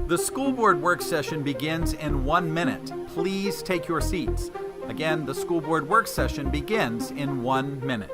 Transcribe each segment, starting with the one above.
The school board work session begins in 1 minute. Please take your seats. Again, the school board work session begins in 1 minute.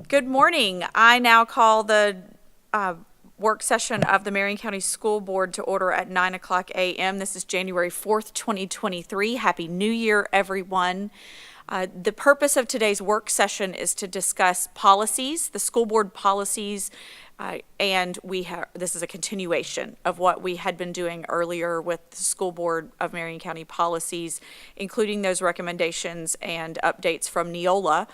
Good morning. I now call the work session of the Marion County School Board to order at 9:00 a.m. This is January 4th, 2023. Happy New Year, everyone. The purpose of today's work session is to discuss policies, the school board policies, and this is a continuation of what we had been doing earlier with the School Board of Marion County policies, including those recommendations and updates from NEOLA,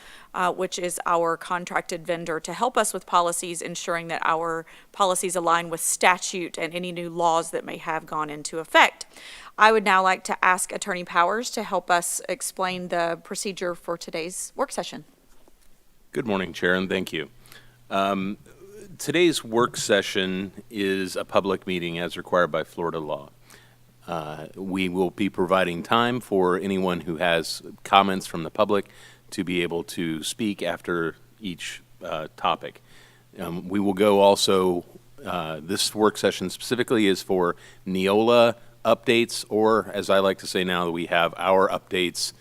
which is our contracted vendor to help us with policies, ensuring that our policies align with statute and any new laws that may have gone into effect. I would now like to ask Attorney Powers to help us explain the procedure for today's work session. Good morning, Chair, and thank you. Today's work session is a public meeting as required by Florida law. We will be providing time for anyone who has comments from the public to be able to speak after each topic. We will go also, this work session specifically is for NEOLA updates, or as I like to say now, that we have our updates.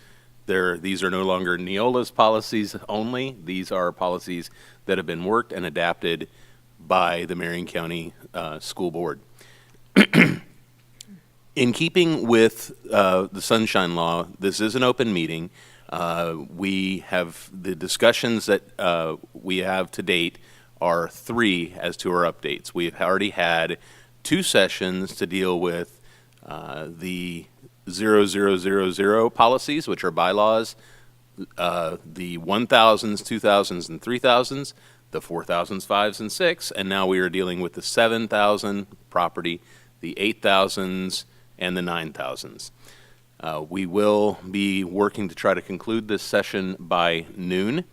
These are no longer NEOLA's policies only. These are policies that have been worked and adapted by the Marion County School Board. In keeping with the Sunshine Law, this is an open meeting. We have the discussions that we have to date are 3 as to our updates. We have already had 2 sessions to deal with the 0000 policies, which are bylaws, the 1000s, 2000s, and 3000s, the 4000s, 5s, and 6, and now we are dealing with the 7000 property, the 8000s, and the 9000s. We will be working to try to conclude this session by noon,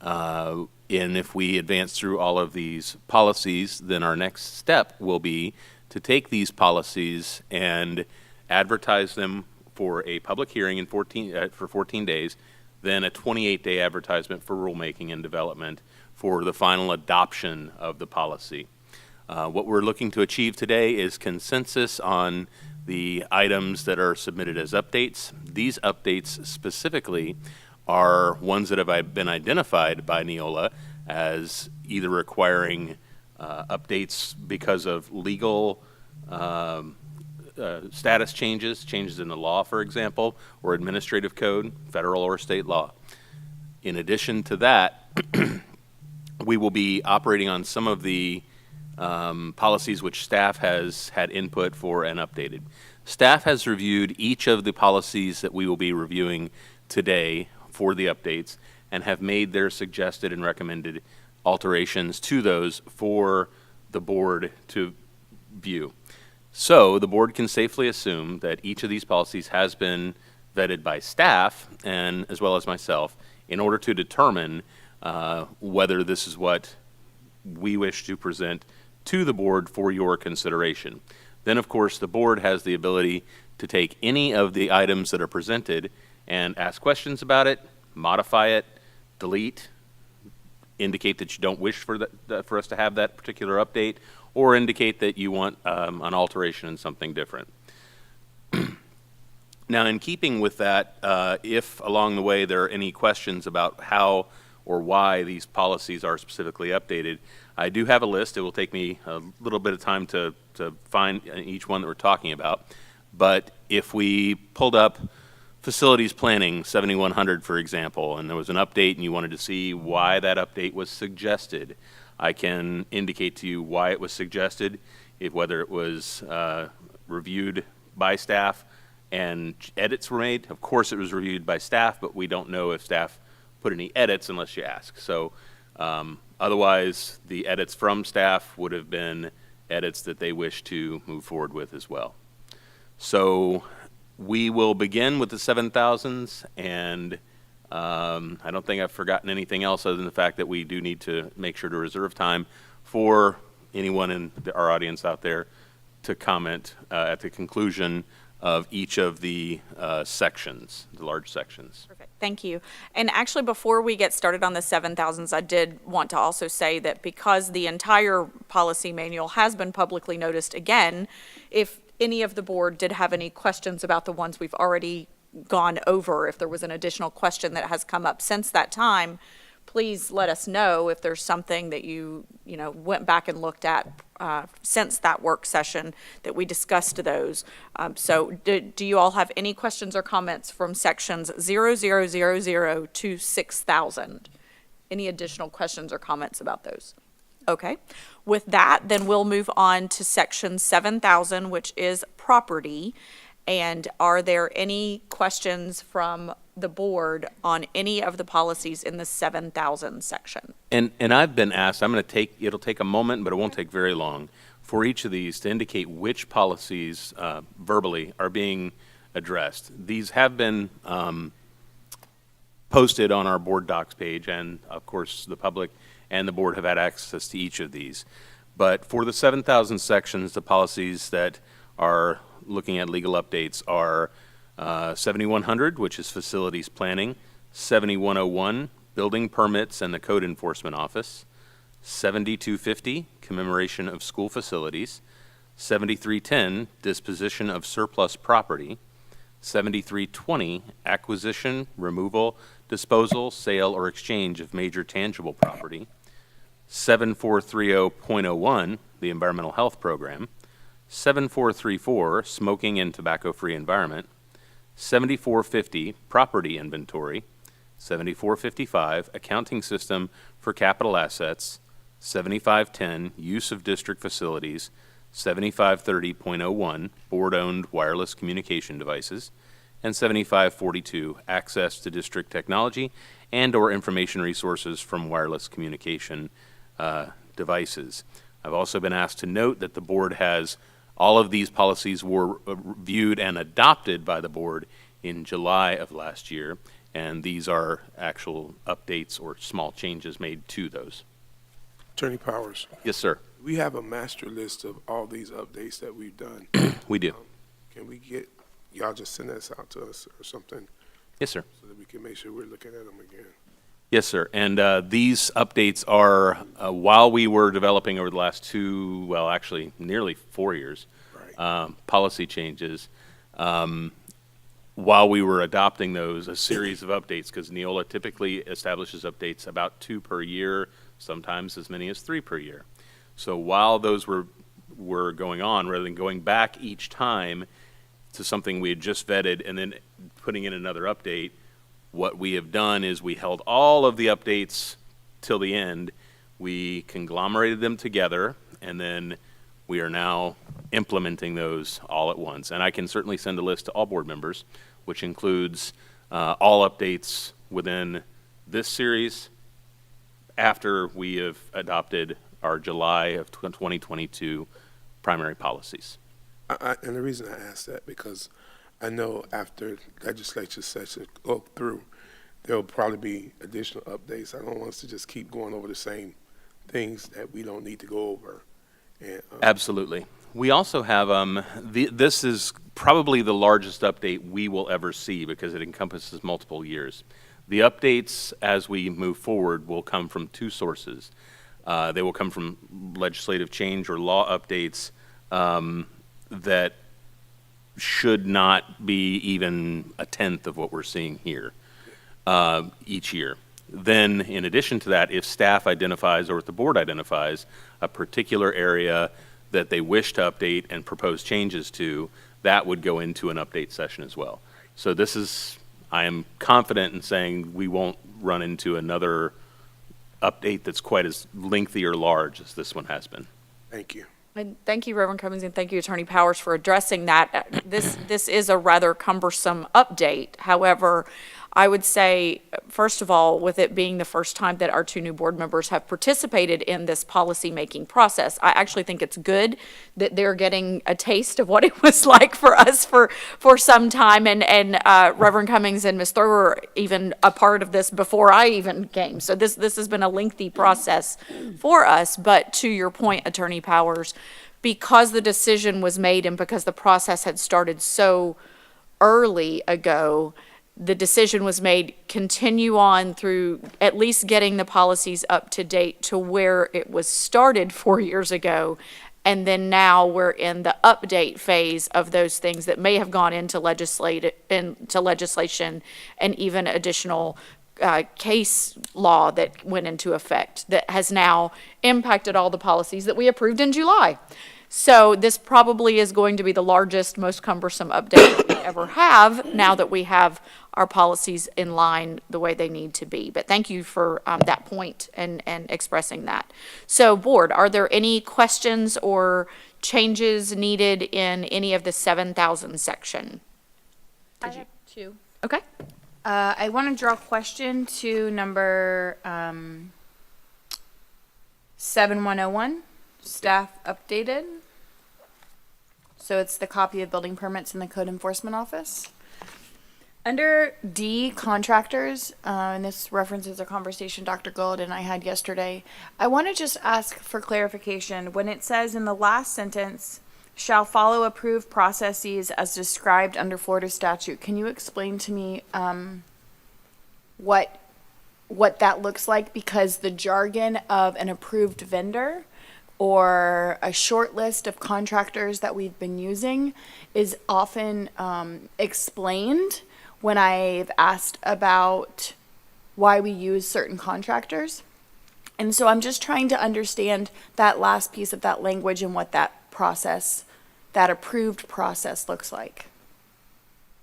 and if we advance through all of these policies, then our next step will be to take these policies and advertise them for a public hearing for 14 days, then a 28-day advertisement for rulemaking and development for the final adoption of the policy. What we're looking to achieve today is consensus on the items that are submitted as updates. These updates specifically are ones that have been identified by NEOLA as either requiring updates because of legal status changes in the law, for example, or administrative code, federal or state law. In addition to that, we will be operating on some of the policies which staff has had input for and updated. Staff has reviewed each of the policies that we will be reviewing today for the updates and have made their suggested and recommended alterations to those for the board to view. So the board can safely assume that each of these policies has been vetted by staff and as well as myself in order to determine whether this is what we wish to present to the board for your consideration. Then, of course, the board has the ability to take any of the items that are presented and ask questions about it, modify it, delete, indicate that you don't wish for us to have that particular update, or indicate that you want an alteration in something different. Now, in keeping with that, if along the way there are any questions about how or why these policies are specifically updated, I do have a list. It will take me a little bit of time to find each one that we're talking about. But if we pulled up facilities planning 7100, for example, and there was an update and you wanted to see why that update was suggested, I can indicate to you why it was suggested, whether it was reviewed by staff and edits were made. Of course, it was reviewed by staff, but we don't know if staff put any edits unless you ask. So otherwise, the edits from staff would have been edits that they wish to move forward with as well. So we will begin with the 7,000s, and I don't think I've forgotten anything else other than the fact that we do need to make sure to reserve time for anyone in our audience out there to comment at the conclusion of each of the sections, the large sections. Perfect, thank you. And actually, before we get started on the 7,000s, I did want to also say that because the entire policy manual has been publicly noticed, again, if any of the board did have any questions about the ones we've already gone over, if there was an additional question that has come up since that time, please let us know if there's something that you went back and looked at since that work session that we discussed those. So do you all have any questions or comments from sections 0000 to 6,000? Any additional questions or comments about those? Okay. With that, then we'll move on to section 7,000, which is property. And are there any questions from the board on any of the policies in the 7,000 section? And I've been asked, it'll take a moment, but it won't take very long, for each of these to indicate which policies verbally are being addressed. These have been posted on our board docs page, and of course the public and the board have had access to each of these. But for the 7,000 sections, the policies that are looking at legal updates are 7100, which is facilities planning, 7101, building permits and the code enforcement office, 7250, commemoration of school facilities, 7310, disposition of surplus property, 7320, acquisition, removal, disposal, sale, or exchange of major tangible property, 7430.01, the environmental health program, 7434, smoking and tobacco-free environment, 7450, property inventory, 7455, accounting system for capital assets, 7510, use of district facilities, 7530.01, board-owned wireless communication devices, and 7542, access to district technology and/or information resources from wireless communication devices. I've also been asked to note that the board has all of these policies were reviewed and adopted by the board in July of last year, and these are actual updates or small changes made to those. Attorney Powers, Yes, sir. we have a master list of all these updates that we've done. We do. Can we get, y'all just send this out to us or something Yes, sir. so that we can make sure we're looking at them again? Yes, sir. And these updates are, while we were developing over the last actually nearly 4 years, Right. policy changes, while we were adopting those, a series of updates, because NEOLA typically establishes updates about 2 per year, sometimes as many as 3 per year. So while those were going on, rather than going back each time to something we had just vetted and then putting in another update, what we have done is we held all of the updates till the end. We conglomerated them together, and then we are now implementing those all at once. And I can certainly send a list to all board members, which includes all updates within this series after we have adopted our July of 2022 primary policies. And the reason I ask that, because I know after legislature session go through, there'll probably be additional updates. I don't want us to just keep going over the same things that we don't need to go over. And, Absolutely. We also have, this is probably the largest update we will ever see because it encompasses multiple years. The updates as we move forward will come from two sources. They will come from legislative change or law updates that should not be even a tenth of what we're seeing here each year. Then, in addition to that, if staff identifies or if the board identifies a particular area that they wish to update and propose changes to, that would go into an update session as well. So this is, I am confident in saying we won't run into another update that's quite as lengthy or large as this one has been. thank you. And thank you, Reverend Cummings, and thank you, Attorney Powers, for addressing that. This is a rather cumbersome update. However, I would say, first of all, with it being the first time that our two new board members have participated in this policy-making process, I actually think it's good that they're getting a taste of what it was like for us for some time. And Reverend Cummings and Ms. Thurr were even a part of this before I even came. So this has been a lengthy process for us. But to your point, Attorney Powers, because the decision was made and because the process had started so early ago, the decision was made, continue on through at least getting the policies up to date to where it was started 4 years ago. And then now we're in the update phase of those things that may have gone into legislation and even additional case law that went into effect that has now impacted all the policies that we approved in July. So this probably is going to be the largest, most cumbersome update that we ever have now that we have our policies in line the way they need to be. But thank you for that point and expressing that. So board, are there any questions or changes needed in any of the 7,000 section? I have two. Okay. I want to draw a question to number 7101, staff updated. So it's the copy of building permits in the code enforcement office. Under D, contractors, and this references a conversation Dr. Gold and I had yesterday, I want to just ask for clarification. When it says in the last sentence, shall follow approved processes as described under Florida statute, can you explain to me what that looks like? Because the jargon of an approved vendor or a short list of contractors that we've been using is often explained when I've asked about why we use certain contractors. And so I'm just trying to understand that last piece of that language and what that process, that approved process looks like.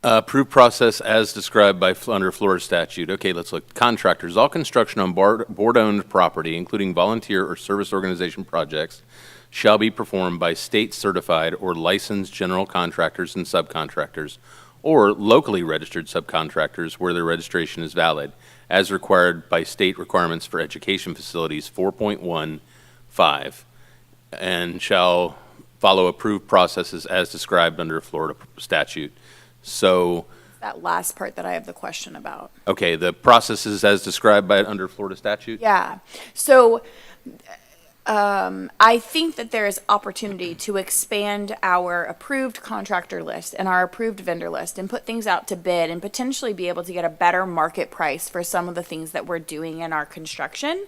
Approved process as described by under Florida statute. Okay, let's look. Contractors. All construction on board-owned property, including volunteer or service organization projects, shall be performed by state-certified or licensed general contractors and subcontractors, or locally registered subcontractors where their registration is valid, as required by state requirements for education facilities 4.15, and shall follow approved processes as described under Florida statute. So, That last part that I have the question about. okay, the processes as described by under Florida statute? Yeah. So I think that there is opportunity to expand our approved contractor list and our approved vendor list and put things out to bid and potentially be able to get a better market price for some of the things that we're doing in our construction,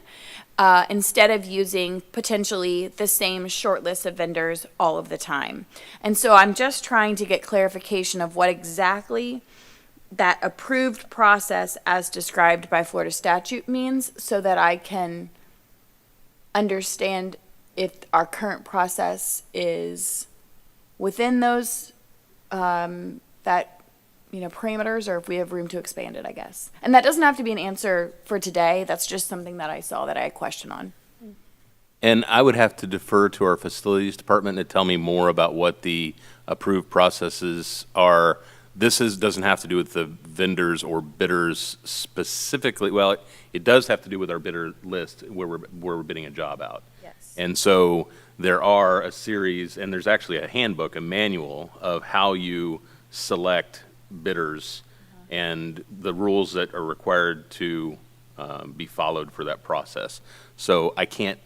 instead of using potentially the same short list of vendors all of the time. And so I'm just trying to get clarification of what exactly that approved process as described by Florida statute means so that I can understand if our current process is within those parameters, or if we have room to expand it, I guess. And that doesn't have to be an answer for today. That's just something that I saw that I had a question on. And I would have to defer to our facilities department to tell me more about what the approved processes are. Doesn't have to do with the vendors or bidders specifically. Well, it does have to do with our bidder list where we're bidding a job out. Yes. And so there are a series, and there's actually a handbook, a manual of how you select bidders and the rules that are required to be followed for that process. So I can't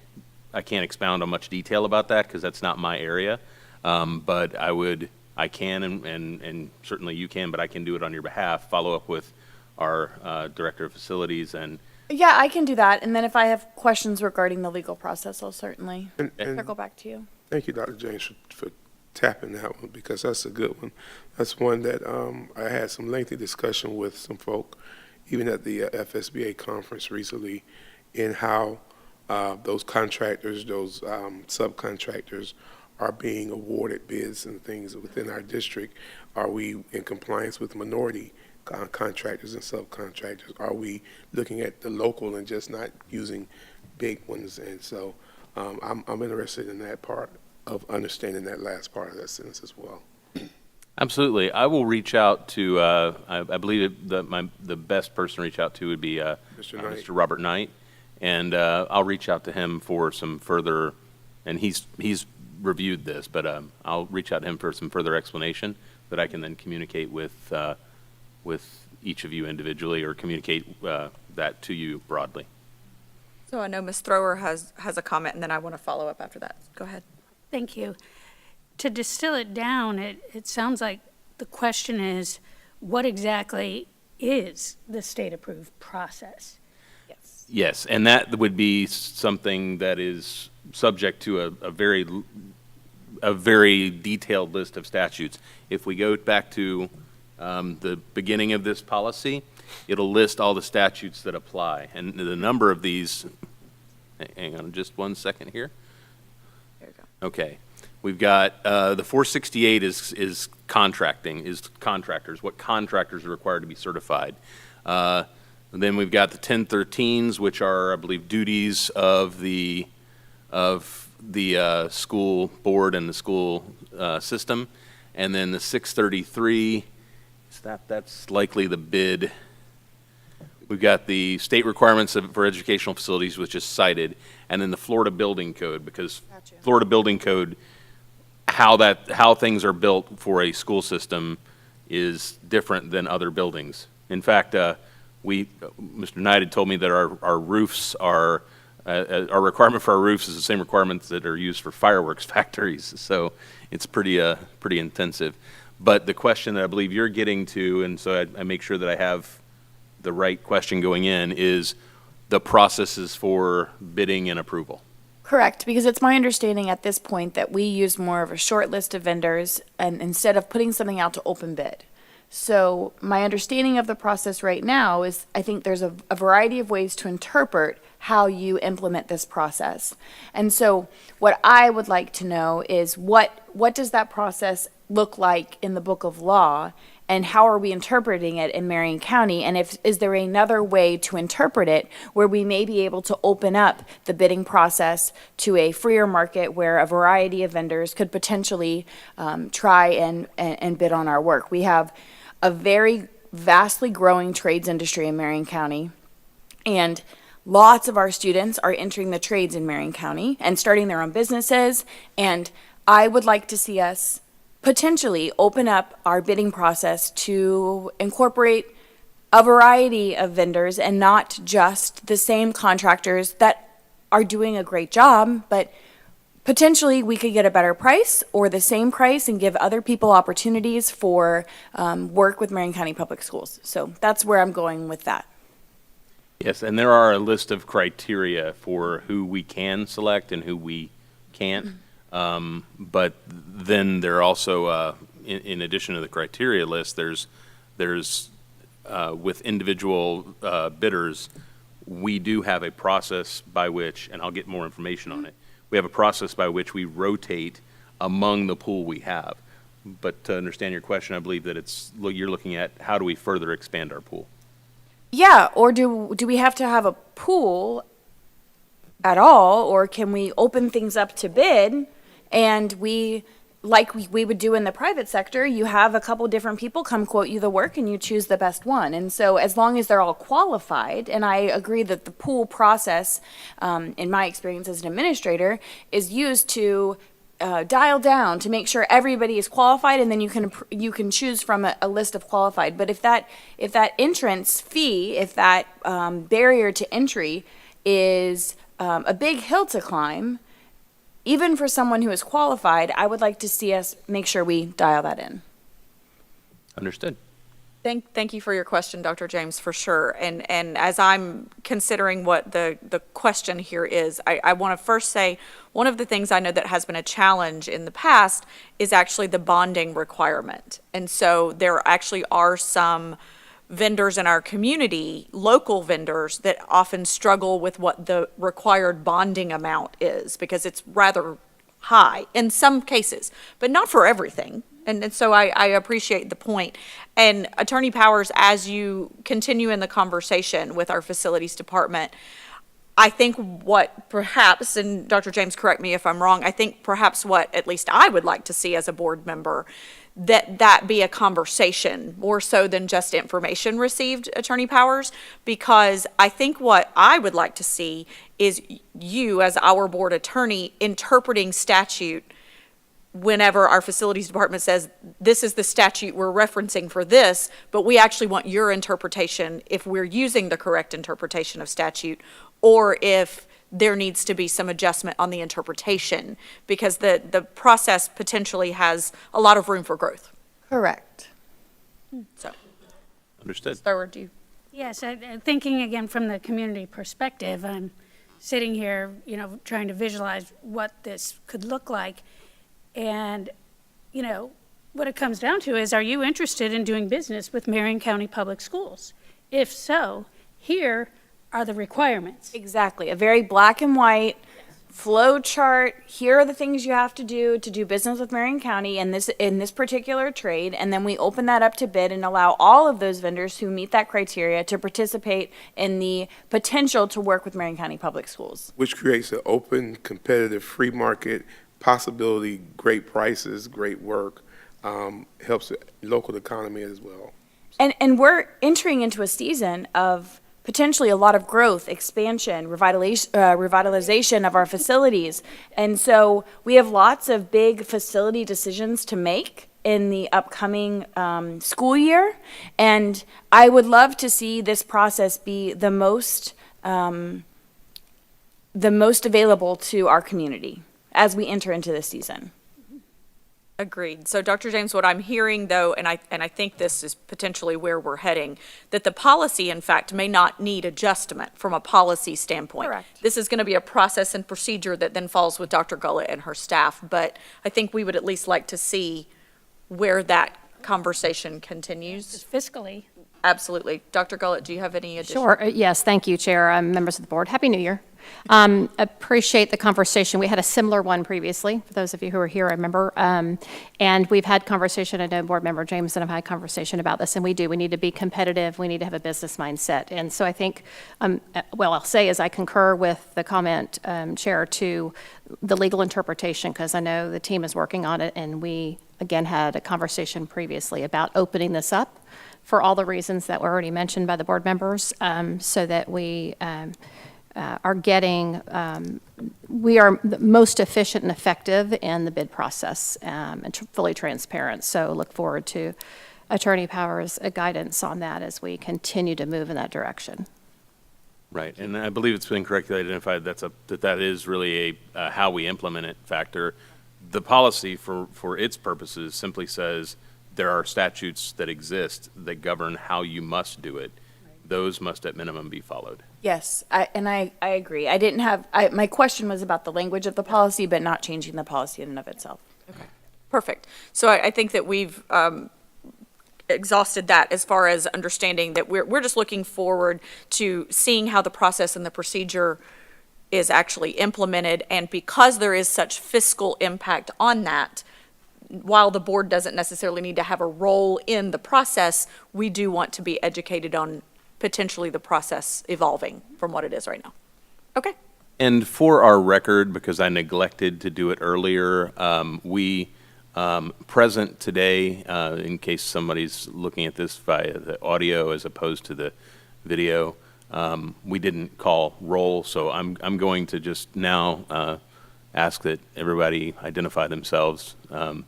expound on much detail about that because that's not my area. But I can, and certainly you can, but I can do it on your behalf, follow up with our Director of Facilities and. Yeah, I can do that. And then if I have questions regarding the legal process, I'll certainly And circle back to you. thank you, Dr. James, for tapping that one, because that's a good one. That's one that I had some lengthy discussion with some folk, even at the FSBA conference recently, in how those contractors, those subcontractors are being awarded bids and things within our district. Are we in compliance with minority contractors and subcontractors? Are we looking at the local and just not using big ones? And so I'm interested in that part of understanding that last part of that sentence as well. Absolutely. I will reach out to, I believe the best person to reach out to would be Mr. Knight. Mr. Robert Knight. And I'll reach out to him for some further, and he's reviewed this, but I'll reach out to him for some further explanation that I can then communicate with each of you individually, or communicate that to you broadly. So I know Ms. Thrower has a comment, and then I want to follow up after that. Go ahead. Thank you. To distill it down, it sounds like the question is, what exactly is the state-approved process? Yes. Yes, and that would be something that is subject to a very detailed list of statutes. If we go back to the beginning of this policy, it'll list all the statutes that apply, and the number of these. Hang on just one second here. There you go. Okay, we've got the 468 is contracting, is contractors, what contractors are required to be certified. And then we've got the 1013s, which are, I believe, duties of the school board and the school system. And then the 633, that's likely the bid. We've got the state requirements for educational facilities, which is cited, and then the Florida Building Code, because Gotcha. Florida Building Code, how things are built for a school system is different than other buildings. In fact, Mr. Knight had told me that our roofs are, our requirement for our roofs is the same requirements that are used for fireworks factories, so it's pretty intensive. But the question that I believe you're getting to, and so I make sure that I have the right question going in, is the processes for bidding and approval. Correct, because it's my understanding at this point that we use more of a short list of vendors and instead of putting something out to open bid. So my understanding of the process right now is I think there's a variety of ways to interpret how you implement this process. And so what I would like to know is what does that process look like in the book of law, and how are we interpreting it in Marion County? And is there another way to interpret it where we may be able to open up the bidding process to a freer market where a variety of vendors could potentially try and bid on our work? We have a very vastly growing trades industry in Marion County, and lots of our students are entering the trades in Marion County and starting their own businesses, and I would like to see us potentially open up our bidding process to incorporate a variety of vendors and not just the same contractors that are doing a great job, but potentially we could get a better price or the same price and give other people opportunities for work with Marion County Public Schools. So that's where I'm going with that. Yes, and there are a list of criteria for who we can select and who we can't. But then there are also, in addition to the criteria list, there's with individual bidders, we do have a process by which, and I'll get more information on it, we have a process by which we rotate among the pool we have. But to understand your question, I believe that you're looking at how do we further expand our pool? Yeah, or do we have to have a pool at all, or can we open things up to bid and we would do in the private sector, you have a couple different people come quote you the work and you choose the best one. And so as long as they're all qualified, and I agree that the pool process, in my experience as an administrator, is used to dial down to make sure everybody is qualified, and then you can choose from a list of qualified. But if that entrance fee, if that barrier to entry is a big hill to climb, even for someone who is qualified, I would like to see us make sure we dial that in. Understood. Thank you for your question, Dr. James, for sure. And as I'm considering what the question here is, I want to first say, one of the things I know that has been a challenge in the past is actually the bonding requirement. And so there actually are some vendors in our community, local vendors, that often struggle with what the required bonding amount is, because it's rather high in some cases, but not for everything. And so I appreciate the point. And Attorney Powers, as you continue in the conversation with our facilities department, I think what perhaps, and Dr. James, correct me if I'm wrong, I think perhaps what at least I would like to see as a board member, that be a conversation more so than just information received, Attorney Powers, because I think what I would like to see is you as our board attorney interpreting statute whenever our facilities department says, this is the statute we're referencing for this, but we actually want your interpretation if we're using the correct interpretation of statute, or if there needs to be some adjustment on the interpretation, because the process potentially has a lot of room for growth. Correct. So, Understood. Thurwood, do you? Yes, thinking again from the community perspective, I'm sitting here, trying to visualize what this could look like. And, what it comes down to is, are you interested in doing business with Marion County Public Schools? If so, here are the requirements. Exactly. A very black and white flow chart. Here are the things you have to do business with Marion County in this particular trade. And then we open that up to bid and allow all of those vendors who meet that criteria to participate in the potential to work with Marion County Public Schools. Which creates an open, competitive, free market possibility, great prices, great work, helps the local economy as well. And we're entering into a season of potentially a lot of growth, expansion, revitalization of our facilities. And so we have lots of big facility decisions to make in the upcoming school year. And I would love to see this process be the most available to our community as we enter into this season. Agreed. So, Dr. James, what I'm hearing, though, and I think this is potentially where we're heading, that the policy, in fact, may not need adjustment from a policy standpoint. Correct. This is going to be a process and procedure that then falls with Dr. Gullett and her staff, but I think we would at least like to see where that conversation continues. Fiscally. Absolutely. Dr. Gullett, do you have any additional? Sure. Yes, thank you, Chair, members of the board. Happy New Year. Appreciate the conversation. We had a similar one previously, for those of you who are here, I remember. And we've had conversation, I know Board Member James and I've had conversation about this, and we need to be competitive. We need to have a business mindset. And so I think, I'll say is I concur with the comment, Chair, to the legal interpretation, because I know the team is working on it, and we, again, had a conversation previously about opening this up for all the reasons that were already mentioned by the board members, so that we are getting, we are the most efficient and effective in the bid process, and fully transparent. So look forward to Attorney Powers' guidance on that as we continue to move in that direction. Right, and I believe it's been correctly identified that is really a how we implement it factor. The policy for its purposes simply says there are statutes that exist that govern how you must do it. Those must at minimum be followed. Yes, I agree. My question was about the language of the policy, but not changing the policy in and of itself. Okay, perfect. So I think that we've exhausted that as far as understanding that we're just looking forward to seeing how the process and the procedure is actually implemented. And because there is such fiscal impact on that, while the board doesn't necessarily need to have a role in the process, we do want to be educated on potentially the process evolving from what it is right now. Okay. And for our record, because I neglected to do it earlier, we present today, in case somebody's looking at this via the audio as opposed to the video, we didn't call roll, so I'm going to just now ask that everybody identify themselves. Do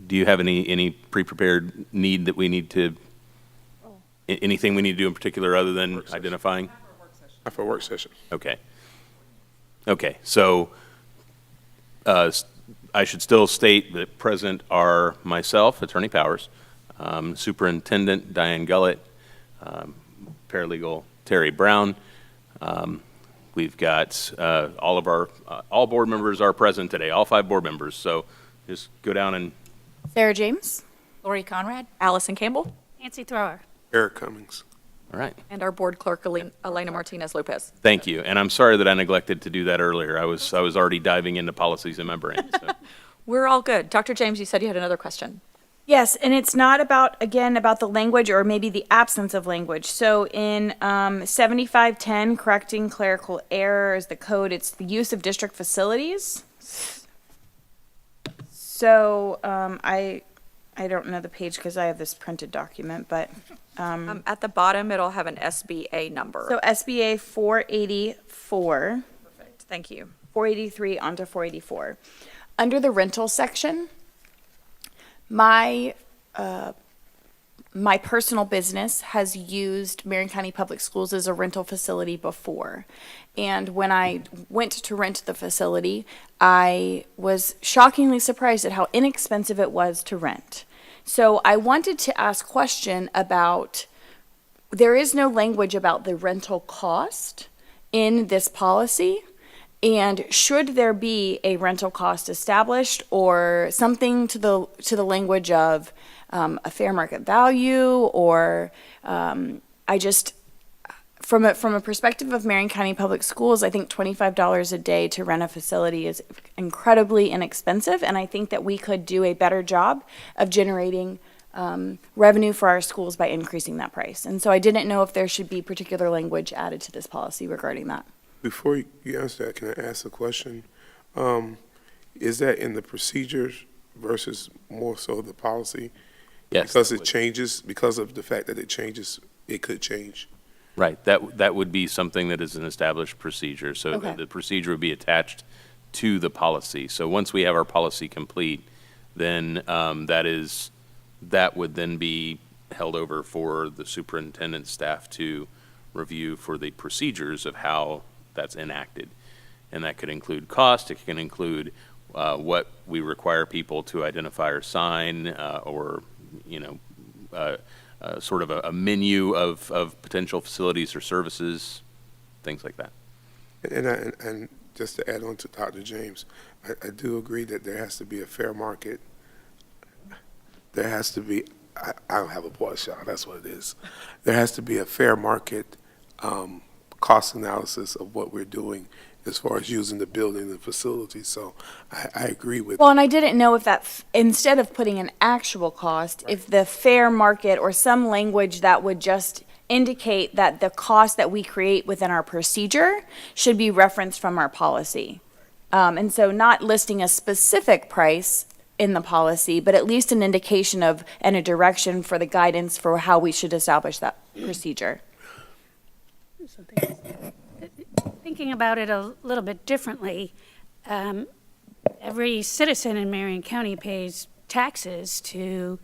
you have any pre-prepared need that we need to, anything we need to do in particular other than identifying? For a work session. Okay. Okay, so I should still state that present are myself, Attorney Powers, Superintendent Diane Gullett, Paralegal Terry Brown. We've got all board members are present today, all 5 board members. So just go down and. Sarah James? Lori Conrad. Allison Campbell. Nancy Thrower. Eric Cummings. All right. And our board clerk, Elena Martinez Lopez. Thank you. And I'm sorry that I neglected to do that earlier. I was already diving into policies in my brain. So. We're all good. Dr. James, you said you had another question. Yes, and it's not about the language or maybe the absence of language. So in 7510, correcting clerical errors, the code, it's the use of district facilities. So I don't know the page because I have this printed document, but At the bottom, it'll have an SBA number. so SBA 484, Perfect. Thank you. 483 onto 484. Under the rental section, my personal business has used Marion County Public Schools as a rental facility before. And when I went to rent the facility, I was shockingly surprised at how inexpensive it was to rent. So I wanted to ask a question about, there is no language about the rental cost in this policy. And should there be a rental cost established or something to the language of a fair market value, or from a perspective of Marion County Public Schools, I think $25 a day to rent a facility is incredibly inexpensive, and I think that we could do a better job of generating revenue for our schools by increasing that price. And so I didn't know if there should be particular language added to this policy regarding that. Before you answer that, can I ask a question? Is that in the procedures versus more so the policy? Yes. Because it changes, because of the fact that it changes, it could change. Right. That would be something that is an established procedure. So Okay. the procedure would be attached to the policy. So once we have our policy complete, then that would then be held over for the superintendent's staff to review for the procedures of how that's enacted. And that could include cost, it can include what we require people to identify or sign, or, sort of a menu of potential facilities or services, things like that. And just to add on to Dr. James, I do agree that there has to be a fair market. There has to be, I don't have a voice, y'all, that's what it is. There has to be a fair market cost analysis of what we're doing as far as using the building and the facility. So I agree with. Well, and I didn't know if that, instead of putting an actual cost, if the fair market or some language that would just indicate that the cost that we create within our procedure should be referenced from our policy. And so not listing a specific price in the policy, but at least an indication of and a direction for the guidance for how we should establish that procedure. Thinking about it a little bit differently, every citizen in Marion County pays taxes to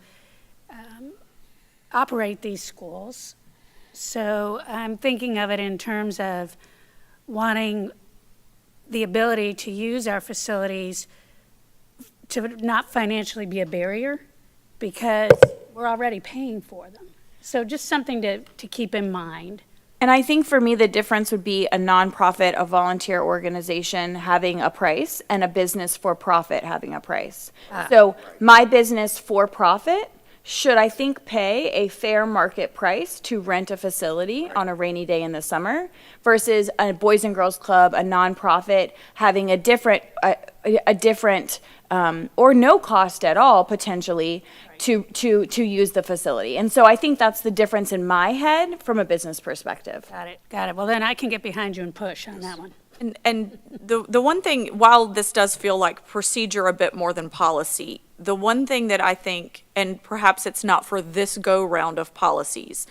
operate these schools. So I'm thinking of it in terms of wanting the ability to use our facilities to not financially be a barrier, because we're already paying for them. So just something to keep in mind. And I think for me, the difference would be a nonprofit, a volunteer organization having a price and a business for profit having a price. So my business for profit should, I think, pay a fair market price to rent a facility on a rainy day in the summer versus a Boys and Girls Club, a nonprofit, having a different or no cost at all potentially to use the facility. And so I think that's the difference in my head from a business perspective. Got it. Well, then I can get behind you and push on that one. And the one thing, while this does feel like procedure a bit more than policy, the one thing that I think, and perhaps it's not for this go-round of policies,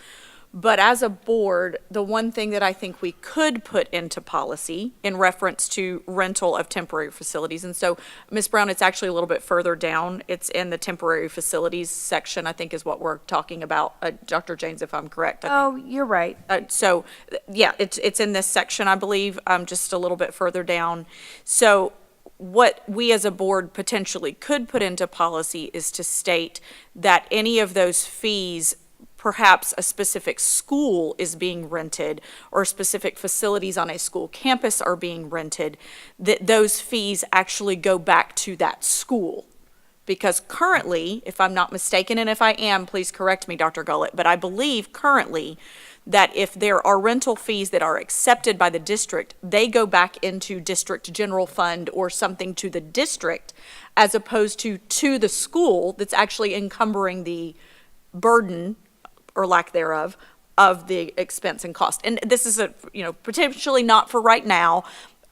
But as a board, the one thing that I think we could put into policy in reference to rental of temporary facilities, and so, Ms. Brown, it's actually a little bit further down. It's in the temporary facilities section, I think is what we're talking about. Dr. Janes, if I'm correct. Oh, you're right. So, yeah, it's in this section, I believe, just a little bit further down. So what we as a board potentially could put into policy is to state that any of those fees, perhaps a specific school is being rented or specific facilities on a school campus are being rented, that those fees actually go back to that school. Because currently, if I'm not mistaken, and if I am, please correct me, Dr. Gullett, but I believe currently that if there are rental fees that are accepted by the district, they go back into district general fund or something to the district, as opposed to the school that's actually encumbering the burden or lack thereof of the expense and cost. And this is potentially not for right now.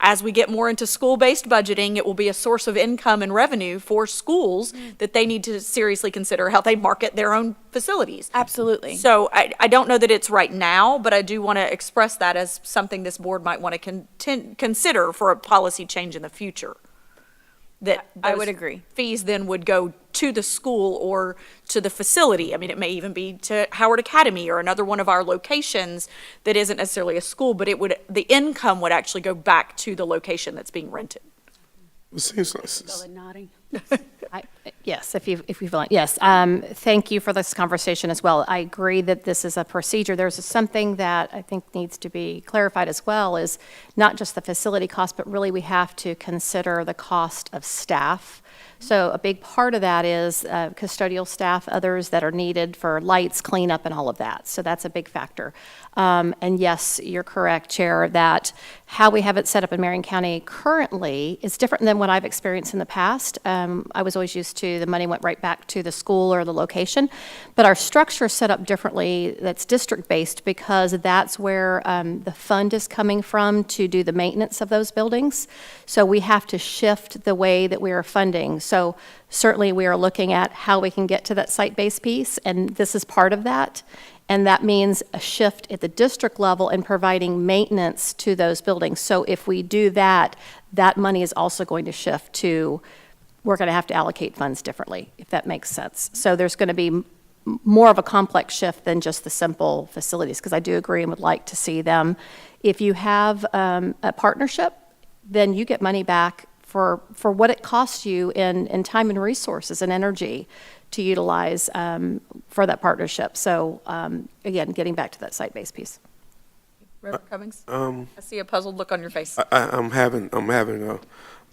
As we get more into school-based budgeting, it will be a source of income and revenue for schools that they need to seriously consider how they market their own facilities. Absolutely. So I don't know that it's right now, but I do want to express that as something this board might want to consider for a policy change in the future. That I would those agree. Fees then would go to the school or to the facility. I mean, it may even be to Howard Academy or another one of our locations that isn't necessarily a school, but the income would actually go back to the location that's being rented. It seems like Gullett nodding. Yes, if you feel like, yes. Thank you for this conversation as well. I agree that this is a procedure. There's something that I think needs to be clarified as well, is not just the facility cost, but really we have to consider the cost of staff. So a big part of that is custodial staff, others that are needed for lights, cleanup, and all of that. So that's a big factor. And yes, you're correct, Chair, that how we have it set up in Marion County currently is different than what I've experienced in the past. I was always used to the money went right back to the school or the location, but our structure is set up differently. That's district-based because that's where the fund is coming from to do the maintenance of those buildings. So we have to shift the way that we are funding. So certainly we are looking at how we can get to that site-based piece, and this is part of that. And that means a shift at the district level in providing maintenance to those buildings. So if we do that, that money is also going to shift to, we're going to have to allocate funds differently, if that makes sense. So there's going to be more of a complex shift than just the simple facilities, because I do agree and would like to see them. If you have a partnership, then you get money back for what it costs you in time and resources and energy to utilize for that partnership. So again, getting back to that site-based piece. Reverend Cummings? I see a puzzled look on your face.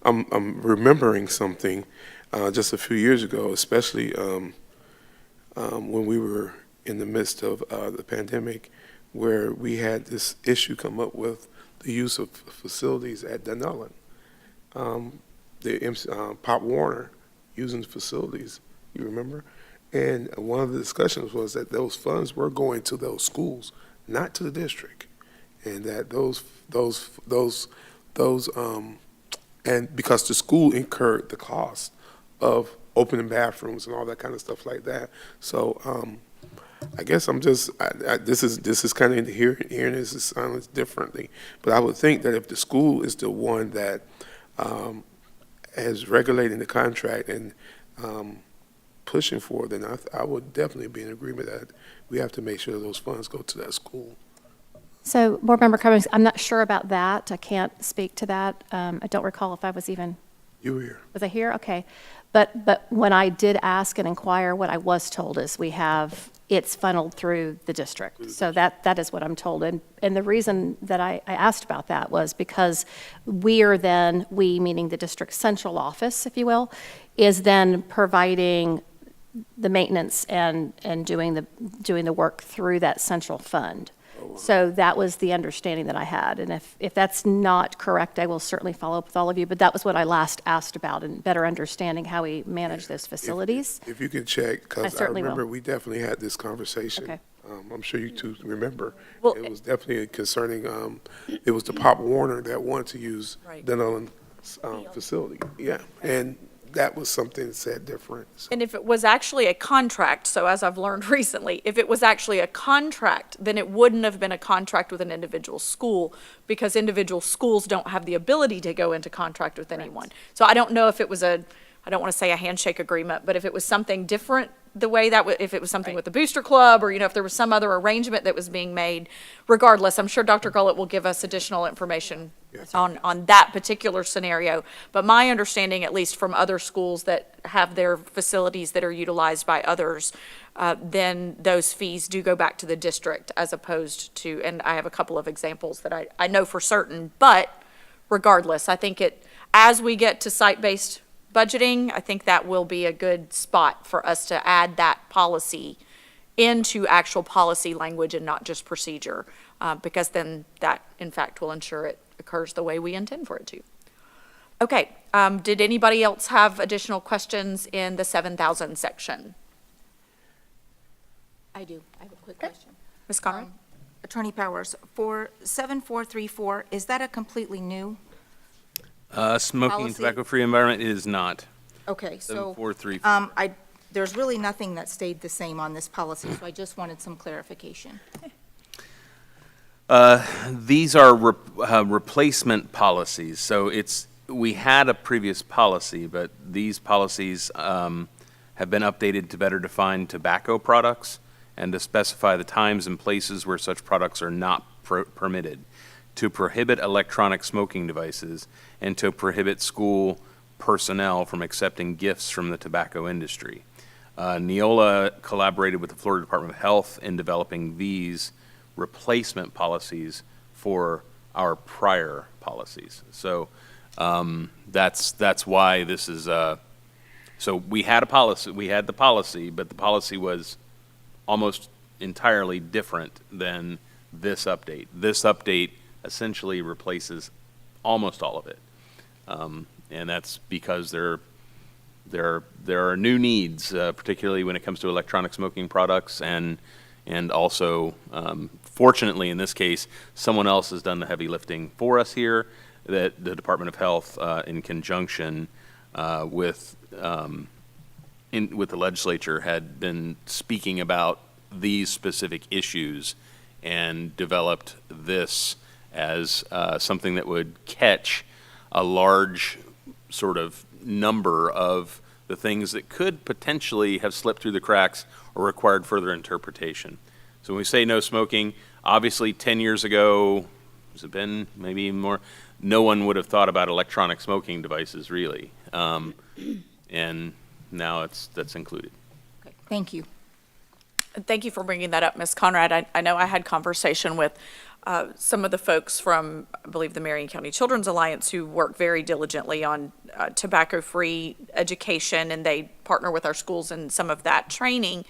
I'm remembering something just a few years ago, especially when we were in the midst of the pandemic, where we had this issue come up with the use of facilities at Dunellen. Pop Warner using facilities, you remember? And one of the discussions was that those funds were going to those schools, not to the district. And that and because the school incurred the cost of opening bathrooms and all that kind of stuff like that. So I guess I'm just, this is kind of hearing this sounds differently. But I would think that if the school is the one that is regulating the contract and pushing for it, then I would definitely be in agreement that we have to make sure those funds go to that school. So, Board Member Cummings, I'm not sure about that. I can't speak to that. I don't recall if I was even. You were here. Was I here? Okay. But when I did ask and inquire, what I was told is it's funneled through the district. So that is what I'm told. And the reason that I asked about that was because we meaning the district central office, if you will, is then providing the maintenance and doing the work through that central fund. So that was the understanding that I had. And if that's not correct, I will certainly follow up with all of you. But that was what I last asked about, and better understanding how we manage those facilities. If you can check, because I remember will. we definitely had this conversation. Okay. I'm sure you two remember. Well, it was definitely concerning, it was the Pop Warner that wanted to use Right. Dunellen facility. Yeah. And that was something said different. So, And if it was actually a contract, so as I've learned recently, if it was actually a contract, then it wouldn't have been a contract with an individual school, because individual schools don't have the ability to go into contract with anyone. So I don't know if it was I don't want to say a handshake agreement, but if it was something different, the way that, if it was something with the Booster Club, or, if there was some other arrangement that was being made, regardless, I'm sure Dr. Gullett will give us additional information on that particular scenario. But my understanding, at least from other schools that have their facilities that are utilized by others, then those fees do go back to the district, as opposed to, and I have a couple of examples that I know for certain, but regardless, I think as we get to site-based budgeting, I think that will be a good spot for us to add that policy into actual policy language and not just procedure, because then that, in fact, will ensure it occurs the way we intend for it to. Okay, did anybody else have additional questions in the 7,000 section? I do. I have a quick question. Ms. Conrad? Attorney Powers, for 7434, is that a completely new? Smoking Policy? and tobacco-free environment is not. Okay, so 7434. there's really nothing that stayed the same on this policy, so I just wanted some clarification. These are replacement policies, so we had a previous policy, but these policies have been updated to better define tobacco products and to specify the times and places where such products are not permitted, to prohibit electronic smoking devices, and to prohibit school personnel from accepting gifts from the tobacco industry. NEOLA collaborated with the Florida Department of Health in developing these replacement policies for our prior policies. So that's why this is, so we had the policy, but the policy was almost entirely different than this update. This update essentially replaces almost all of it. And that's because there are new needs, particularly when it comes to electronic smoking products, and also, fortunately in this case, someone else has done the heavy lifting for us here, that the Department of Health, in conjunction with the legislature, had been speaking about these specific issues and developed this as something that would catch a large sort of number of the things that could potentially have slipped through the cracks or required further interpretation. So when we say no smoking, obviously 10 years ago, has it been maybe even more, no one would have thought about electronic smoking devices really. And now that's included. Okay, thank you. Thank you for bringing that up, Ms. Conrad. I know I had conversation with some of the folks from, I believe, the Marion County Children's Alliance, who work very diligently on tobacco-free education, and they partner with our schools in some of that training.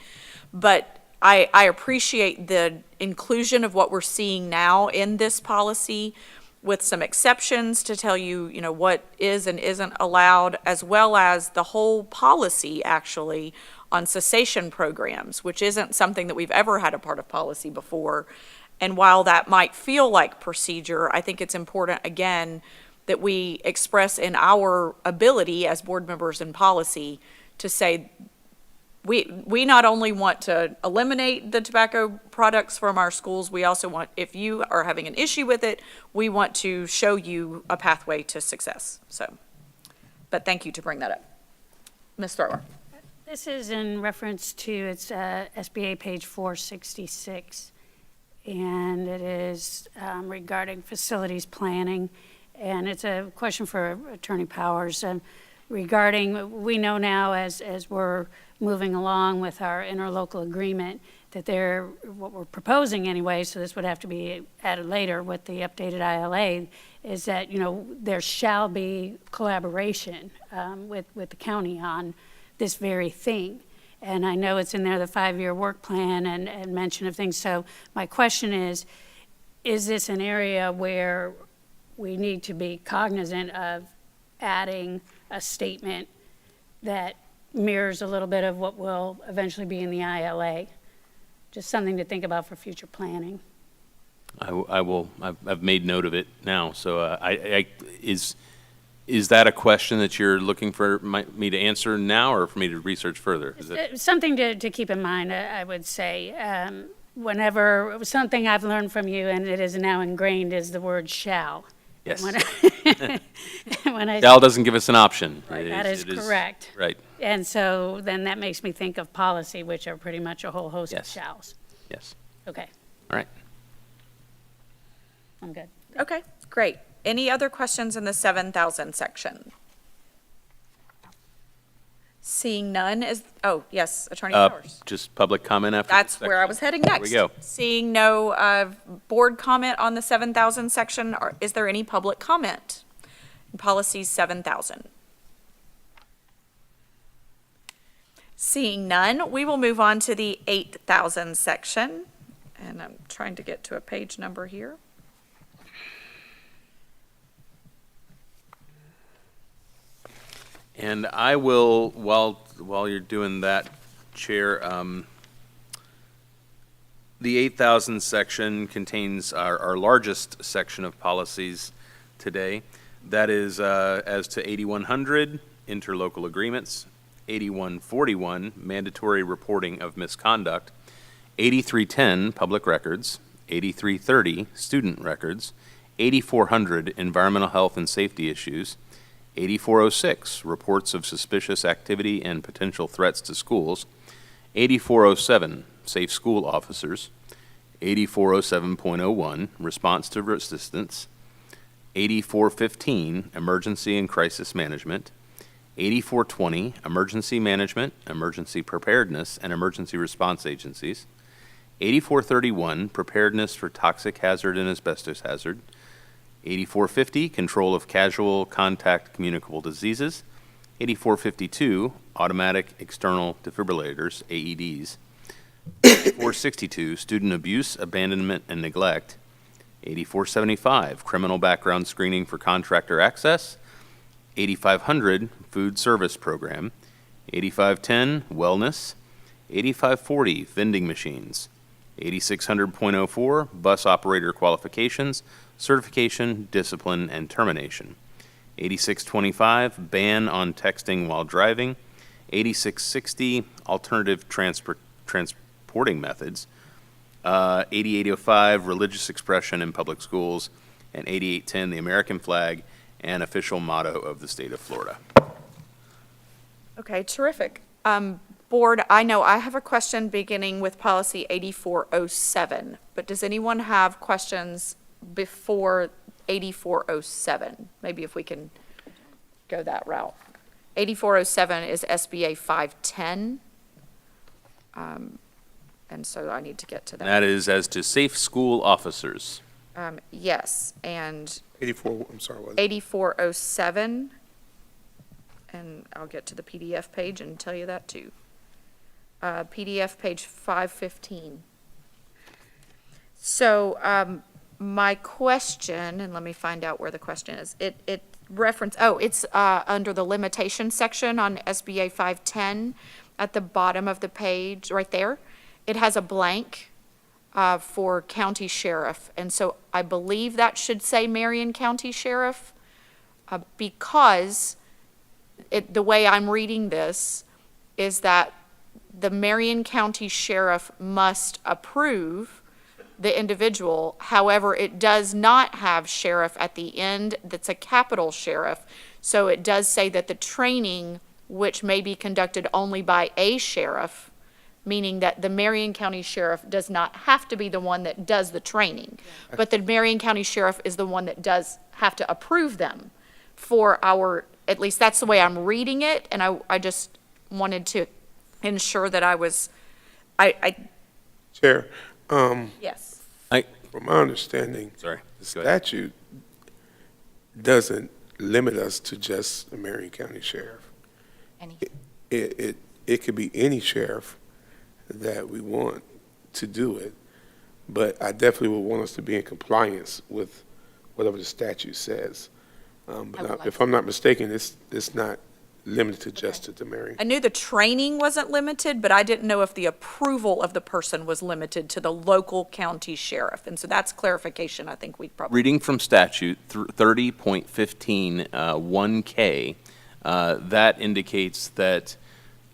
But I appreciate the inclusion of what we're seeing now in this policy, with some exceptions to tell you, what is and isn't allowed, as well as the whole policy, actually, on cessation programs, which isn't something that we've ever had a part of policy before. And while that might feel like procedure, I think it's important, again, that we express in our ability as board members in policy to say, we not only want to eliminate the tobacco products from our schools, we also want, if you are having an issue with it, we want to show you a pathway to success. So, but thank you to bring that up. Ms. Thrower. This is in reference to, it's SBA page 466, and it is regarding facilities planning, and it's a question for Attorney Powers regarding, we know now as we're moving along with our interlocal agreement that what we're proposing anyway, so this would have to be added later with the updated ILA, is that, there shall be collaboration with the county on this very thing. And I know it's in there, the 5-year work plan and mention of things. So my question is this an area where we need to be cognizant of adding a statement that mirrors a little bit of what will eventually be in the ILA? Just something to think about for future planning. I've made note of it now. So is Is that a question that you're looking for me to answer now, or for me to research further? Is it? Something to keep in mind, I would say. Whenever, something I've learned from you, and it is now ingrained, is the word shall. Yes. When I Shall doesn't give us an option. Right, It that is it correct. Right, And so then that makes me think of policy, which are pretty much a whole host of Yes. shalls. yes. Okay, All right. I'm good. Okay, great. Any other questions in the 7,000 section? Seeing none is, oh, yes, Attorney Powers. Just public comment after. That's this where I section. was heading There next. we go. Seeing no board comment on the 7,000 section, is there any public comment in policy 7,000? Seeing none, we will move on to the 8,000 section. And I'm trying to get to a page number here. And I will, while you're doing that, Chair, the 8,000 section contains our largest section of policies today. That is as to 8,100, interlocal agreements, 8,141, mandatory reporting of misconduct, 8,310, public records, 8,330, student records, 8,400, environmental health and safety issues, 8,406, reports of suspicious activity and potential threats to schools, 8,407, safe school officers, 8,407.01, response to resistance, 8,415, emergency and crisis management, 8,420, emergency management, emergency preparedness, and emergency response agencies, 8,431, preparedness for toxic hazard and asbestos hazard, 8,450, control of casual contact communicable diseases, 8,452, automatic external defibrillators, AEDs, 8,462, student abuse, abandonment, and neglect, 8,475, criminal background screening for contractor access, 8,500, food service program, 8,510, wellness, 8,540, vending machines, 8,600.04, bus operator qualifications, certification, discipline, and termination, 8,625, ban on texting while driving, 8,660, alternative transporting methods, 8,805, religious expression in public schools, and 8,810, the American flag and official motto of the state of Florida. Okay, terrific. Board, I know I have a question beginning with policy 8407, but does anyone have questions before 8407? Maybe if we can go that route. 8407 is SBA 510. And so I need to get to And that. that is as to safe school officers. Yes, and 84, I'm sorry, what? 8407, and I'll get to the PDF page and tell you that too. PDF page 515. So, my question, and let me find out where the question is. It reference, it's under the limitation section on SBA 510 at the bottom of the page, right there. It has a blank for county sheriff, and so I believe that should say Marion County Sheriff, because the way I'm reading this is that the Marion County Sheriff must approve the individual. However, it does not have sheriff at the end. That's a capital sheriff. So it does say that the training, which may be conducted only by a sheriff, meaning that the Marion County Sheriff does not have to be the one that does the training, but the Marion County Sheriff is the one that does have to approve them for our, at least that's the way I'm reading it, and I just wanted to ensure that I was, Chair, yes. from my understanding, Sorry, just go ahead. statute doesn't limit us to just the Marion County Sheriff. Any- It could be any sheriff that we want to do it, but I definitely would want us to be in compliance with whatever the statute says. I would But like if I'm not mistaken, it's not limited just to the Marion. I knew the training wasn't limited, but I didn't know if the approval of the person was limited to the local county sheriff. And so that's clarification I think we'd probably. Reading from statute 30.15, 1K, that indicates that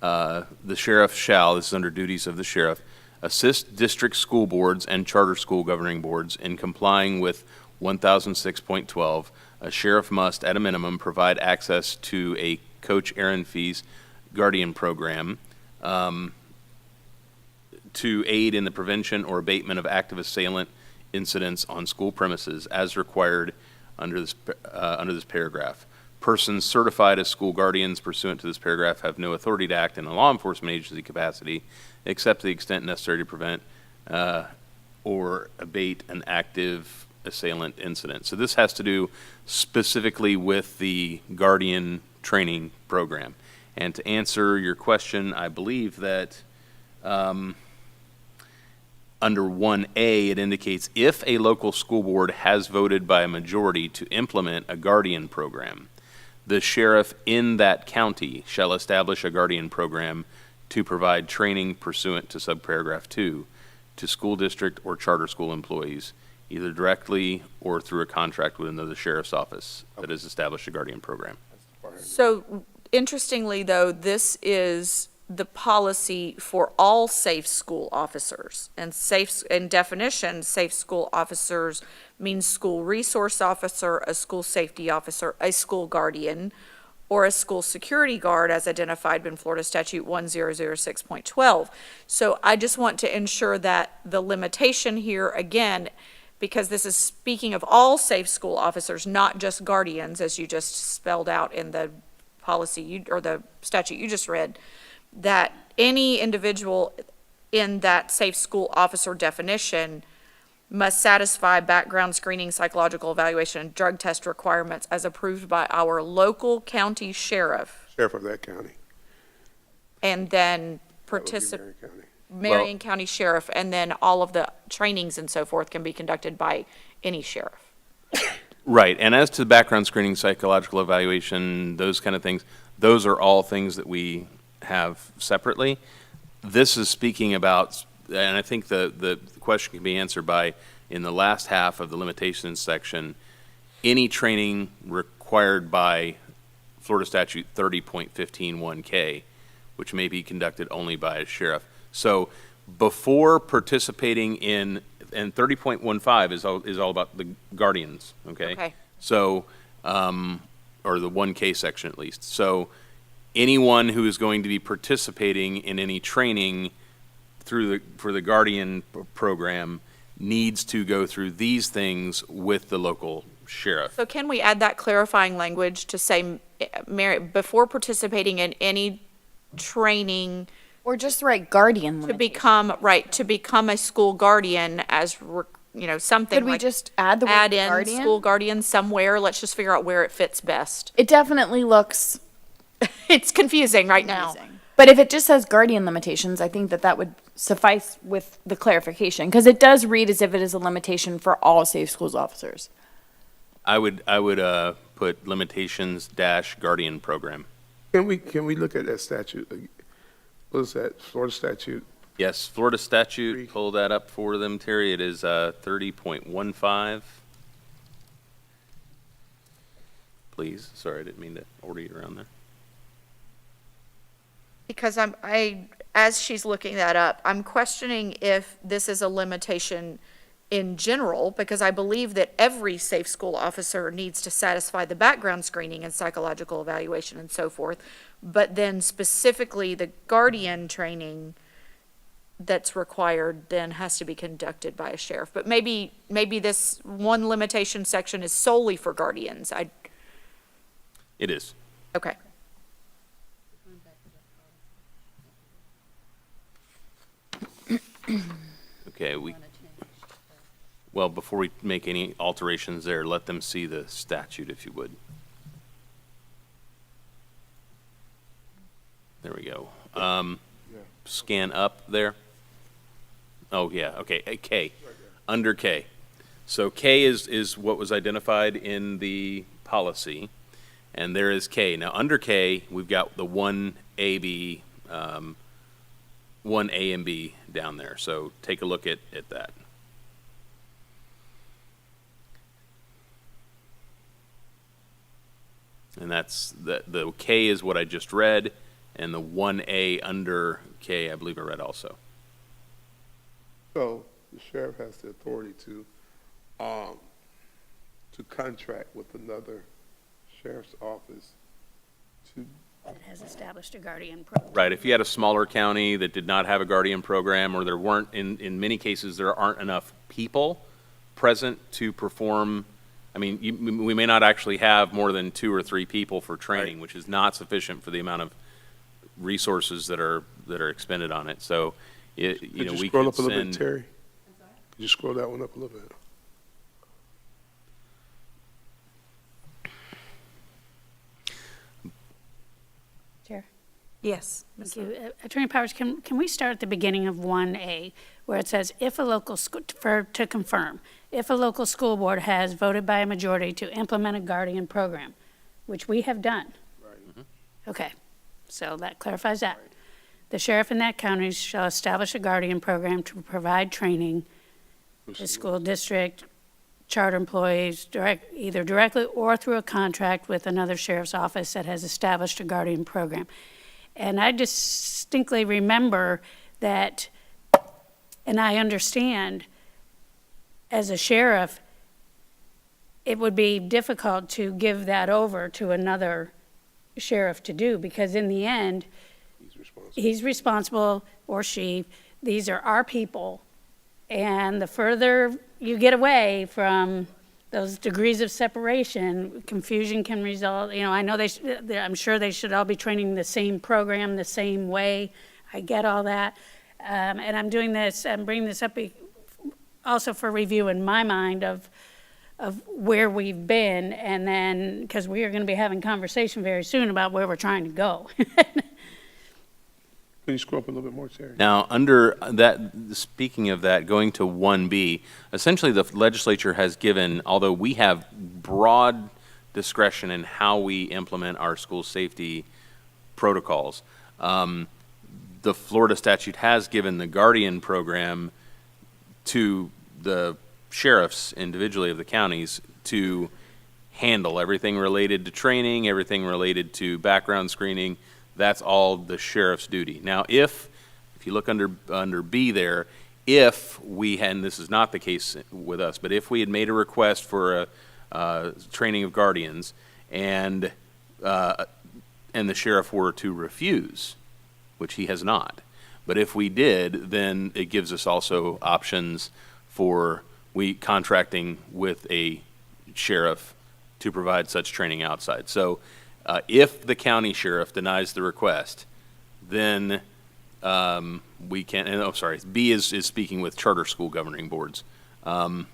the sheriff shall, this is under duties of the sheriff, assist district school boards and charter school governing boards in complying with 1006.12. A sheriff must, at a minimum, provide access to a Coach Aaron Fee's Guardian Program to aid in the prevention or abatement of active assailant incidents on school premises as required under this paragraph. Persons certified as school guardians pursuant to this paragraph have no authority to act in a law enforcement agency capacity except to the extent necessary to prevent or abate an active assailant incident. So this has to do specifically with the Guardian training program. And to answer your question, I believe that under 1A, it indicates if a local school board has voted by a majority to implement a Guardian program, the sheriff in that county shall establish a Guardian program to provide training pursuant to subparagraph 2 to school district or charter school employees, either directly or through a contract with another sheriff's office that has established a Guardian program. So interestingly, though, this is the policy for all safe school officers. And in definition, safe school officers means school resource officer, a school safety officer, a school guardian, or a school security guard as identified in Florida Statute 1006.12. So I just want to ensure that the limitation here, again, because this is speaking of all safe school officers, not just guardians, as you just spelled out in the policy or the statute you just read, that any individual in that safe school officer definition must satisfy background screening, psychological evaluation, and drug test requirements as approved by our local county sheriff. Sheriff of that county. And then That would be Marion County. Marion County Sheriff, and then all of the trainings and so forth can be conducted by any sheriff. Right, and as to the background screening, psychological evaluation, those kind of things, those are all things that we have separately. This is speaking about, and I think the question can be answered by, in the last half of the limitations section, any training required by Florida Statute 30.15.1K, which may be conducted only by a sheriff. So before participating in, and 30.15 is all about the guardians, okay? Okay. So, or the 1K section at least. So anyone who is going to be participating in any training for the Guardian program needs to go through these things with the local sheriff. So can we add that clarifying language to say, before participating in any training Or just write guardian to limit. become a school guardian as, something Could we like. just add the word Add in guardian? school guardian somewhere, let's just figure out where it fits best. It definitely looks It's confusing right now. confusing. But if it just says guardian limitations, I think that would suffice with the clarification, because it does read as if it is a limitation for all safe schools officers. I would put limitations - Guardian program. Can we look at that statute? What is that, Florida statute? Yes, Florida statute, pull that up for them, Terry. It is 30.15. Please, sorry, I didn't mean to order you around there. Because as she's looking that up, I'm questioning if this is a limitation in general, because I believe that every safe school officer needs to satisfy the background screening and psychological evaluation and so forth. But then specifically the guardian training that's required then has to be conducted by a sheriff. But maybe this one limitation section is solely for guardians. It is. Okay. Okay, well, before we make any alterations there, let them see the statute, if you would. There we go. Scan up there. Oh, yeah, okay, K, under K. So K is what was identified in the policy, and there is K. Now, under K, we've got the 1A, 1A and B down there, so take a look at that. And that's, the K is what I just read, and the 1A under K, I believe I read also. So the sheriff has the authority to contract with another sheriff's office to, That has established a guardian program. Right, if you had a smaller county that did not have a guardian program, or there weren't, in many cases, there aren't enough people present to perform, I mean, we may not actually have more than 2 or 3 people for training, which is not sufficient for the amount of resources that are expended on it, so, you know, we scroll could up a little bit, send. Terry? Could you scroll that one up a little bit? Chair? Yes. Thank you. Attorney Powers, can we start at the beginning of 1A, where it says, if a local, to confirm, if a local school board has voted by a majority to implement a guardian program, which we have done. Right. Okay, so that clarifies that. The sheriff in that county shall establish a guardian program to provide training to school district, charter employees, either directly or through a contract with another sheriff's office that has established a guardian program. And I distinctly remember that, and I understand, as a sheriff, it would be difficult to give that over to another sheriff to do, because in the end, he's responsible, or she, these are our people, and the further you get away from those degrees of separation, confusion can result. You know, I know I'm sure they should all be training the same program, the same way. I get all that. And I'm doing this, I'm bringing this up also for review in my mind of where we've been, and then, because we are going to be having conversation very soon about where we're trying to go. Can you scroll up a little bit more, Terry? Now, under that, speaking of that, going to 1B, essentially the legislature has given, although we have broad discretion in how we implement our school safety protocols, the Florida statute has given the guardian program to the sheriffs individually of the counties to handle everything related to training, everything related to background screening. That's all the sheriff's duty. Now, if you look under B there, if we had, and this is not the case with us, but if we had made a request for a training of guardians and the sheriff were to refuse, which he has not, but if we did, then it gives us also options for contracting with a sheriff to provide such training outside. So if the county sheriff denies the request, then we can, and, oh, sorry, B is speaking with charter school governing boards. So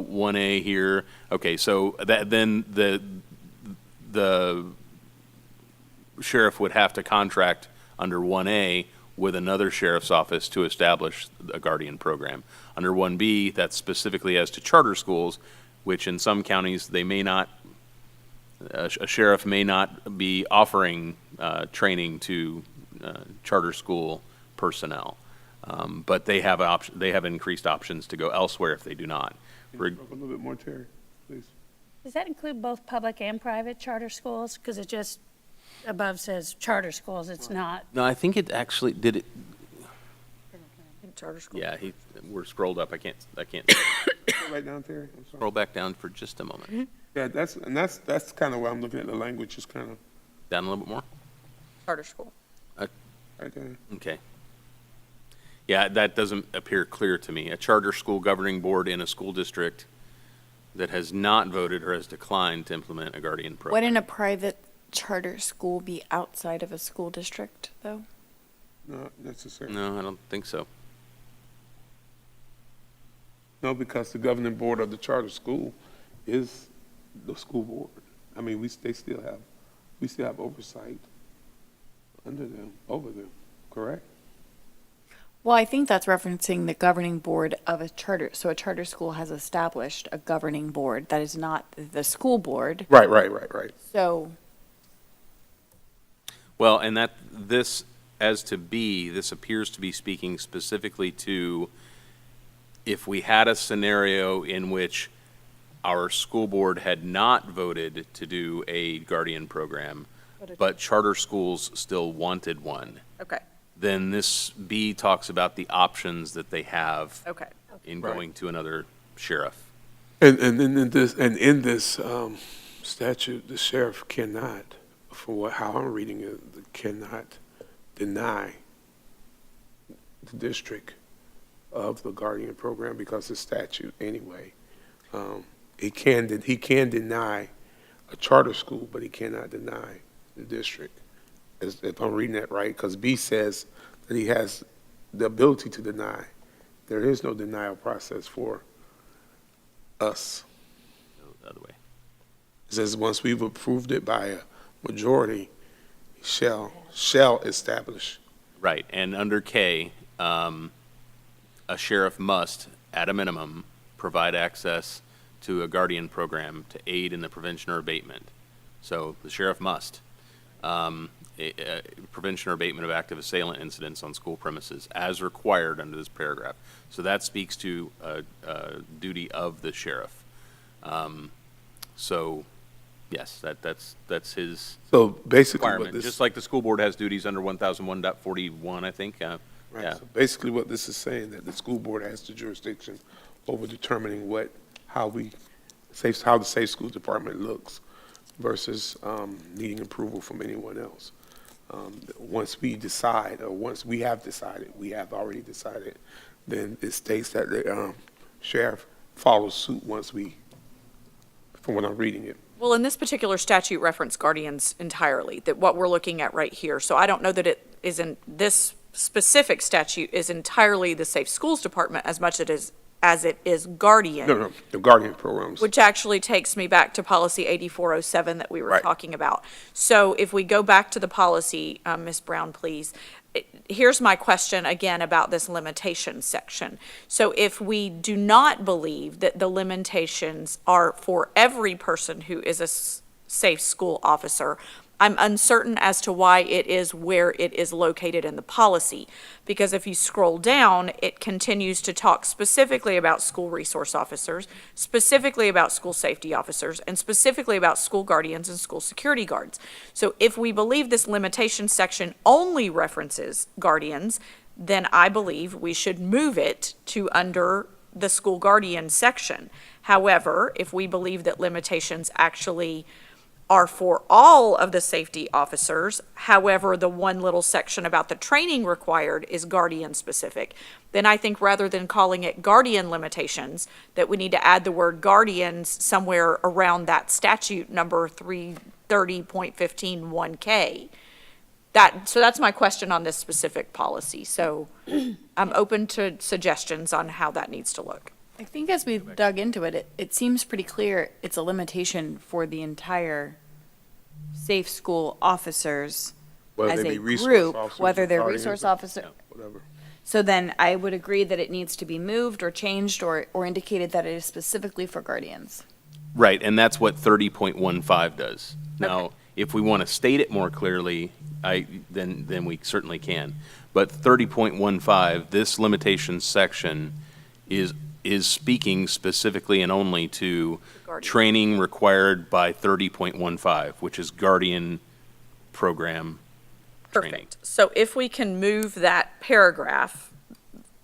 1A here, okay, so that then the sheriff would have to contract under 1A with another sheriff's office to establish a guardian program. Under 1B, that's specifically as to charter schools, which in some counties they may not, a sheriff may not be offering training to charter school personnel, but they have increased options to go elsewhere if they do not. Can you scroll up a little bit more, Terry, please? Does that include both public and private charter schools? Because it just above says charter schools, it's not. No, I think it actually did it. Charter school. Yeah, we're scrolled up. I can't Scroll right down, Terry. I'm sorry. scroll back down for just a moment. Yeah, that's kind of why I'm looking at the language, is kind of Down a little bit more. Charter school. right there. Okay. Yeah, that doesn't appear clear to me. A charter school governing board in a school district that has not voted or has declined to implement a guardian program. Wouldn't a private charter school be outside of a school district, though? Not necessarily. No, I don't think so. No, because the governing board of the charter school is the school board. I mean, we still have oversight over them, correct? Well, I think that's referencing the governing board of a charter. So a charter school has established a governing board that is not the school board. Right. So Well, and that, this, as to B, this appears to be speaking specifically to if we had a scenario in which our school board had not voted to do a guardian program, but charter schools still wanted one, Okay, then this B talks about the options that they have okay. in Right. going to another sheriff. And in this statute, the sheriff cannot, how I'm reading it, cannot deny the district of the guardian program because it's statute anyway. He can deny a charter school, but he cannot deny the district. If I'm reading that right, because B says that he has the ability to deny. There is no denial process for us. No, the other way. It says once we've approved it by a majority, shall establish. Right, and under K, a sheriff must, at a minimum, provide access to a guardian program to aid in the prevention or abatement. So the sheriff must. Prevention or abatement of active assailant incidents on school premises as required under this paragraph. So that speaks to a duty of the sheriff. So, yes, that's his So basically what requirement, this, just like the school board has duties under 1001.41, I think. right, Yeah. so basically what this is saying, that the school board has the jurisdiction over determining how the safe school department looks versus needing approval from anyone else. Once we decide, or once we have decided, already decided, then it states that the sheriff follows suit once we, from what I'm reading it. Well, in this particular statute reference guardians entirely, that what we're looking at right here. So I don't know that it is in this specific statute is entirely the Safe Schools Department as much as it is guardian. No, the guardian programs. Which actually takes me back to policy 8407 that we were Right. talking about. So if we go back to the policy, Ms. Brown, please, here's my question again about this limitation section. So if we do not believe that the limitations are for every person who is a safe school officer, I'm uncertain as to why it is where it is located in the policy. Because if you scroll down, it continues to talk specifically about school resource officers, specifically about school safety officers, and specifically about school guardians and school security guards. So if we believe this limitation section only references guardians, then I believe we should move it to under the school guardian section. However, if we believe that limitations actually are for all of the safety officers, however, the one little section about the training required is guardian specific, then I think rather than calling it guardian limitations, that we need to add the word guardians somewhere around that statute number 330.15 1K. So that's my question on this specific policy. So I'm open to suggestions on how that needs to look. I think as we've dug into it, it seems pretty clear it's a limitation for the entire safe school officers Whether as they a be resource group, officers whether or they're guardians resource or- officer. Whatever. So then I would agree that it needs to be moved or changed or indicated that it is specifically for guardians. Right, and that's what 30.15 does. Now, if we want to state it more clearly, then we certainly can. But 30.15, this limitation section is speaking specifically and only to Guardian. training required by 30.15, which is guardian program training. Perfect. So if we can move that paragraph,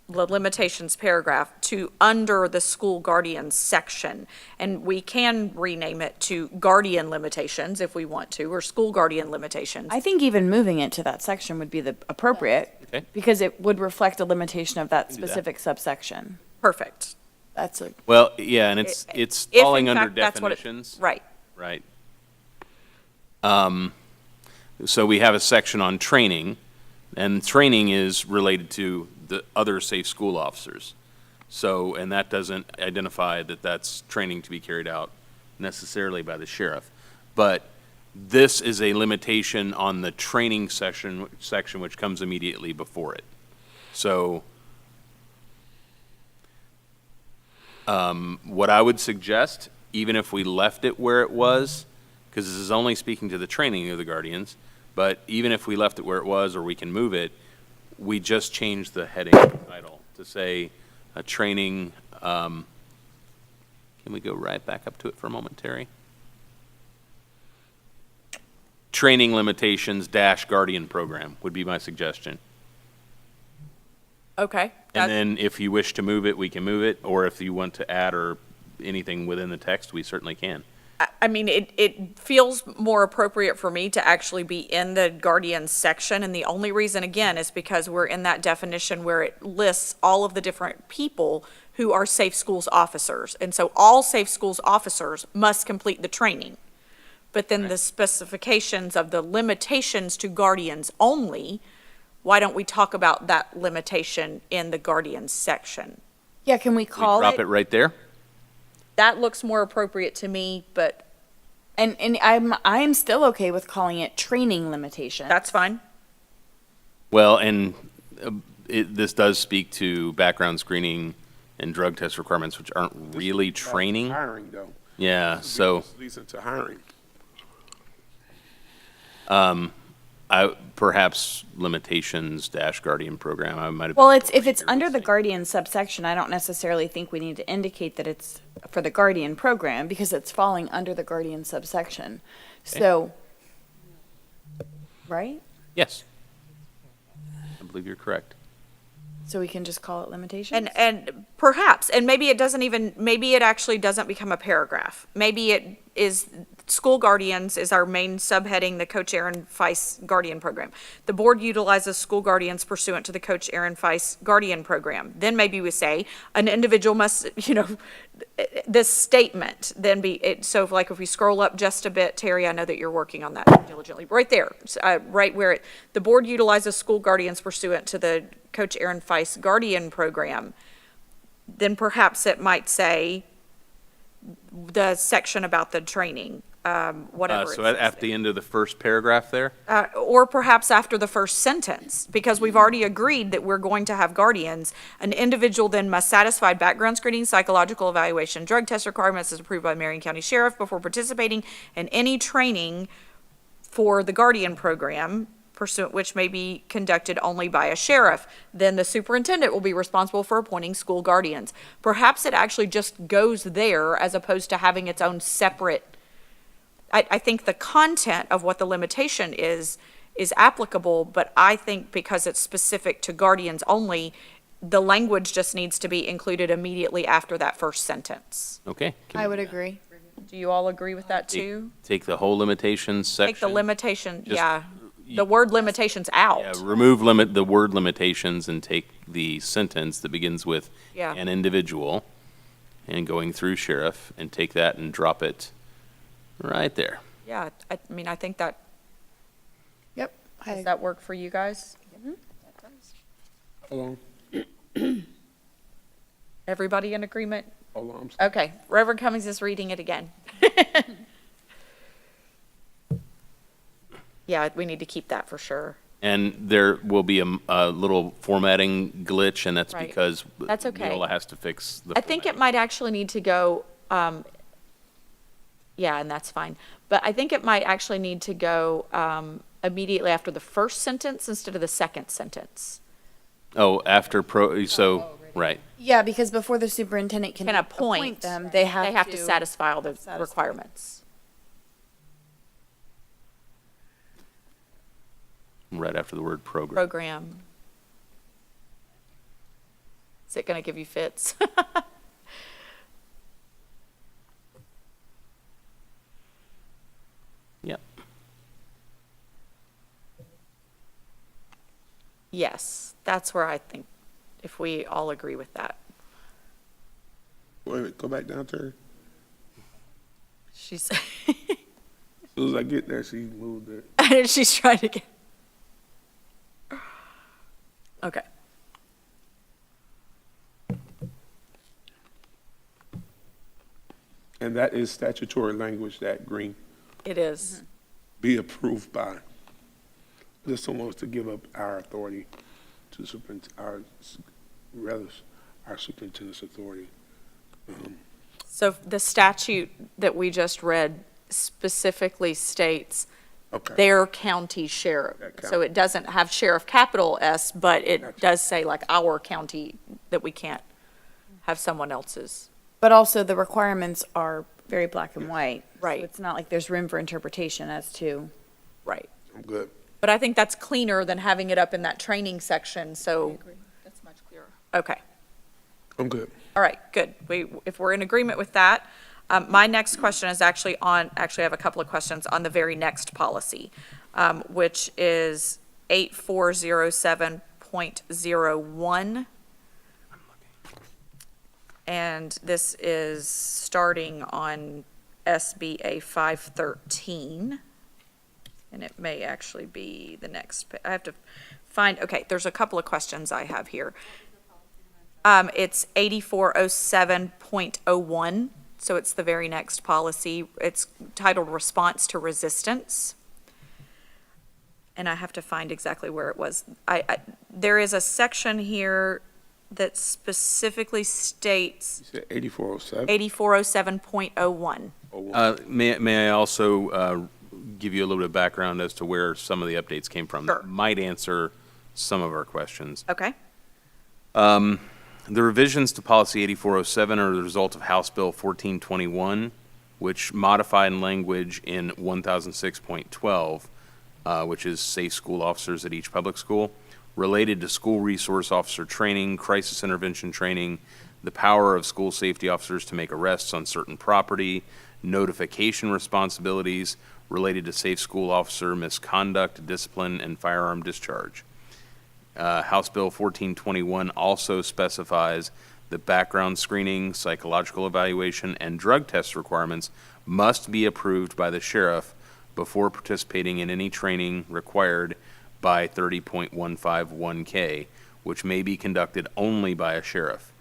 the limitations paragraph, to under the school guardian section, and we can rename it to guardian limitations if we want to, or school guardian limitations. I think even moving it to that section would be the appropriate, Okay. because it would reflect a limitation of that do that. specific subsection. Perfect. That's a, Well, yeah, and it's If, in falling under fact, that's what it- definitions. Right. Right. So we have a section on training, and training is related to the other safe school officers. So, and that doesn't identify that that's training to be carried out necessarily by the sheriff. But this is a limitation on the training section which comes immediately before it. So What I would suggest, even if we left it where it was, because this is only speaking to the training of the guardians, but even if we left it where it was, or we can move it, we just change the heading title to say, training, can we go right back up to it for a moment, Terry? Training limitations dash guardian program would be my suggestion. Okay. And then if you wish to move it, we can move it, or if you want to add or anything within the text, we certainly can. I mean, it feels more appropriate for me to actually be in the guardians section, and the only reason, again, is because we're in that definition where it lists all of the different people who are safe schools officers. And so all safe schools officers must complete the training. But then the specifications of the limitations to guardians only, why don't we talk about that limitation in the guardians section? Yeah, can we We call drop it? it right there? That looks more appropriate to me, but And I'm still okay with calling it training limitation. that's fine. Well, and this does speak to background screening and drug test requirements, which aren't really training. Hiring, though. Yeah, so This leads into hiring. perhaps limitations dash guardian program, I might have. Well, if it's under the guardian subsection, I don't necessarily think we need to indicate that it's for the guardian program because it's falling under the guardian subsection. So, right? Yes. I believe you're correct. So we can just call it limitations? And perhaps, and maybe it doesn't even, maybe it actually doesn't become a paragraph. Maybe it is, school guardians is our main subheading, the Coach Aaron Feist Guardian Program. The board utilizes school guardians pursuant to the Coach Aaron Feist Guardian Program. Then maybe we say, an individual must, this statement then be, so like if we scroll up just a bit, Terry, I know that you're working on that diligently. Right there, right where the board utilizes school guardians pursuant to the Coach Aaron Feist Guardian Program, then perhaps it might say the section about the training, whatever. So at the end of the first paragraph there? Or perhaps after the first sentence, because we've already agreed that we're going to have guardians. An individual then must satisfy background screening, psychological evaluation, drug test requirements as approved by Marion County Sheriff before participating in any training for the Guardian Program, pursuant which may be conducted only by a sheriff. Then the superintendent will be responsible for appointing school guardians. Perhaps it actually just goes there as opposed to having its own separate. I think the content of what the limitation is applicable, but I think because it's specific to guardians only, the language just needs to be included immediately after that first sentence. Okay. I would agree. Do you all agree with that too? Take the whole limitations section. Take the limitation, Just- yeah, the word limitations out. Yeah, remove the word limitations and take the sentence that begins with Yeah. an individual and going through sheriff and take that and drop it right there. Yeah, I mean, I think that, Yep. does that work for you guys? Hold on, Everybody in agreement? hold on. I'm sorry. Okay, Reverend Cummings is reading it again. Yeah, we need to keep that for sure. And there will be a little formatting glitch, and that's Right. because That's okay. NEOLA has to fix the I think it formatting. might actually need to go, yeah, and that's fine. But I think it might actually need to go immediately after the first sentence instead of the second sentence. Oh, after right. Yeah, because before the superintendent can Can appoint them, they have to satisfy all the satisfy. requirements. Right after the word program. Program. Is it going to give you fits? Yep. Yes, that's where I think, if we all agree with that. Wait a minute, go back down to her. She's, As soon as I get there, she moved it. she's trying to get. Okay. And that is statutory language, that green, It is. be approved by. Just don't want us to give up our authority to our superintendent's authority So the statute that we just read specifically states Okay. their county sheriff. That So count. it doesn't have sheriff capital S, but it does say like our county, that we can't have someone else's. But also the requirements are very black and white. Right. So it's not like there's room for interpretation as to. Right. I'm good. But I think that's cleaner than having it up in that training section, so. That's much clearer. Okay. I'm good. All right, good. If we're in agreement with that, my next question is actually I have a couple of questions on the very next policy, which is 8407.01. And this is starting on SBA 513. And it may actually be the next, I have to find, okay, there's a couple of questions I have here. It's 8407.01, so it's the very next policy. It's titled Response to Resistance. And I have to find exactly where it was. There is a section here that specifically states You said 8407? 8407.01. May I also give you a little bit of background as to where some of the updates came from? Sure. That might answer some of our questions. Okay, The revisions to Policy 8407 are the result of House Bill 1421, which modified language in 1006.12, which is safe school officers at each public school, related to school resource officer training, crisis intervention training, the power of school safety officers to make arrests on certain property, notification responsibilities related to safe school officer misconduct, discipline, and firearm discharge. House Bill 1421 also specifies that background screening, psychological evaluation, and drug test requirements must be approved by the sheriff before participating in any training required by 30.151K, which may be conducted only by a sheriff.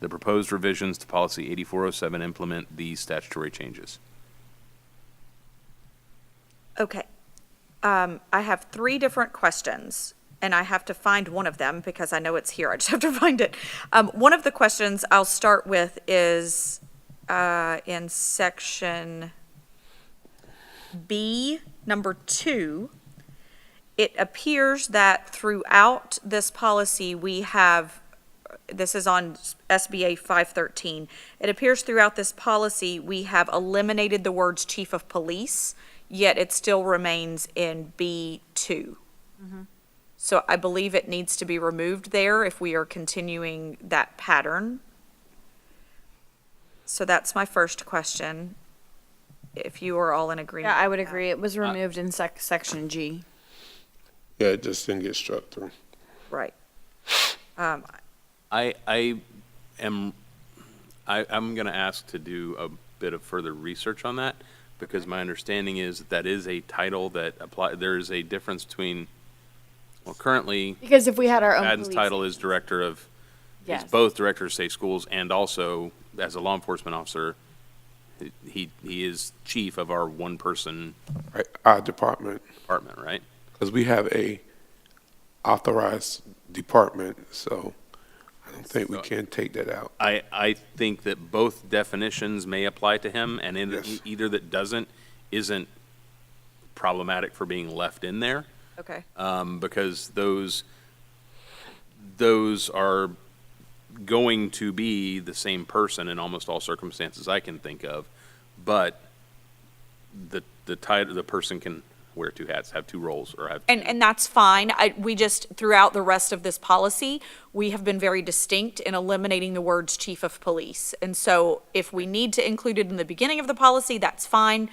The proposed revisions to Policy 8407 implement these statutory changes. okay. I have three different questions, and I have to find one of them because I know it's here. I just have to find it. One of the questions I'll start with is in section B, number 2. It appears that throughout this policy, we have, this is on SBA 513, it appears throughout this policy, we have eliminated the words chief of police, yet it still remains in B2. So I believe it needs to be removed there if we are continuing that pattern. So that's my first question, if you are all in agreement. Yeah, I would with that. agree. It was removed in section G. Yeah, it just didn't get struck through. Right. I'm going to ask to do a bit of further research on that, because my understanding is that is a title that there is a difference between, well, currently, Because if we had our own Madden's police. title is director of, Yes. is both director of safe schools and also, as a law enforcement officer, he is chief of our one-person Right, our department, department, right? because we have a authorized department, so I don't think we can take that out. I think that both definitions may apply to him, and Yes. either that doesn't, isn't problematic for being left in there. Okay. Because those are going to be the same person in almost all circumstances I can think of, but the title, the person can wear two hats, have two roles, or have. And that's fine. We just, throughout the rest of this policy, we have been very distinct in eliminating the words chief of police. And so if we need to include it in the beginning of the policy, that's fine.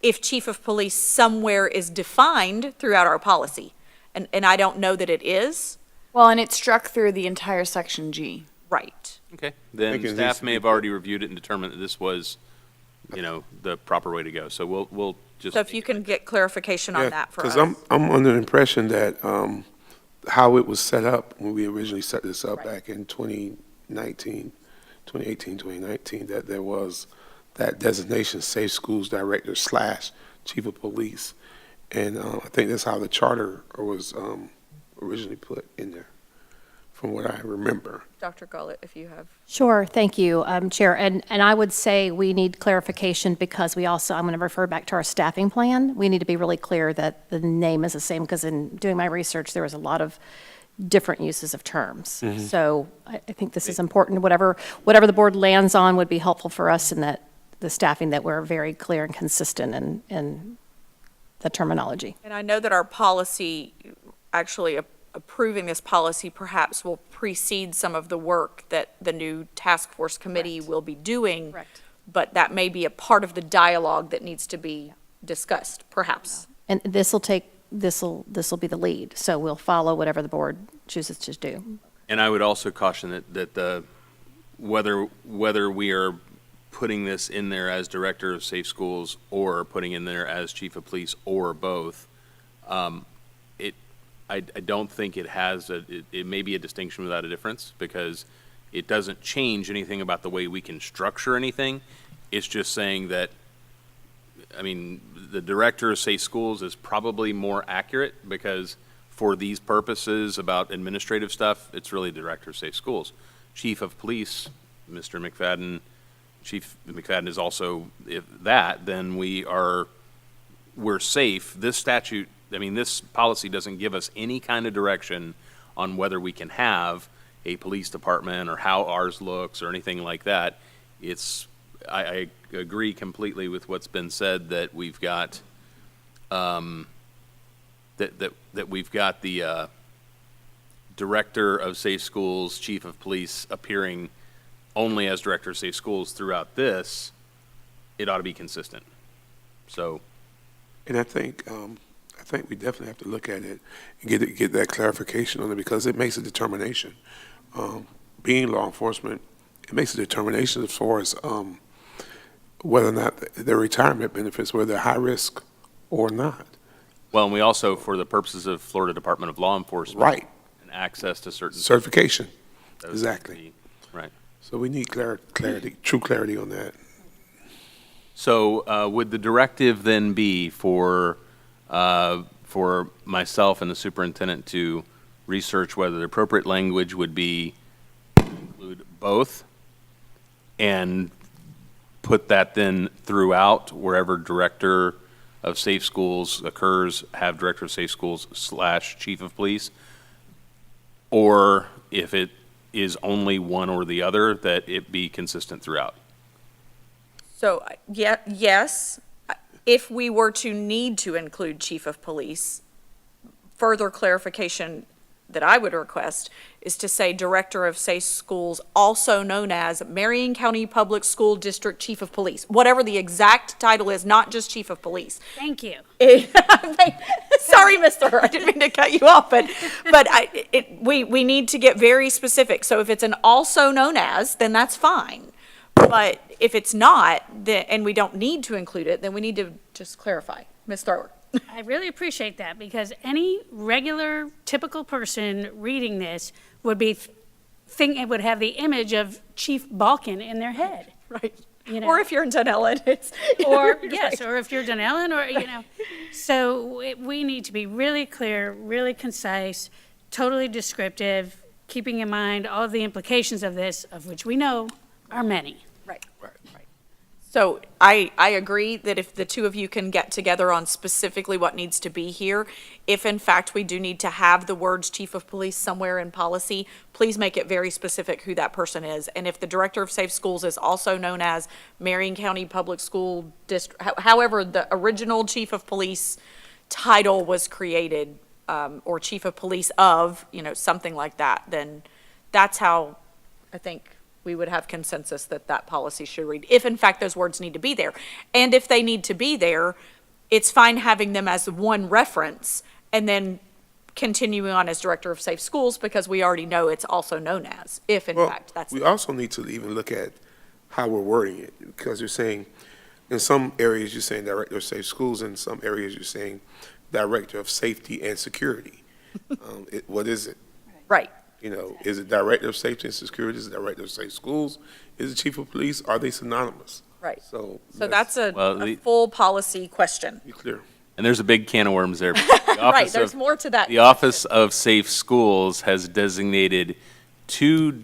If chief of police somewhere is defined throughout our policy, and I don't know that it is, Well, and it struck through the entire section G. right. Okay, then Think it needs staff to may be have already reviewed it and determined that this was, the proper way to go. So we'll just. So if you can get clarification on that for us. Because I'm under the impression that how it was set up when we originally set this up back in 2018, 2019, that there was that designation, Safe Schools Director / Chief of Police. And I think that's how the charter was originally put in there from what I remember. Dr. Gullett, if you have. Sure, thank you, Chair. And I would say we need clarification because we also, I'm going to refer back to our staffing plan. We need to be really clear that the name is the same because in doing my research, there was a lot of different uses of terms. So I think this is important. Whatever the board lands on would be helpful for us in that the staffing, that we're very clear and consistent in the terminology. And I know that our policy, actually approving this policy perhaps will precede some of the work that the new task force committee will be doing. Correct. But that may be a part of the dialogue that needs to be discussed, perhaps. And this will be the lead. So we'll follow whatever the board chooses to do. And I would also caution that whether we are putting this in there as director of safe schools or putting in there as chief of police or both, I don't think it has it may be a distinction without a difference because it doesn't change anything about the way we can structure anything. It's just saying that, I mean, the director of safe schools is probably more accurate because for these purposes about administrative stuff, it's really director of safe schools. Chief of police, Mr. McFadden, Chief McFadden is also, if that, then we're safe. This statute, I mean, this policy doesn't give us any kind of direction on whether we can have a police department or how ours looks or anything like that. I agree completely with what's been said that we've got, that we've got the director of safe schools, chief of police appearing only as director of safe schools throughout this. It ought to be consistent. So. And I think we definitely have to look at it and get that clarification on it because it makes a determination. Being law enforcement, it makes a determination as far as whether or not their retirement benefits, whether they're high risk or not. Well, and we also, for the purposes of Florida Department of Law Enforcement, Right. and access to certain Certification. those Exactly. would be- Right. So we need clarity, true clarity on that. So would the directive then be for myself and the superintendent to research whether the appropriate language would be include both and put that then throughout wherever director of safe schools occurs, have director of safe schools / chief of police? Or if it is only one or the other, that it be consistent throughout? So, yes, if we were to need to include chief of police, further clarification that I would request is to say director of safe schools, also known as Marion County Public School District Chief of Police, whatever the exact title is, not just chief of police. Thank you. Sorry, Mr. I didn't mean to cut you off, but we need to get very specific. So if it's an also known as, then that's fine. But if it's not, then, and we don't need to include it, then we need to just clarify. Ms. Thrower. I really appreciate that because any regular, typical person reading this would would have the image of Chief Balkin in their head. Right. You know. Or if you're in Dunellen, it's. Or, yes, or if you're Dunellen, or, So we need to be really clear, really concise, totally descriptive, keeping in mind all of the implications of this, of which we know are many. Right. So I agree that if the two of you can get together on specifically what needs to be here, if in fact we do need to have the words chief of police somewhere in policy, please make it very specific who that person is. And if the director of safe schools is also known as Marion County Public School District, however the original chief of police title was created, or chief of police of, something like that, then that's how I think we would have consensus that policy should read, if in fact those words need to be there. And if they need to be there, it's fine having them as one reference and then continuing on as director of safe schools because we already know it's also known as, if in fact that's. We also need to even look at how we're wording it because you're saying, in some areas you're saying director of safe schools, in some areas you're saying director of safety and security. What is it? Right. Is it director of safety and security? Is it director of safe schools? Is it chief of police? Are they synonymous? Right. So that's a Well, full policy question. be clear. And there's a big can of worms there. Right, there's more to that. The Office of Safe Schools has designated 2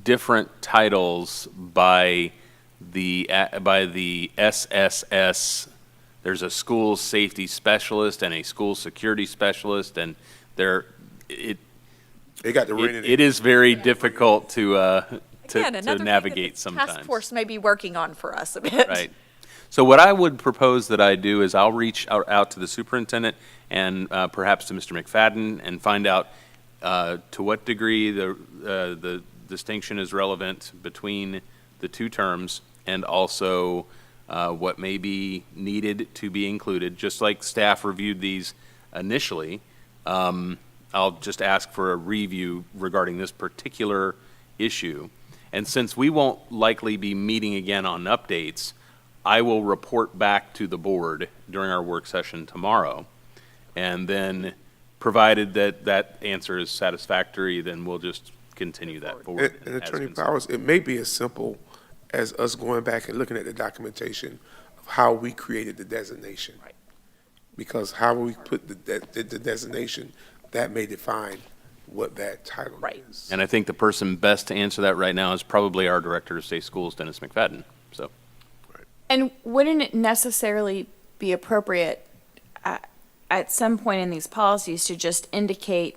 different titles by the SSS. There's a school safety specialist and a school security specialist, and They got the ring in it is very difficult to Again, another thing that navigate the sometimes. Task force may be working on for us a bit. Right. So what I would propose that I do is I'll reach out to the superintendent and perhaps to Mr. McFadden and find out to what degree the distinction is relevant between the 2 terms, and also what may be needed to be included. Just like staff reviewed these initially, I'll just ask for a review regarding this particular issue. And since we won't likely be meeting again on updates, I will report back to the board during our work session tomorrow. And then, provided that that answer is satisfactory, then we'll just continue that forward. And as Attorney concerned. Powers, it may be as simple as us going back and looking at the documentation of how we created the designation. Right. Because how we put the designation, that may define what that title Right. is. And I think the person best to answer that right now is probably our Director of State Schools, Dennis McFadden. So, And wouldn't it necessarily be appropriate at some point in these policies to just indicate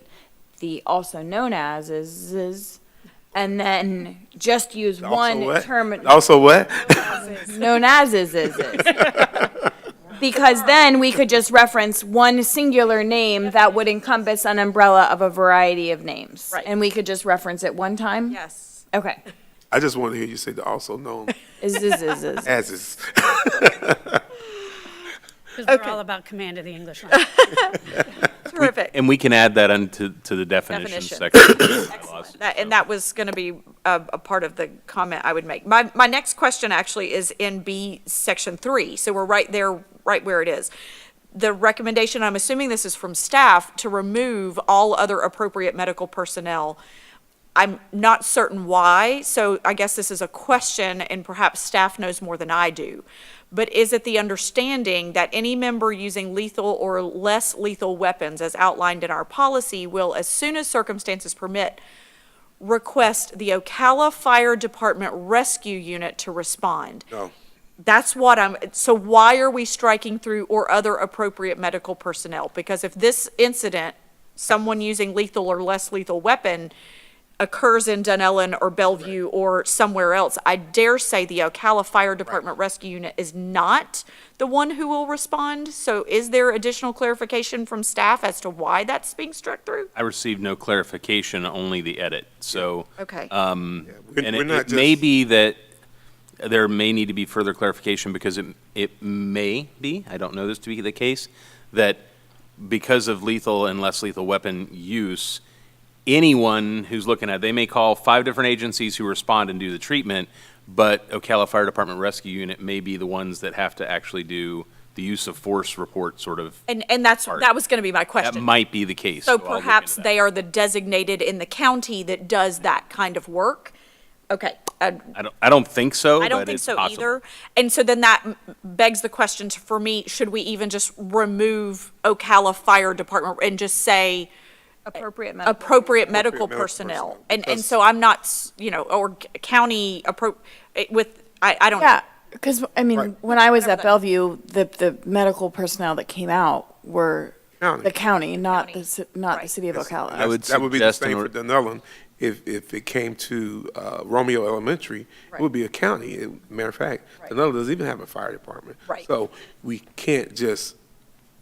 the also known as is, and then just use Also one what? term Also what? known as is. Because then we could just reference one singular name that would encompass an umbrella of a variety of names. Right. And we could just reference it one time? Yes. Okay. I just want to hear you say the also known Is. as is. Because we're Okay. all about command of the English language. Terrific. and we can add that to the definitions Definition. section. of the bylaws. And that was going to be a part of the comment I would make. My next question actually is in B, Section 3, so we're right there, right where it is. The recommendation, I'm assuming this is from staff, to remove all other appropriate medical personnel. I'm not certain why, so I guess this is a question, and perhaps staff knows more than I do. But is it the understanding that any member using lethal or less lethal weapons, as outlined in our policy, will, as soon as circumstances permit, request the Ocala Fire Department Rescue Unit to respond? No. That's what so why are we striking through or other appropriate medical personnel? Because if this incident, someone using lethal or less lethal weapon, occurs in Dunellen or Bellevue or somewhere else, I dare say the Ocala Fire Department Rescue Unit is not the one who will respond. So is there additional clarification from staff as to why that's being struck through? I received no clarification, only the edit. So, Okay. and We're not it may just- be that there may need to be further clarification, because it may be, I don't know this to be the case, that because of lethal and less lethal weapon use, anyone who's looking at, they may call 5 different agencies who respond and do the treatment, but Ocala Fire Department Rescue Unit may be the ones that have to actually do the use of force report sort of. And part. that was going to be my That question. might be the case. So I'll look perhaps into that. they are the designated in the county that does that kind of work? Okay. I don't think so, I don't but think it's so possible. either. And so then that begs the question for me, should we even just remove Ocala Fire Department and just say Appropriate medical. appropriate medical medical personnel? personnel, And because- so I'm not, or county I don't know. Yeah, because, I mean, Right. when I was Whatever at Bellevue, the medical personnel that came out were County. the county, not County. not the Right. city of Ocala. I would That would be the suggest same in for Dunellen. If it came to Romeo Elementary, it would be a county. Matter of fact, Right. Dunellen doesn't even have a fire department. Right. So we can't just,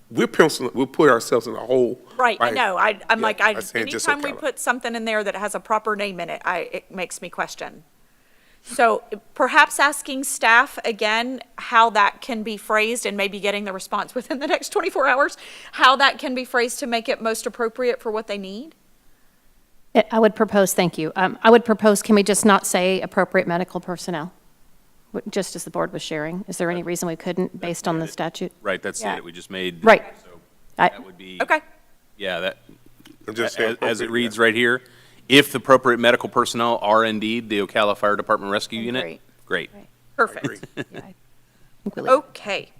we'll put ourselves in a hole. Right, I by- know. I'm yeah, like, by saying just anytime we Ocala. put something in there that has a proper name in it, it makes me question. So perhaps asking staff again how that can be phrased, and maybe getting the response within the next 24 hours, how that can be phrased to make it most appropriate for what they need? I would propose, thank you. I would propose, can we just not say appropriate medical personnel? Just as the board was sharing. Is there any reason we couldn't, based on the statute? Right, that's Yeah. it, we just made. Right. So I- that would be. Okay, Yeah, that, And just say as it appropriate, reads yeah. right here, if the appropriate medical personnel are indeed the Ocala Fire Department Rescue And Unit, great. great. perfect. Yeah, I think we leave it. Okay.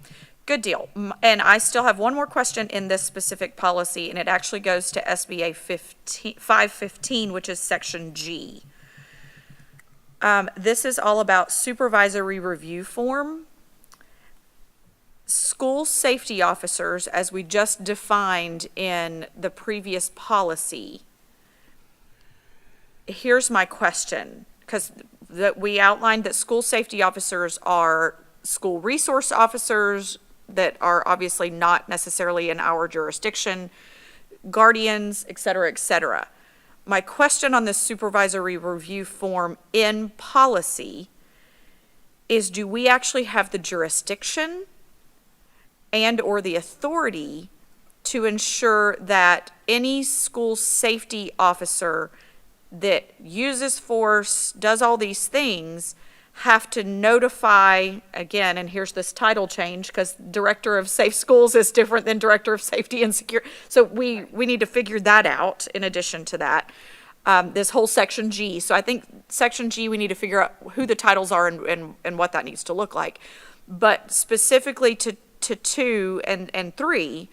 Good deal. And I still have one more question in this specific policy, and it actually goes to SBA 515, which is Section G. This is all about supervisory review form. School safety officers, as we just defined in the previous policy. Here's my question, because we outlined that school safety officers are school resource officers that are obviously not necessarily in our jurisdiction, guardians, et cetera, et cetera. My question on this supervisory review form in policy is, do we actually have the jurisdiction and/or the authority to ensure that any school safety officer that uses force, does all these things, have to notify, again, and here's this title change, because Director of Safe Schools is different than Director of Safety and Security. So we need to figure that out in addition to that. This whole Section G. So I think Section G, we need to figure out who the titles are and what that needs to look like. But specifically to 2 and 3,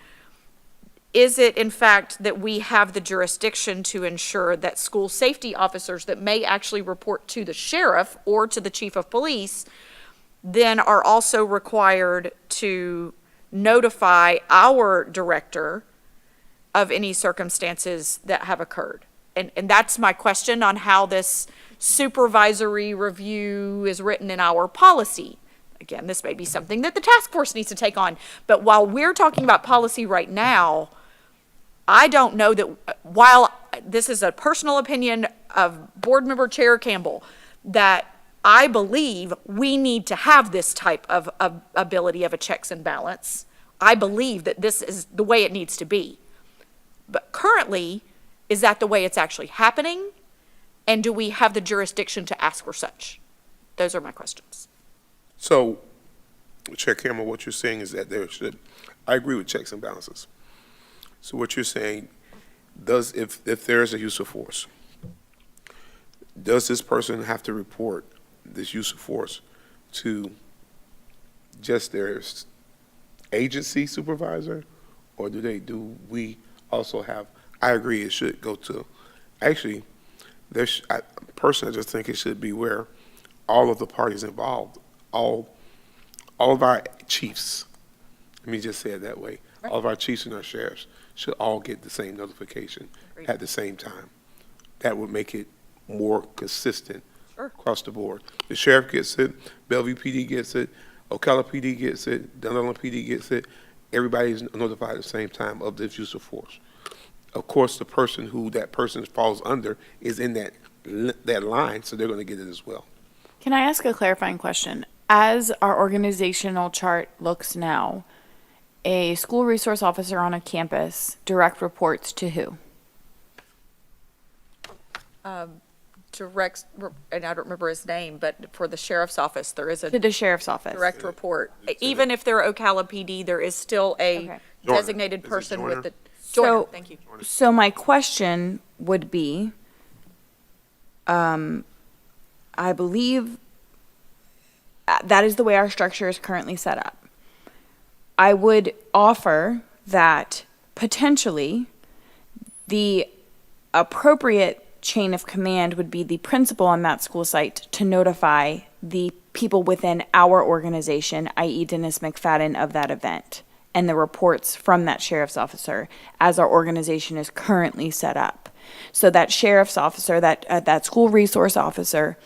is it in fact that we have the jurisdiction to ensure that school safety officers that may actually report to the sheriff or to the chief of police then are also required to notify our director of any circumstances that have occurred? And that's my question on how this supervisory review is written in our policy. Again, this may be something that the task force needs to take on. But while we're talking about policy right now, I don't know that, while this is a personal opinion of Board Member Chair Campbell, that I believe we need to have this type of ability of a checks and balance. I believe that this is the way it needs to be. But currently, is that the way it's actually happening? And do we have the jurisdiction to ask for such? Those are my questions. So, Chair Campbell, what you're saying is that I agree with checks and balances. So what you're saying, if there is a use of force, does this person have to report this use of force to just their agency supervisor, or do we also have, I agree it should go to, actually, personally, I just think it should be where all of the parties involved, all of our chiefs, let me just say it that way, all of our chiefs and our sheriffs should all get the same notification at the same time. That would make it more consistent across the board. The sheriff gets it, Bellevue PD gets it, Ocala PD gets it, Dunedin PD gets it. Everybody's notified at the same time of this use of force. Of course, the person who that person falls under is in that line, so they're going to get it as well. Can I ask a clarifying question? As our organizational chart looks now, a school resource officer on a campus direct reports to who? Direct, and I don't remember his name, but for the sheriff's office, there is a To the sheriff's office. direct report. Even if they're Ocala PD, there is still a Okay. designated Is it person Joyner? with the, So- Joyner, thank you. So my question would be, I believe that is the way our structure is currently set up. I would offer that potentially the appropriate chain of command would be the principal on that school site to notify the people within our organization, i.e. Dennis McFadden, of that event and the reports from that sheriff's officer as our organization is currently set up. So that sheriff's officer, that school resource officer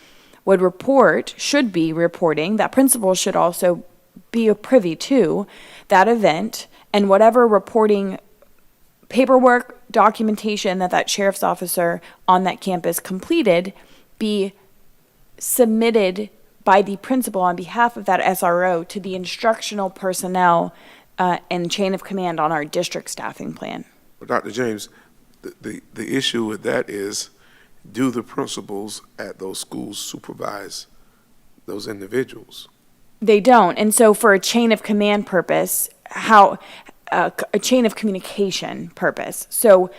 should be reporting, that principal should also be privy to that event, and whatever reporting paperwork, documentation that sheriff's officer on that campus completed be submitted by the principal on behalf of that SRO to the instructional personnel and chain of command on our district staffing plan. Well, Dr. James, the issue with that is, do the principals at those schools supervise those individuals? They don't. And so for a chain of command purpose, a chain of communication purpose. So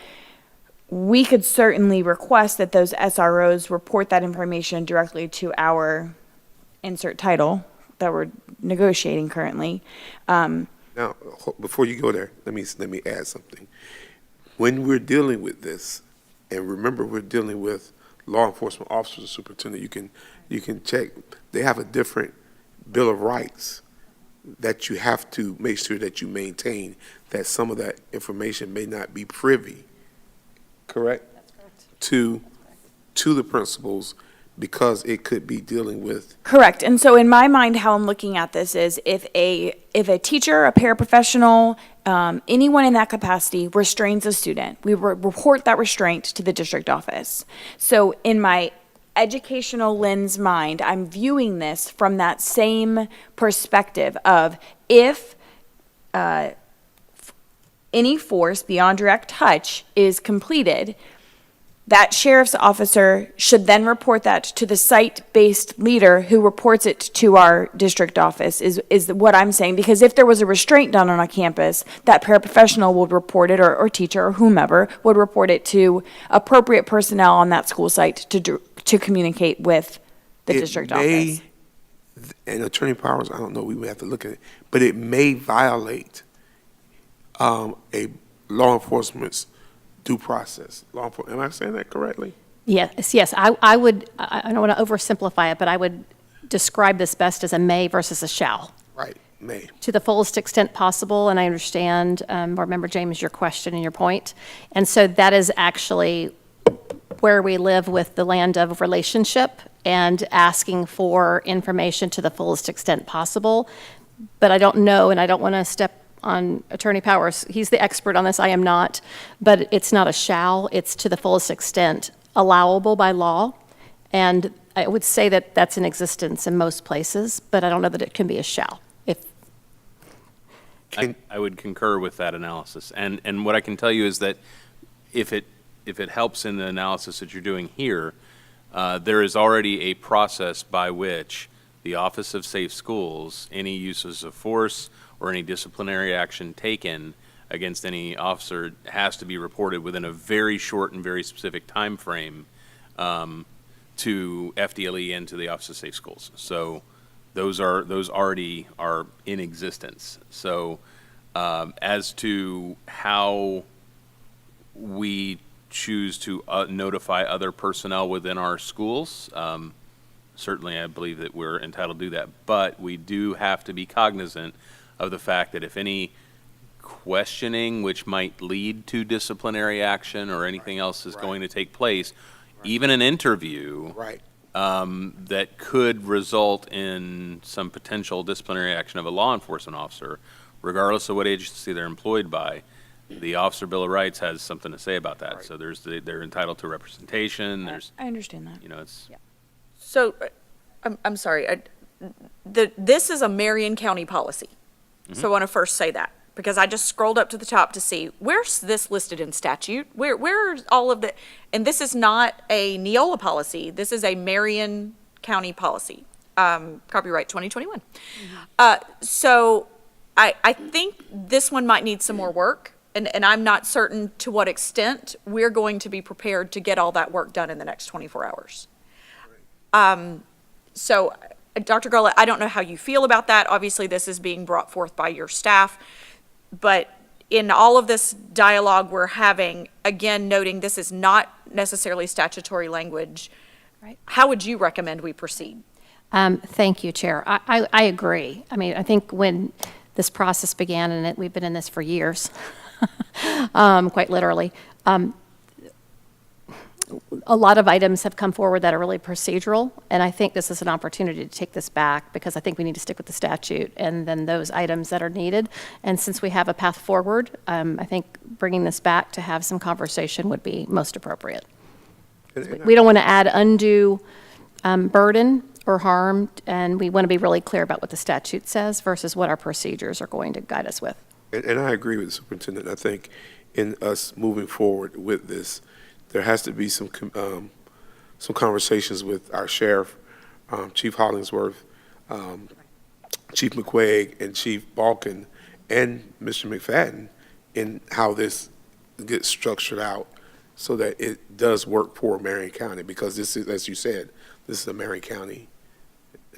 we could certainly request that those SROs report that information directly to our insert title that we're negotiating currently. Now, before you go there, let me add something. When we're dealing with this, and remember, we're dealing with law enforcement officers, superintendent, you can check, they have a different Bill of Rights that you have to make sure that you maintain, that some of that information may not be privy, correct? That's correct. To the principals, because it could be dealing with. Correct. And so in my mind, how I'm looking at this is if a teacher, a paraprofessional, anyone in that capacity restrains a student, we report that restraint to the district office. So in my educational lens mind, I'm viewing this from that same perspective of if any force beyond direct touch is completed, that sheriff's officer should then report that to the site-based leader who reports it to our district office is what I'm saying. Because if there was a restraint done on a campus, that paraprofessional would report it, or teacher or whomever would report it to appropriate personnel on that school site to communicate with the district office. And Attorney Powers, I don't know, we would have to look at it, but it may violate a law enforcement's due process. Am I saying that correctly? Yes. I would, I don't want to oversimplify it, but I would describe this best as a may versus a shall. Right, may. To the fullest extent possible, and I understand, Board Member James, your question and your point. And so that is actually where we live with the land of relationship and asking for information to the fullest extent possible. But I don't know, and I don't want to step on Attorney Powers. He's the expert on this, I am not. But it's not a shall, it's to the fullest extent allowable by law. And I would say that that's in existence in most places, but I don't know that it can be a shall. I would concur with that analysis. And what I can tell you is that if it helps in the analysis that you're doing here, there is already a process by which the Office of Safe Schools, any uses of force or any disciplinary action taken against any officer has to be reported within a very short and very specific time frame to FDLE and to the Office of Safe Schools. So those already are in existence. So as to how we choose to notify other personnel within our schools, certainly I believe that we're entitled to do that. But we do have to be cognizant of the fact that if any questioning which might lead to disciplinary action or anything else is going to take place, even an interview that could result in some potential disciplinary action of a law enforcement officer, regardless of what agency they're employed by, the Officer Bill of Rights has something to say about that. So they're entitled to representation. I understand that. You know, it's. Yeah. So, I'm sorry, this is a Marion County policy. So I want to first say that, because I just scrolled up to the top to see, where's this listed in statute? Where's all of the, and this is not a NEOLA policy, this is a Marion County policy, copyright 2021. So I think this one might need some more work, and I'm not certain to what extent we're going to be prepared to get all that work done in the next 24 hours. So, Dr. Garland, I don't know how you feel about that. Obviously, this is being brought forth by your staff. But in all of this dialogue we're having, again, noting this is not necessarily statutory language, right? How would you recommend we proceed? Thank you, Chair. I agree. I mean, I think when this process began, and we've been in this for years, quite literally, a lot of items have come forward that are really procedural, and I think this is an opportunity to take this back, because I think we need to stick with the statute and then those items that are needed. And since we have a path forward, I think bringing this back to have some conversation would be most appropriate. We don't want to add undue burden or harm, and we want to be really clear about what the statute says versus what our procedures are going to guide us with. And I agree with the superintendent. I think in us moving forward with this, there has to be some conversations with our sheriff, Chief Hollingsworth, Chief McQuaig, and Chief Balkin, and Mr. McFadden, in how this gets structured out so that it does work for Marion County, because this is, as you said, this is a Marion County.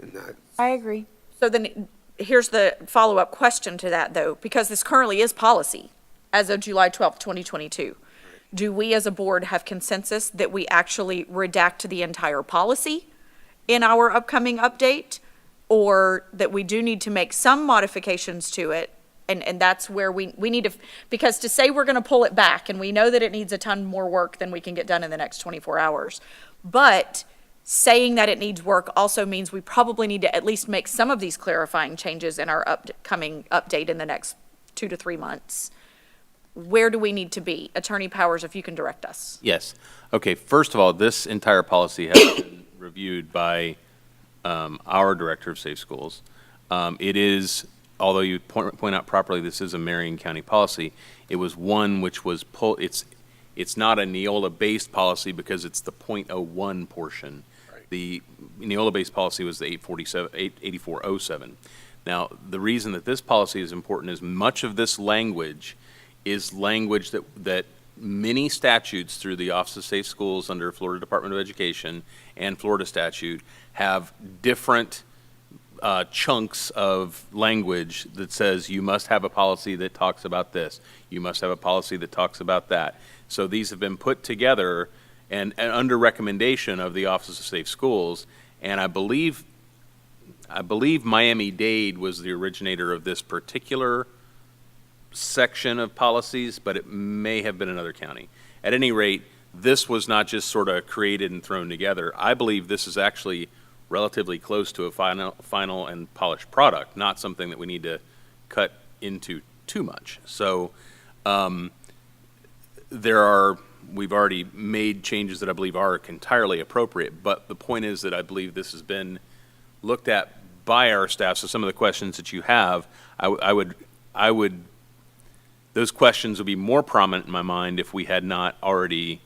And not. I agree. So then, here's the follow-up question to that, though, because this currently is policy as of July 12th, 2022. Do we as a board have consensus that we actually redact the entire policy in our upcoming update? Or that we do need to make some modifications to it? And that's where we need to, because to say we're going to pull it back, and we know that it needs a ton more work than we can get done in the next 24 hours. But saying that it needs work also means we probably need to at least make some of these clarifying changes in our upcoming update in the next 2 to 3 months. Where do we need to be? Attorney Powers, if you can direct us. Yes. Okay, first of all, this entire policy has been reviewed by our Director of Safe Schools. It is, although you point out properly, this is a Marion County policy, it was one which was it's not a NEOLA-based policy because it's the .01 portion. Right. The NEOLA-based policy was the 8407. Now, the reason that this policy is important is much of this language is language that many statutes through the Office of Safe Schools under Florida Department of Education and Florida statute have different chunks of language that says you must have a policy that talks about this. You must have a policy that talks about that. So these have been put together and under recommendation of the Office of Safe Schools. And I believe Miami-Dade was the originator of this particular section of policies, but it may have been another county. At any rate, this was not just sort of created and thrown together. I believe this is actually relatively close to a final and polished product, not something that we need to cut into too much. So we've already made changes that I believe are entirely appropriate, but the point is that I believe this has been looked at by our staff. So some of the questions that you have, I would those questions would be more prominent in my mind if we had not already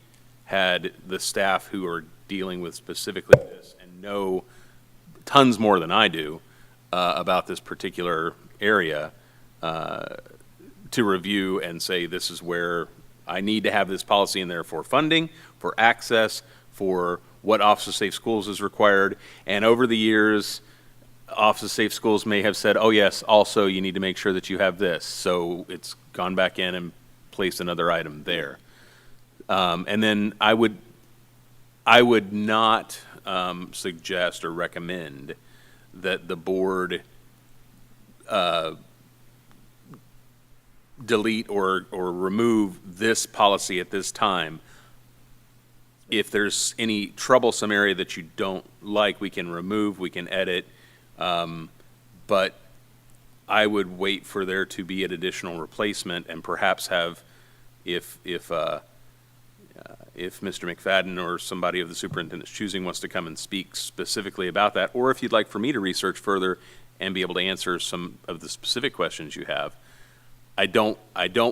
had the staff who are dealing with specifically this and know tons more than I do about this particular area to review and say this is where I need to have this policy in there for funding, for access, for what Office of Safe Schools is required. And over the years, Office of Safe Schools may have said, oh yes, also you need to make sure that you have this. So it's gone back in and placed another item there. And then I would not suggest or recommend that the board delete or remove this policy at this time. If there's any troublesome area that you don't like, we can remove, we can edit. But I would wait for there to be an additional replacement and perhaps have, if Mr. McFadden or somebody of the superintendent's choosing wants to come and speak specifically about that, or if you'd like for me to research further and be able to answer some of the specific questions you have. I don't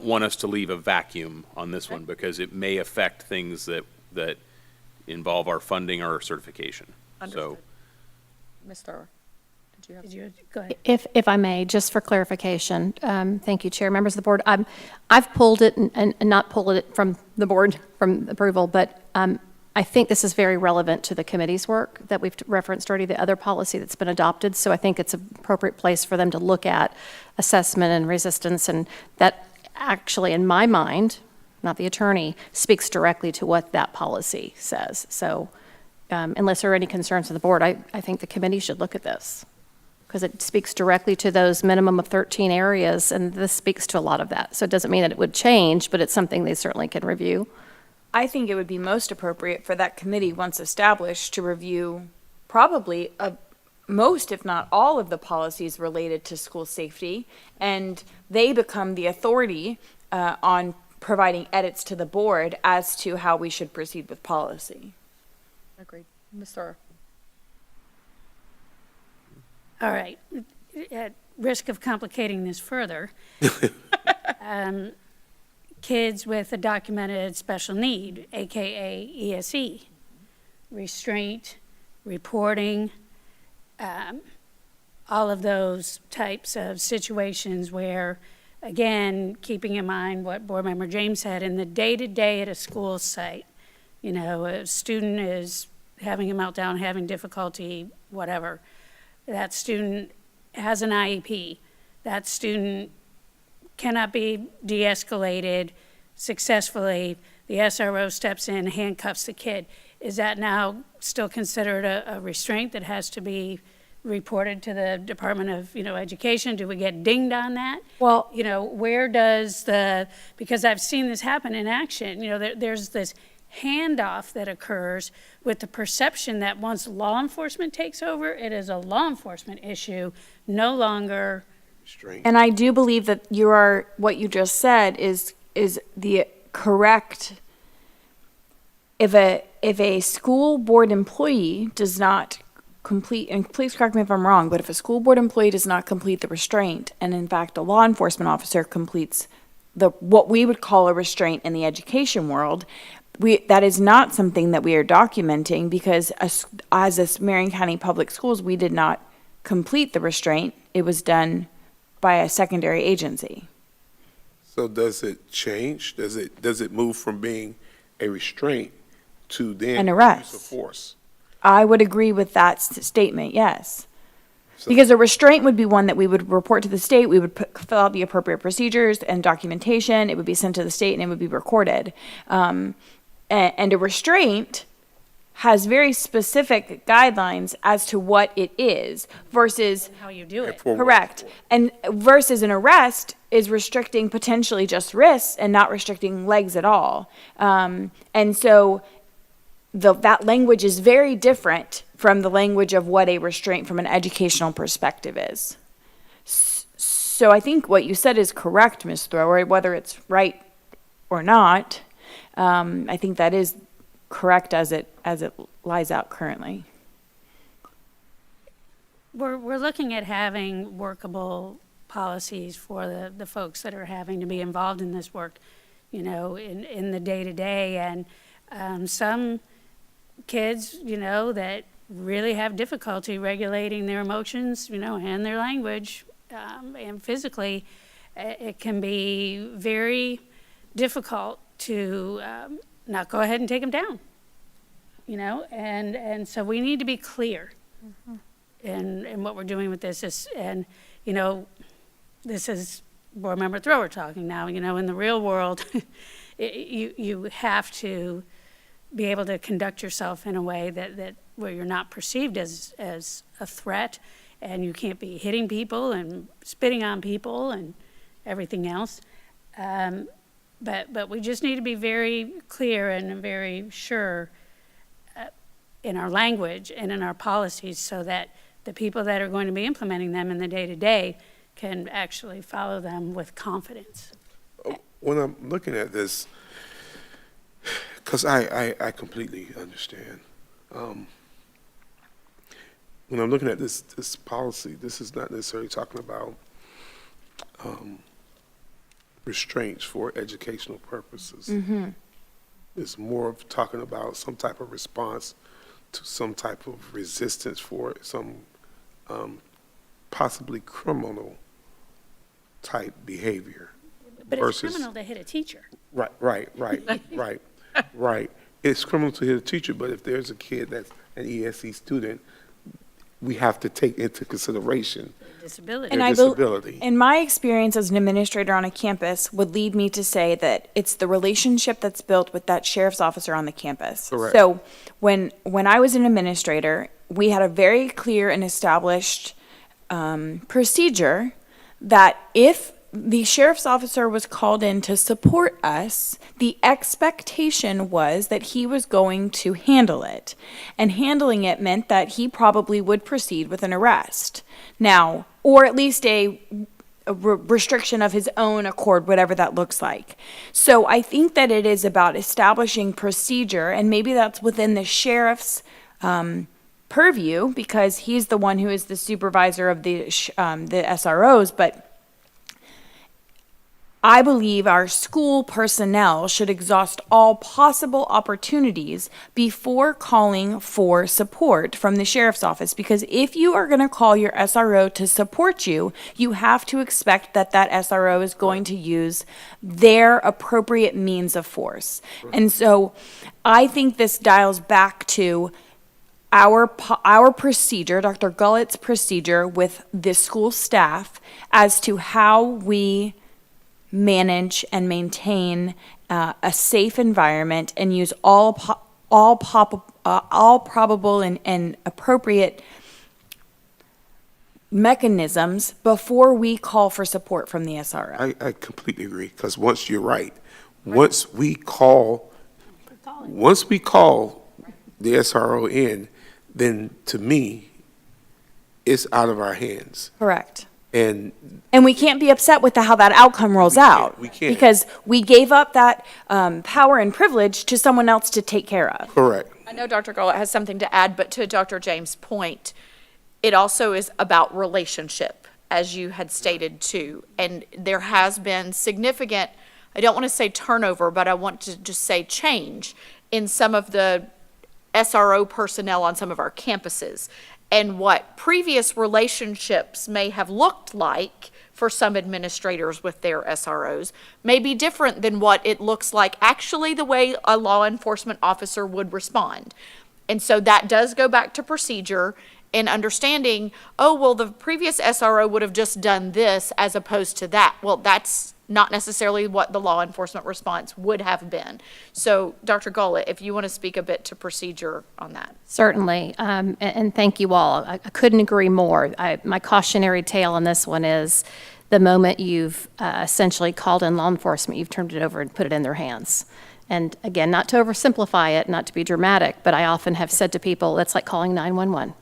want us to leave a vacuum on this one because it may affect things that involve our funding or our certification. Understood. So, Ms. Thurber. Go ahead. If I may, just for clarification, thank you, Chair, members of the board. I've pulled it and not pulled it from the board, from approval, but I think this is very relevant to the committee's work that we've referenced already, the other policy that's been adopted. So I think it's an appropriate place for them to look at assessment and resistance. And that actually, in my mind, not the attorney, speaks directly to what that policy says. So unless there are any concerns of the board, I think the committee should look at this, because it speaks directly to those minimum of 13 areas, and this speaks to a lot of that. So it doesn't mean that it would change, but it's something they certainly can review. I think it would be most appropriate for that committee, once established, to review probably most, if not all, of the policies related to school safety, and they become the authority on providing edits to the board as to how we should proceed with policy. Agreed. Ms. Thurber. All right. At risk of complicating this further, kids with a documented special need, AKA ESE, restraint, reporting, all of those types of situations where, again, keeping in mind what Board Member James said, in the day-to-day at a school site, you know, a student is having a meltdown, having difficulty, whatever, that student has an IEP. That student cannot be de-escalated successfully. The SRO steps in, handcuffs the kid. Is that now still considered a restraint that has to be reported to the Department of, Education? Do we get dinged on that? Well- Where does because I've seen this happen in action, there's this handoff that occurs with the perception that once law enforcement takes over, it is a law enforcement issue, no longer. And I do believe that what you just said is the correct. If a school board employee does not complete, and please correct me if I'm wrong, but if a school board employee does not complete the restraint, and in fact a law enforcement officer completes what we would call a restraint in the education world, that is not something that we are documenting, because as a Marion County Public Schools, we did not complete the restraint. It was done by a secondary agency. So does it change? Does it move from being a restraint to then An arrest. use of force? I would agree with that statement, yes. So- Because a restraint would be one that we would report to the state, we would fill out the appropriate procedures and documentation, it would be sent to the state, and it would be recorded. And a restraint has very specific guidelines as to what it is versus. How you do it. Correct. And versus an arrest is restricting potentially just wrists and not restricting legs at all. And so that language is very different from the language of what a restraint from an educational perspective is. So I think what you said is correct, Ms. Thrower, whether it's right or not. I think that is correct as it lies out currently. We're looking at having workable policies for the folks that are having to be involved in this work, in the day-to-day. And some kids, that really have difficulty regulating their emotions, and their language, and physically, it can be very difficult to not go ahead and take them down, and so we need to be clear in what we're doing with this. This is board member Thrower talking now. In the real world, you have to be able to conduct yourself in a way that where you're not perceived as a threat, and you can't be hitting people and spitting on people and everything else. But we just need to be very clear and very sure in our language and in our policies, so that the people that are going to be implementing them in the day-to-day can actually follow them with confidence. When I'm looking at this, because I completely understand. When I'm looking at this policy, this is not necessarily talking about restraints for educational purposes. Mm-hmm. It's more of talking about some type of response to some type of resistance for some possibly criminal type behavior. But versus, it's criminal to hit a teacher. Right. It's criminal to hit a teacher, but if there's a kid that's an ESE student, we have to take into consideration Disability. their disability. In my experience as an administrator on a campus would lead me to say that it's the relationship that's built with that sheriff's officer on the campus. Correct. So when I was an administrator, we had a very clear and established procedure that if the sheriff's officer was called in to support us, the expectation was that he was going to handle it. And handling it meant that he probably would proceed with an arrest. Now, or at least a restriction of his own accord, whatever that looks like. So I think that it is about establishing procedure, and maybe that's within the sheriff's purview, because he's the one who is the supervisor of the SROs, but I believe our school personnel should exhaust all possible opportunities before calling for support from the sheriff's office, because if you are going to call your SRO to support you, you have to expect that that SRO is going to use their appropriate means of force. And so I think this dials back to our procedure, Dr. Gullett's procedure with the school staff as to how we manage and maintain a safe environment and use all probable and appropriate mechanisms before we call for support from the SRO. I completely agree, because once you're right, once we call the SRO in, then to me, it's out of our hands. Correct. And we can't be upset with how that outcome rolls out. we can't. Because we gave up that power and privilege to someone else to take care of. correct. I know Dr. Gullett has something to add, but to Dr. James' point, it also is about relationship, as you had stated too. And there has been significant, I don't want to say turnover, but I want to just say change in some of the SRO personnel on some of our campuses. And what previous relationships may have looked like for some administrators with their SROs may be different than what it looks like actually the way a law enforcement officer would respond. And so that does go back to procedure and understanding, oh, well, the previous SRO would have just done this as opposed to that. Well, that's not necessarily what the law enforcement response would have been. So, Dr. Gullett, if you want to speak a bit to procedure on that. Certainly, and thank you all. I couldn't agree more. My cautionary tale on this one is the moment you've essentially called in law enforcement, you've turned it over and put it in their hands. And again, not to oversimplify it, not to be dramatic, but I often have said to people, it's like calling 911.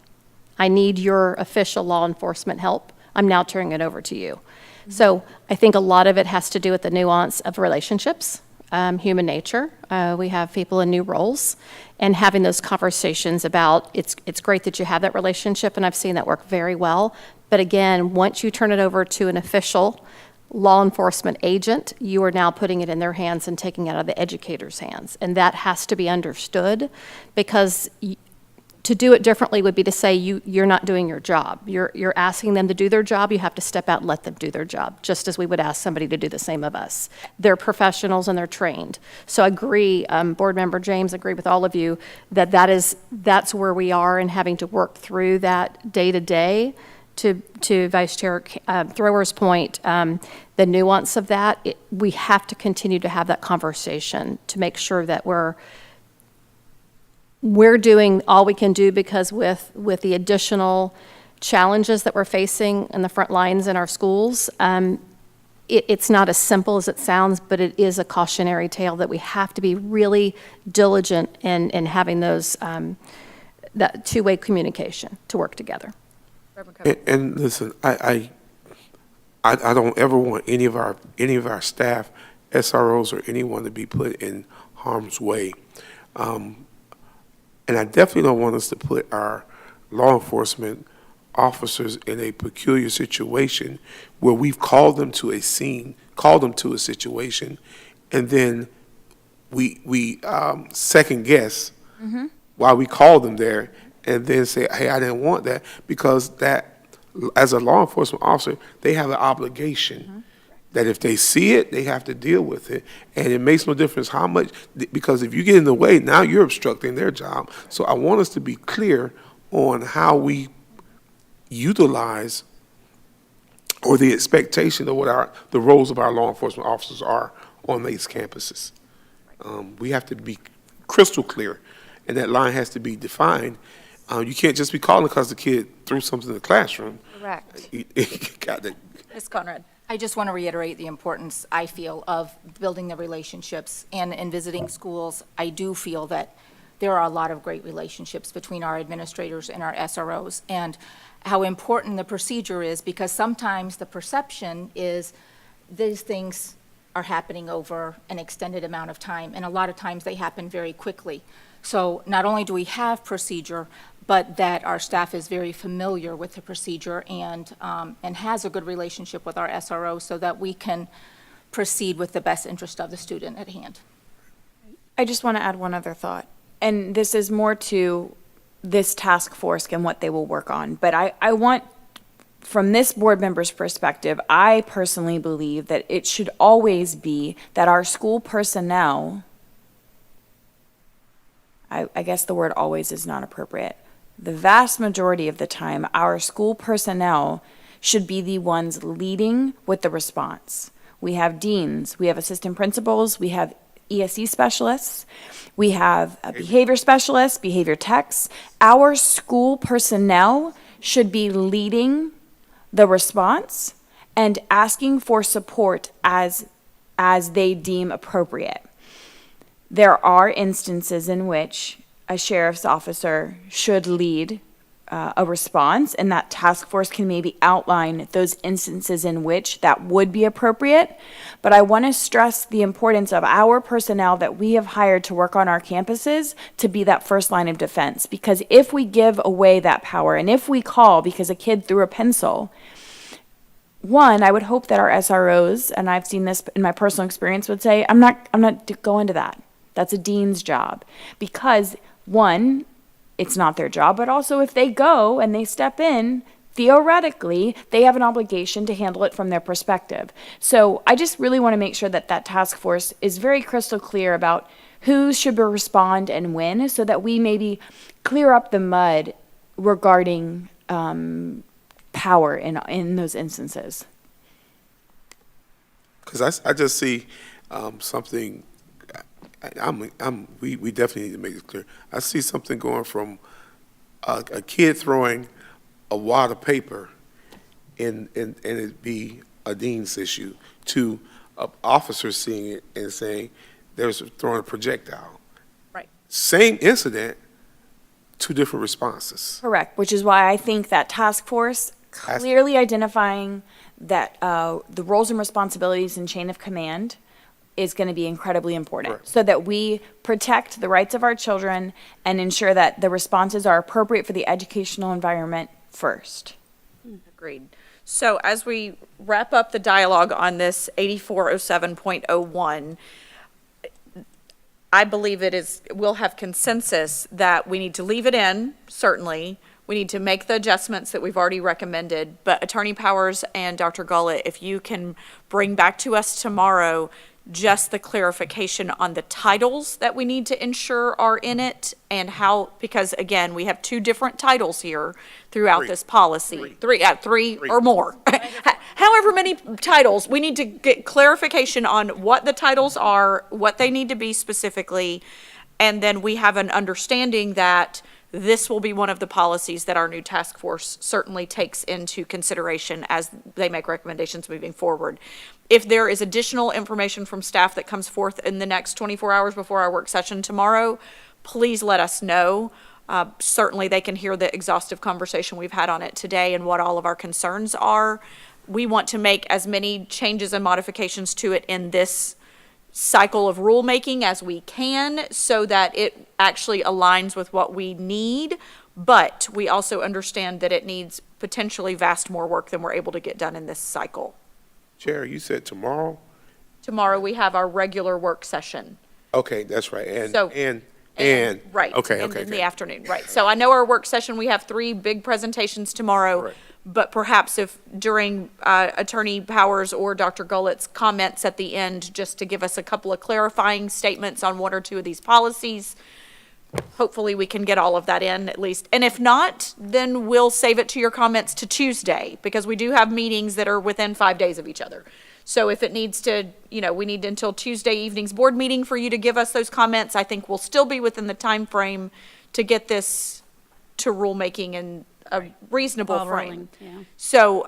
I need your official law enforcement help. I'm now turning it over to you. So I think a lot of it has to do with the nuance of relationships, human nature. We have people in new roles, and having those conversations about it's great that you have that relationship, and I've seen that work very well. But again, once you turn it over to an official law enforcement agent, you are now putting it in their hands and taking it out of the educator's hands. And that has to be understood, because to do it differently would be to say you're not doing your job. You're asking them to do their job. You have to step out and let them do their job, just as we would ask somebody to do the same of us. They're professionals and they're trained. So I agree, Board Member James, agree with all of you that that's where we are, in having to work through that day to day. To Vice Chair Thrower's point, the nuance of that, we have to continue to have that conversation to make sure that we're doing all we can do, because with the additional challenges that we're facing in the front lines in our schools, it's not as simple as it sounds, but it is a cautionary tale that we have to be really diligent in having those that two-way communication to work together. And listen, I don't ever want any of our staff, SROs or anyone, to be put in harm's way. And I definitely don't want us to put our law enforcement officers in a peculiar situation where we've called them to a scene, called them to a situation, and then we second guess why we called them there, and then say, hey, I didn't want that, because that, as a law enforcement officer, they have an obligation that if they see it, they have to deal with it. And it makes no difference how much, because if you get in the way, now you're obstructing their job. So I want us to be clear on how we utilize, or the expectation of what the roles of our law enforcement officers are on these campuses. We have to be crystal clear, and that line has to be defined. You can't just be calling because the kid threw something in the classroom. Correct. Ms. Conrad. I just want to reiterate the importance, I feel, of building the relationships. And in visiting schools, I do feel that there are a lot of great relationships between our administrators and our SROs, and how important the procedure is, because sometimes the perception is these things are happening over an extended amount of time, and a lot of times they happen very quickly. So not only do we have procedure, but that our staff is very familiar with the procedure and has a good relationship with our SRO, so that we can proceed with the best interest of the student at hand. I just want to add one other thought, and this is more to this task force and what they will work on. But I want, from this board member's perspective, I personally believe that it should always be that our school personnel, I guess the word always is not appropriate, the vast majority of the time, our school personnel should be the ones leading with the response. We have deans, we have assistant principals, we have ESE specialists, we have behavior specialists, behavior techs. Our school personnel should be leading the response and asking for support as they deem appropriate. There are instances in which a sheriff's officer should lead a response, and that task force can maybe outline those instances in which that would be appropriate. But I want to stress the importance of our personnel that we have hired to work on our campuses to be that first line of defense. Because if we give away that power, and if we call because a kid threw a pencil, one, I would hope that our SROs, and I've seen this in my personal experience, would say, I'm not going to that. That's a dean's job. Because one, it's not their job, but also if they go and they step in, theoretically, they have an obligation to handle it from their perspective. So I just really want to make sure that that task force is very crystal clear about who should respond and when, so that we maybe clear up the mud regarding power in those instances. Because I just see something. We definitely need to make it clear. I see something going from a kid throwing a wad of paper and it be a dean's issue to officers seeing it and saying there's throwing a projectile. Right. Same incident, two different responses. Correct, which is why I think that task force clearly identifying that the roles and responsibilities and chain of command is going to be incredibly important. Correct. So that we protect the rights of our children and ensure that the responses are appropriate for the educational environment first. Agreed. So as we wrap up the dialogue on this 8407.01, I believe we'll have consensus that we need to leave it in, certainly. We need to make the adjustments that we've already recommended. But Attorney Powers and Dr. Gullett, if you can bring back to us tomorrow just the clarification on the titles that we need to ensure are in it and how, because again, we have two different titles here throughout this policy. Three or more. However many titles, we need to get clarification on what the titles are, what they need to be specifically, and then we have an understanding that this will be one of the policies that our new task force certainly takes into consideration as they make recommendations moving forward. If there is additional information from staff that comes forth in the next 24 hours before our work session tomorrow, please let us know. Certainly they can hear the exhaustive conversation we've had on it today and what all of our concerns are. We want to make as many changes and modifications to it in this cycle of rulemaking as we can so that it actually aligns with what we need, but we also understand that it needs potentially vast more work than we're able to get done in this cycle. Chair, you said tomorrow? Tomorrow we have our regular work session. Okay, that's right. And Right. Okay. In the afternoon, right. So I know our work session, we have 3 big presentations tomorrow. Right. But perhaps if during Attorney Powers or Dr. Gullett's comments at the end, just to give us a couple of clarifying statements on 1 or 2 of these policies, hopefully we can get all of that in at least. And if not, then we'll save it to your comments to Tuesday, because we do have meetings that are within 5 days of each other. So if it needs to, we need until Tuesday evening's board meeting for you to give us those comments, I think we'll still be within the time frame to get this to rulemaking in a reasonable Ball frame. rolling, yeah. So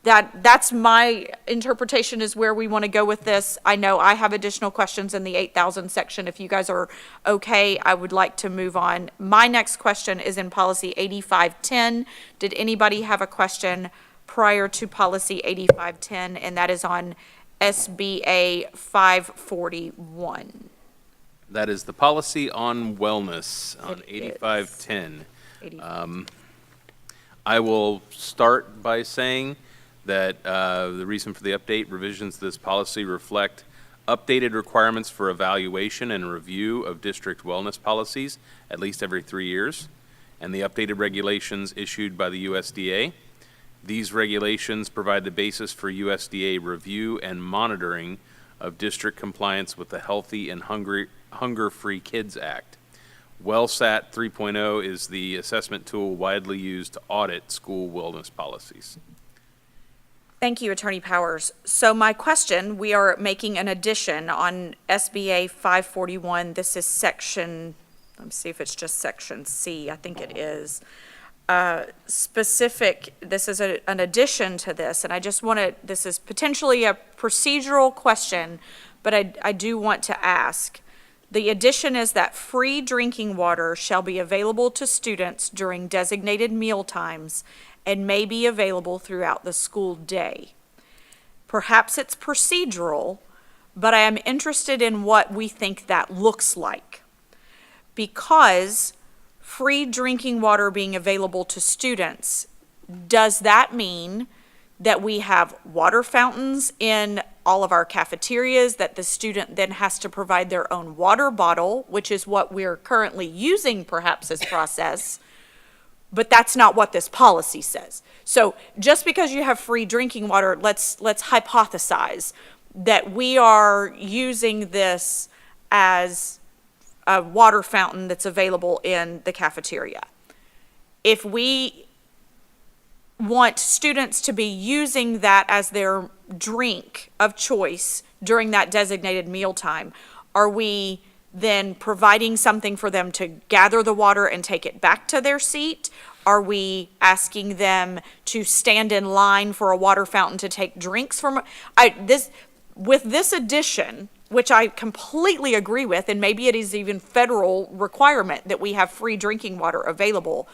that's my interpretation is where we want to go with this. I know I have additional questions in the 8,000 section. If you guys are okay, I would like to move on. My next question is in policy 8510. Did anybody have a question prior to policy 8510? And that is on SBA 541. That is the policy on wellness on It is. 8510. I will start by saying that the reason for the update revisions to this policy reflect updated requirements for evaluation and review of district wellness policies at least every 3 years, and the updated regulations issued by the USDA. These regulations provide the basis for USDA review and monitoring of district compliance with the Healthy and Hunger-Free Kids Act. WellSat 3.0 is the assessment tool widely used to audit school wellness policies. Thank you, Attorney Powers. So my question, we are making an addition on SBA 541. This is section, let me see if it's just section C. I think it is. This is an addition to this, and I just want to, this is potentially a procedural question, but I do want to ask. The addition is that free drinking water shall be available to students during designated meal times and may be available throughout the school day. Perhaps it's procedural, but I am interested in what we think that looks like. Because free drinking water being available to students, does that mean that we have water fountains in all of our cafeterias, that the student then has to provide their own water bottle, which is what we're currently using perhaps as process, but that's not what this policy says. So just because you have free drinking water, let's hypothesize that we are using this as a water fountain that's available in the cafeteria. If we want students to be using that as their drink of choice during that designated mealtime, are we then providing something for them to gather the water and take it back to their seat? Are we asking them to stand in line for a water fountain to take drinks from? With this addition, which I completely agree with, and maybe it is even federal requirement that we have free drinking water available.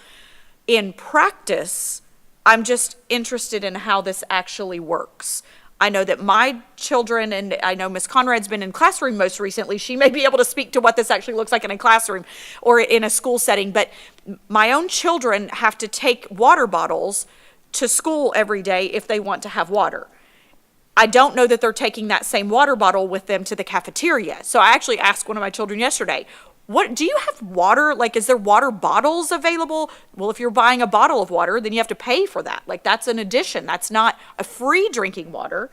In practice, I'm just interested in how this actually works. I know that my children, and I know Ms. Conrad's been in classroom most recently, she may be able to speak to what this actually looks like in a classroom or in a school setting, but my own children have to take water bottles to school every day if they want to have water. I don't know that they're taking that same water bottle with them to the cafeteria. So I actually asked one of my children yesterday, what, do you have water? Like, is there water bottles available? Well, if you're buying a bottle of water, then you have to pay for that. Like, that's an addition. That's not a free drinking water.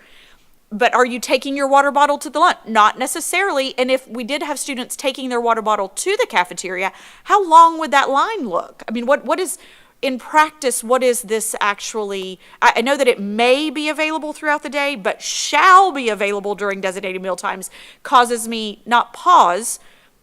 But are you taking your water bottle to the lunch? Not necessarily. And if we did have students taking their water bottle to the cafeteria, how long would that line look? I mean, what is, in practice, what is this actually? I know that it may be available throughout the day, but shall be available during designated meal times causes me not pause.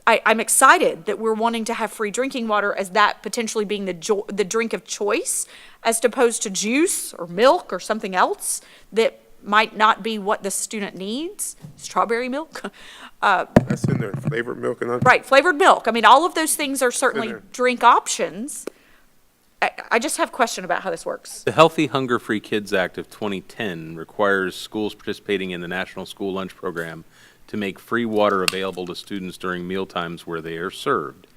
I'm excited that we're wanting to have free drinking water as that potentially being the drink of choice, as opposed to juice or milk or something else that might not be what the student needs. Strawberry milk. That's in there, flavored milk and Right, flavored milk. I mean, all of those things are certainly there. drink options. I just have a question about how this works. The Healthy Hunger-Free Kids Act of 2010 requires schools participating in the National School Lunch Program to make free water available to students during mealtimes where they are served.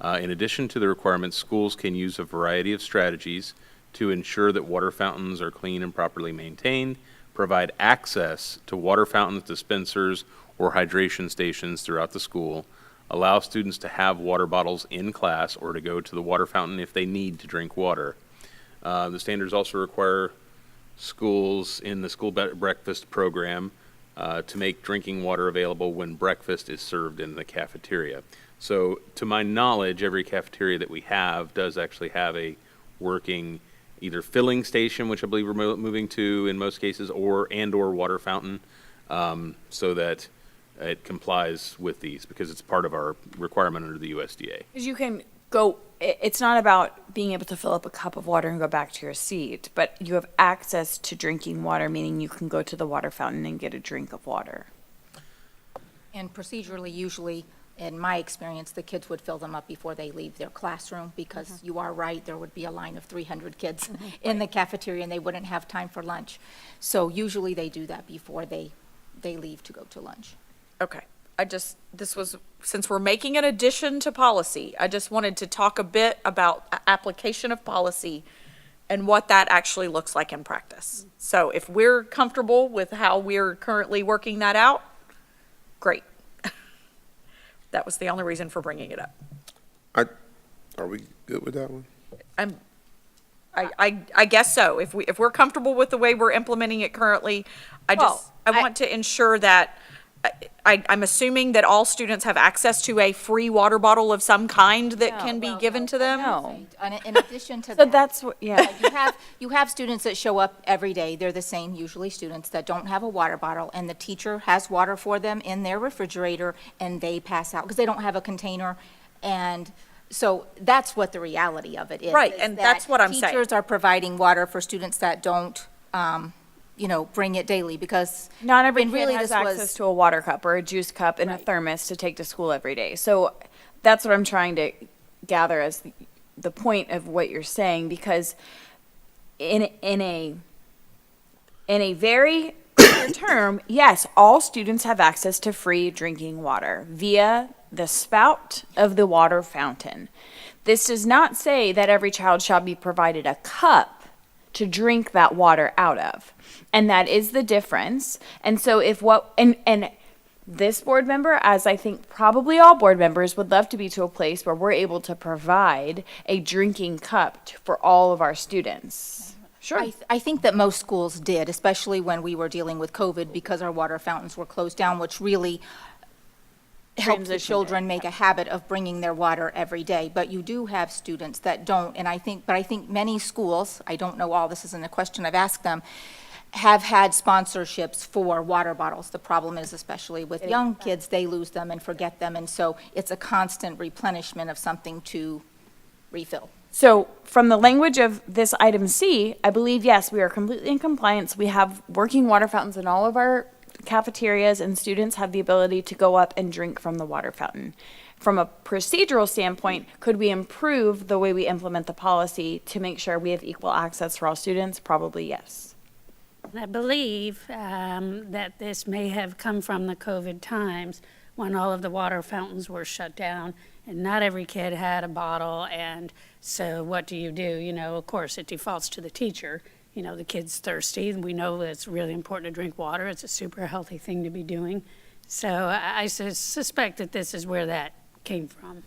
In addition to the requirements, schools can use a variety of strategies to ensure that water fountains are clean and properly maintained, provide access to water fountains, dispensers, or hydration stations throughout the school, allow students to have water bottles in class or to go to the water fountain if they need to drink water. The standards also require schools in the school breakfast program to make drinking water available when breakfast is served in the cafeteria. So to my knowledge, every cafeteria that we have does actually have a working either filling station, which I believe we're moving to in most cases, or water fountain, so that it complies with these, because it's part of our requirement under the USDA. Because you can go, it's not about being able to fill up a cup of water and go back to your seat, but you have access to drinking water, meaning you can go to the water fountain and get a drink of water. And procedurally, usually, in my experience, the kids would fill them up before they leave their classroom, because you are right, there would be a line of 300 kids in the cafeteria, and they wouldn't have time for lunch. So usually they do that before they leave to go to lunch. Okay. Since we're making an addition to policy, I just wanted to talk a bit about application of policy and what that actually looks like in practice. So if we're comfortable with how we're currently working that out, great. That was the only reason for bringing it up. Are we good with that one? I guess so. If we're comfortable with the way we're implementing it currently, I want to ensure that I'm assuming that all students have access to a free water bottle of some kind that can be given to them? No. In addition to So that. that's what, yeah. You have students that show up every day, they're the same, usually students that don't have a water bottle, and the teacher has water for them in their refrigerator, and they pass out, because they don't have a container, and so that's what the reality of it is. Right, is and that that's what I'm saying. Teachers are providing water for students that don't, bring it daily, because. Not every and kid really has this was- access to a water cup or a juice cup and a thermos to take to school every day. So that's what I'm trying to gather as the point of what you're saying, because in a very clear term, yes, all students have access to free drinking water via the spout of the water fountain. This does not say that every child shall be provided a cup to drink that water out of. And that is the difference. And so and this board member, as I think probably all board members, would love to be to a place where we're able to provide a drinking cup for all of our students. Sure. I think that most schools did, especially when we were dealing with COVID, because our water fountains were closed down, which really helped the Transitioned children make a habit of bringing their water every day. But you do have students that don't, and I think many schools, I don't know all, this isn't a question I've asked them, have had sponsorships for water bottles. The problem is, especially with young kids, they lose them and forget them, and so it's a constant replenishment of something to refill. So from the language of this item C, I believe, yes, we are completely in compliance. We have working water fountains in all of our cafeterias, and students have the ability to go up and drink from the water fountain. From a procedural standpoint, could we improve the way we implement the policy to make sure we have equal access for all students? Probably yes. And I believe that this may have come from the COVID times when all of the water fountains were shut down and not every kid had a bottle. And so what do? Of course, it defaults to the teacher. The kid's thirsty, and we know it's really important to drink water. It's a super healthy thing to be doing. So I suspect that this is where that came from.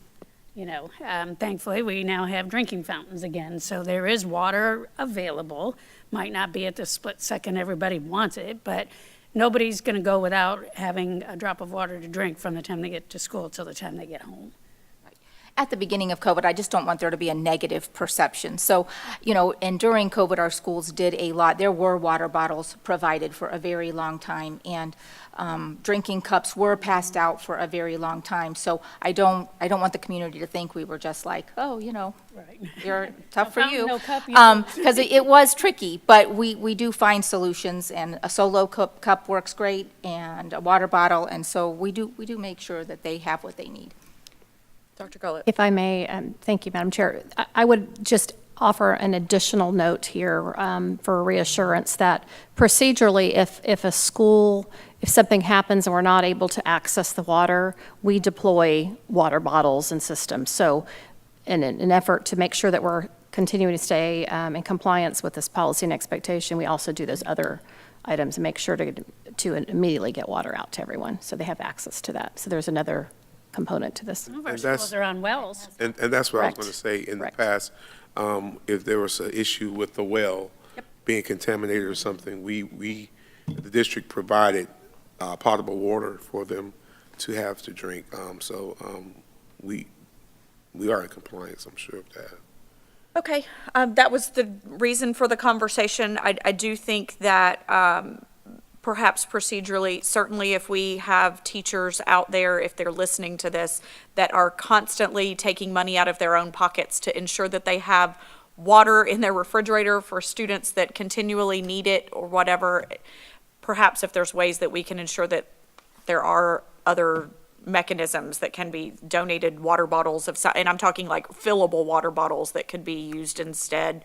Thankfully, we now have drinking fountains again, so there is water available. Might not be at the split second everybody wants it, but nobody's going to go without having a drop of water to drink from the time they get to school till the time they get home. At the beginning of COVID, I just don't want there to be a negative perception. So, and during COVID, our schools did a lot. There were water bottles provided for a very long time, and drinking cups were passed out for a very long time. So I don't want the community to think we were just like, oh, Right. you're tough for you. No cup, Because it was tricky, but we do find solutions, and a solo cup works great, and a water bottle, and so we do make sure that they have what they need. Dr. Gullett? If I may, thank you, Madam Chair. I would just offer an additional note here for reassurance that procedurally, if something happens and we're not able to access the water, we deploy water bottles and systems. So in an effort to make sure that we're continuing to stay in compliance with this policy and expectation, we also do those other items and make sure to immediately get water out to everyone so they have access to that. So there's another component to this. Some of our And that's- schools are on wells. And that's what I was Correct. going to say. In the Correct. past, if there was an issue with the well being contaminated or something, the district provided potable water for them to have to drink. We are in compliance, I'm sure of that. Okay, that was the reason for the conversation. I do think that perhaps procedurally, certainly if we have teachers out there, if they're listening to this, that are constantly taking money out of their own pockets to ensure that they have water in their refrigerator for students that continually need it or whatever, perhaps if there's ways that we can ensure that there are other mechanisms that can be donated water bottles and I'm talking like fillable water bottles that could be used instead.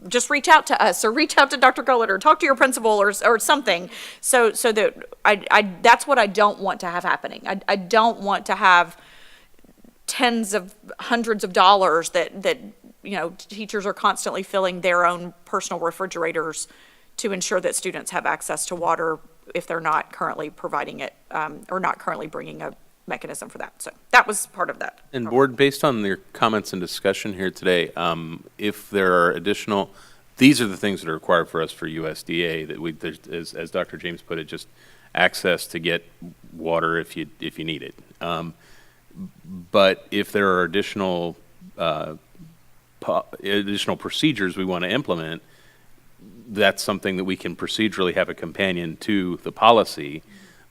Just reach out to us or reach out to Dr. Gullett or talk to your principal or something. So that that's what I don't want to have happening. I don't want to have tens of hundreds of dollars that teachers are constantly filling their own personal refrigerators to ensure that students have access to water if they're not currently providing it or not currently bringing a mechanism for that. So that was part of that. And board, based on your comments and discussion here today, if there are additional these are the things that are required for us for USDA, that as Dr. James put it, just access to get water if you need it. But if there are additional procedures we want to implement, that's something that we can procedurally have a companion to the policy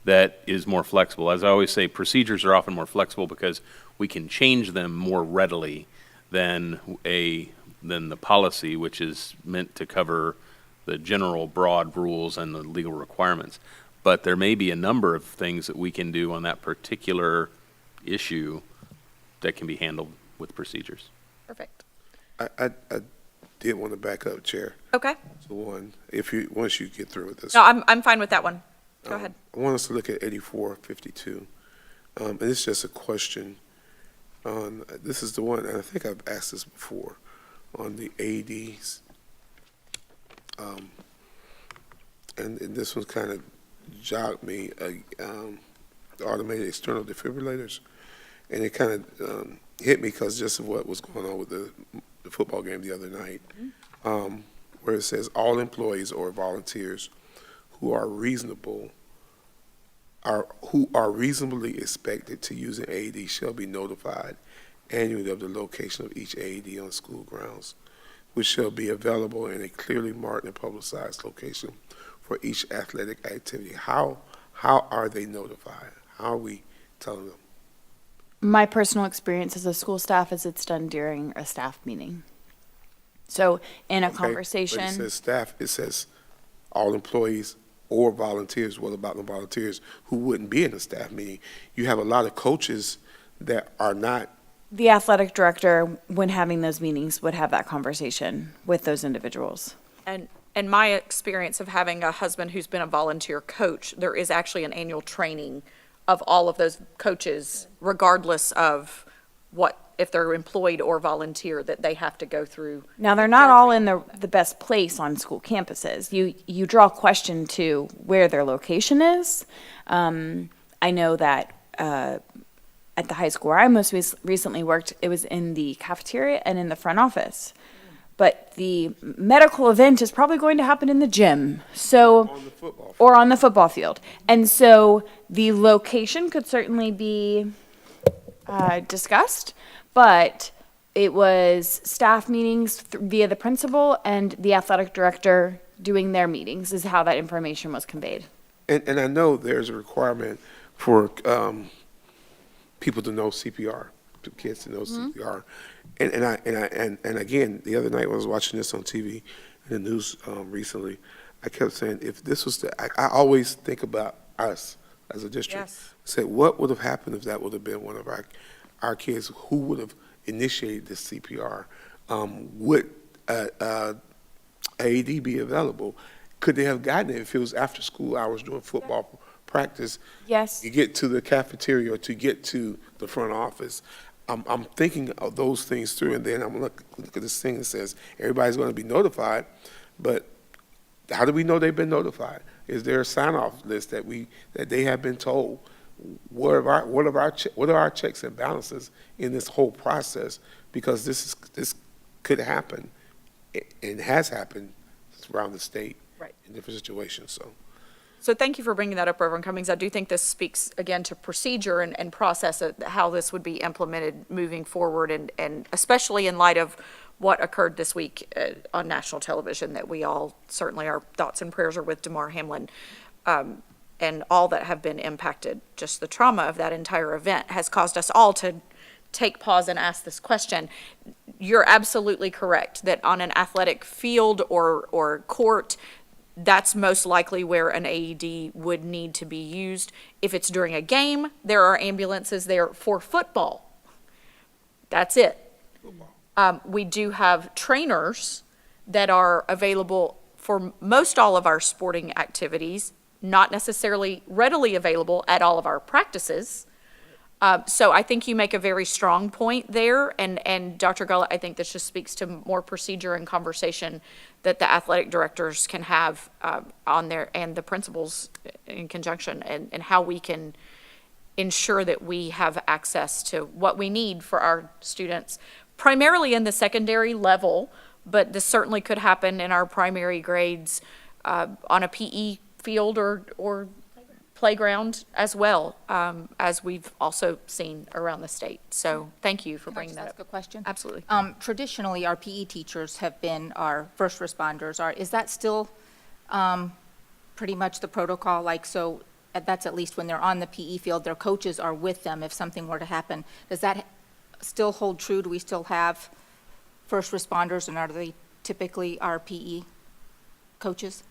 that is more flexible. As I always say, procedures are often more flexible because we can change them more readily than the policy, which is meant to cover the general broad rules and the legal requirements. But there may be a number of things that we can do on that particular issue that can be handled with procedures. Perfect. I did want to back up, Chair. Okay. So once you get through with this. No, I'm fine with that one. Go ahead. I want us to look at 8452. And it's just a question on, this is the one, and I think I've asked this before, on the AEDs. And this one kind of jogged me, automated external defibrillators. And it kind of hit me because just of what was going on with the football game the other night, where it says all employees or volunteers who are reasonably expected to use an AED shall be notified annually of the location of each AED on school grounds, which shall be available in a clearly marked and publicized location for each athletic activity. How are they notified? How are we telling them? My personal experience as a school staff is it's done during a staff meeting. So in a conversation. But it says staff, it says all employees or volunteers. What about the volunteers who wouldn't be in a staff meeting? You have a lot of coaches that are not. The athletic director, when having those meetings, would have that conversation with those individuals. And my experience of having a husband who's been a volunteer coach, there is actually an annual training of all of those coaches, regardless of if they're employed or volunteer, that they have to go through. Now, they're not all in the best place on school campuses. You draw question to where their location is. I know that at the high school where I most recently worked, it was in the cafeteria and in the front office. But the medical event is probably going to happen in the gym. So, On the football field. or on the football field. And so the location could certainly be discussed, but it was staff meetings via the principal and the athletic director doing their meetings is how that information was conveyed. And I know there's a requirement for people to know CPR, to kids to know CPR. And again, the other night when I was watching this on TV in the news recently, I kept saying, if this was I always think about us as a district. Yes. Say, what would have happened if that would have been one of our kids? Who would have initiated this CPR? Would AED be available? Could they have gotten it if it was after school hours during football practice? Yes. To get to the cafeteria or to get to the front office. I'm thinking of those things through, and then I'm look at this thing that says everybody's going to be notified, but how do we know they've been notified? Is there a sign-off list that they have been told? What are our checks and balances in this whole process? Because this could happen, and has happened around the state, Right, in different situations. So thank you for bringing that up, Reverend Cummings. I do think this speaks, again, to procedure and process of how this would be implemented moving forward, and especially in light of what occurred this week on national television, that we all, certainly our thoughts and prayers are with Damar Hamlin, and all that have been impacted. Just the trauma of that entire event has caused us all to take pause and ask this question. You're absolutely correct that on an athletic field or court, that's most likely where an AED would need to be used. If it's during a game, there are ambulances there for football. That's it. We do have trainers that are available for most all of our sporting activities, not necessarily readily available at all of our practices. So I think you make a very strong point there, and Dr. Gullett, I think this just speaks to more procedure and conversation that the athletic directors can have on there, and the principals in conjunction, and how we can ensure that we have access to what we need for our students, primarily in the secondary level, but this certainly could happen in our primary grades on a PE field or playground as well, as we've also seen around the state. So thank you for bringing that up. Ask a question? Absolutely. Traditionally, our PE teachers have been our first responders. Is that still pretty much the protocol? Like, so that's at least when they're on the PE field, their coaches are with them if something were to happen. Does that still hold true? Do we still have first responders, and are they typically our PE coaches?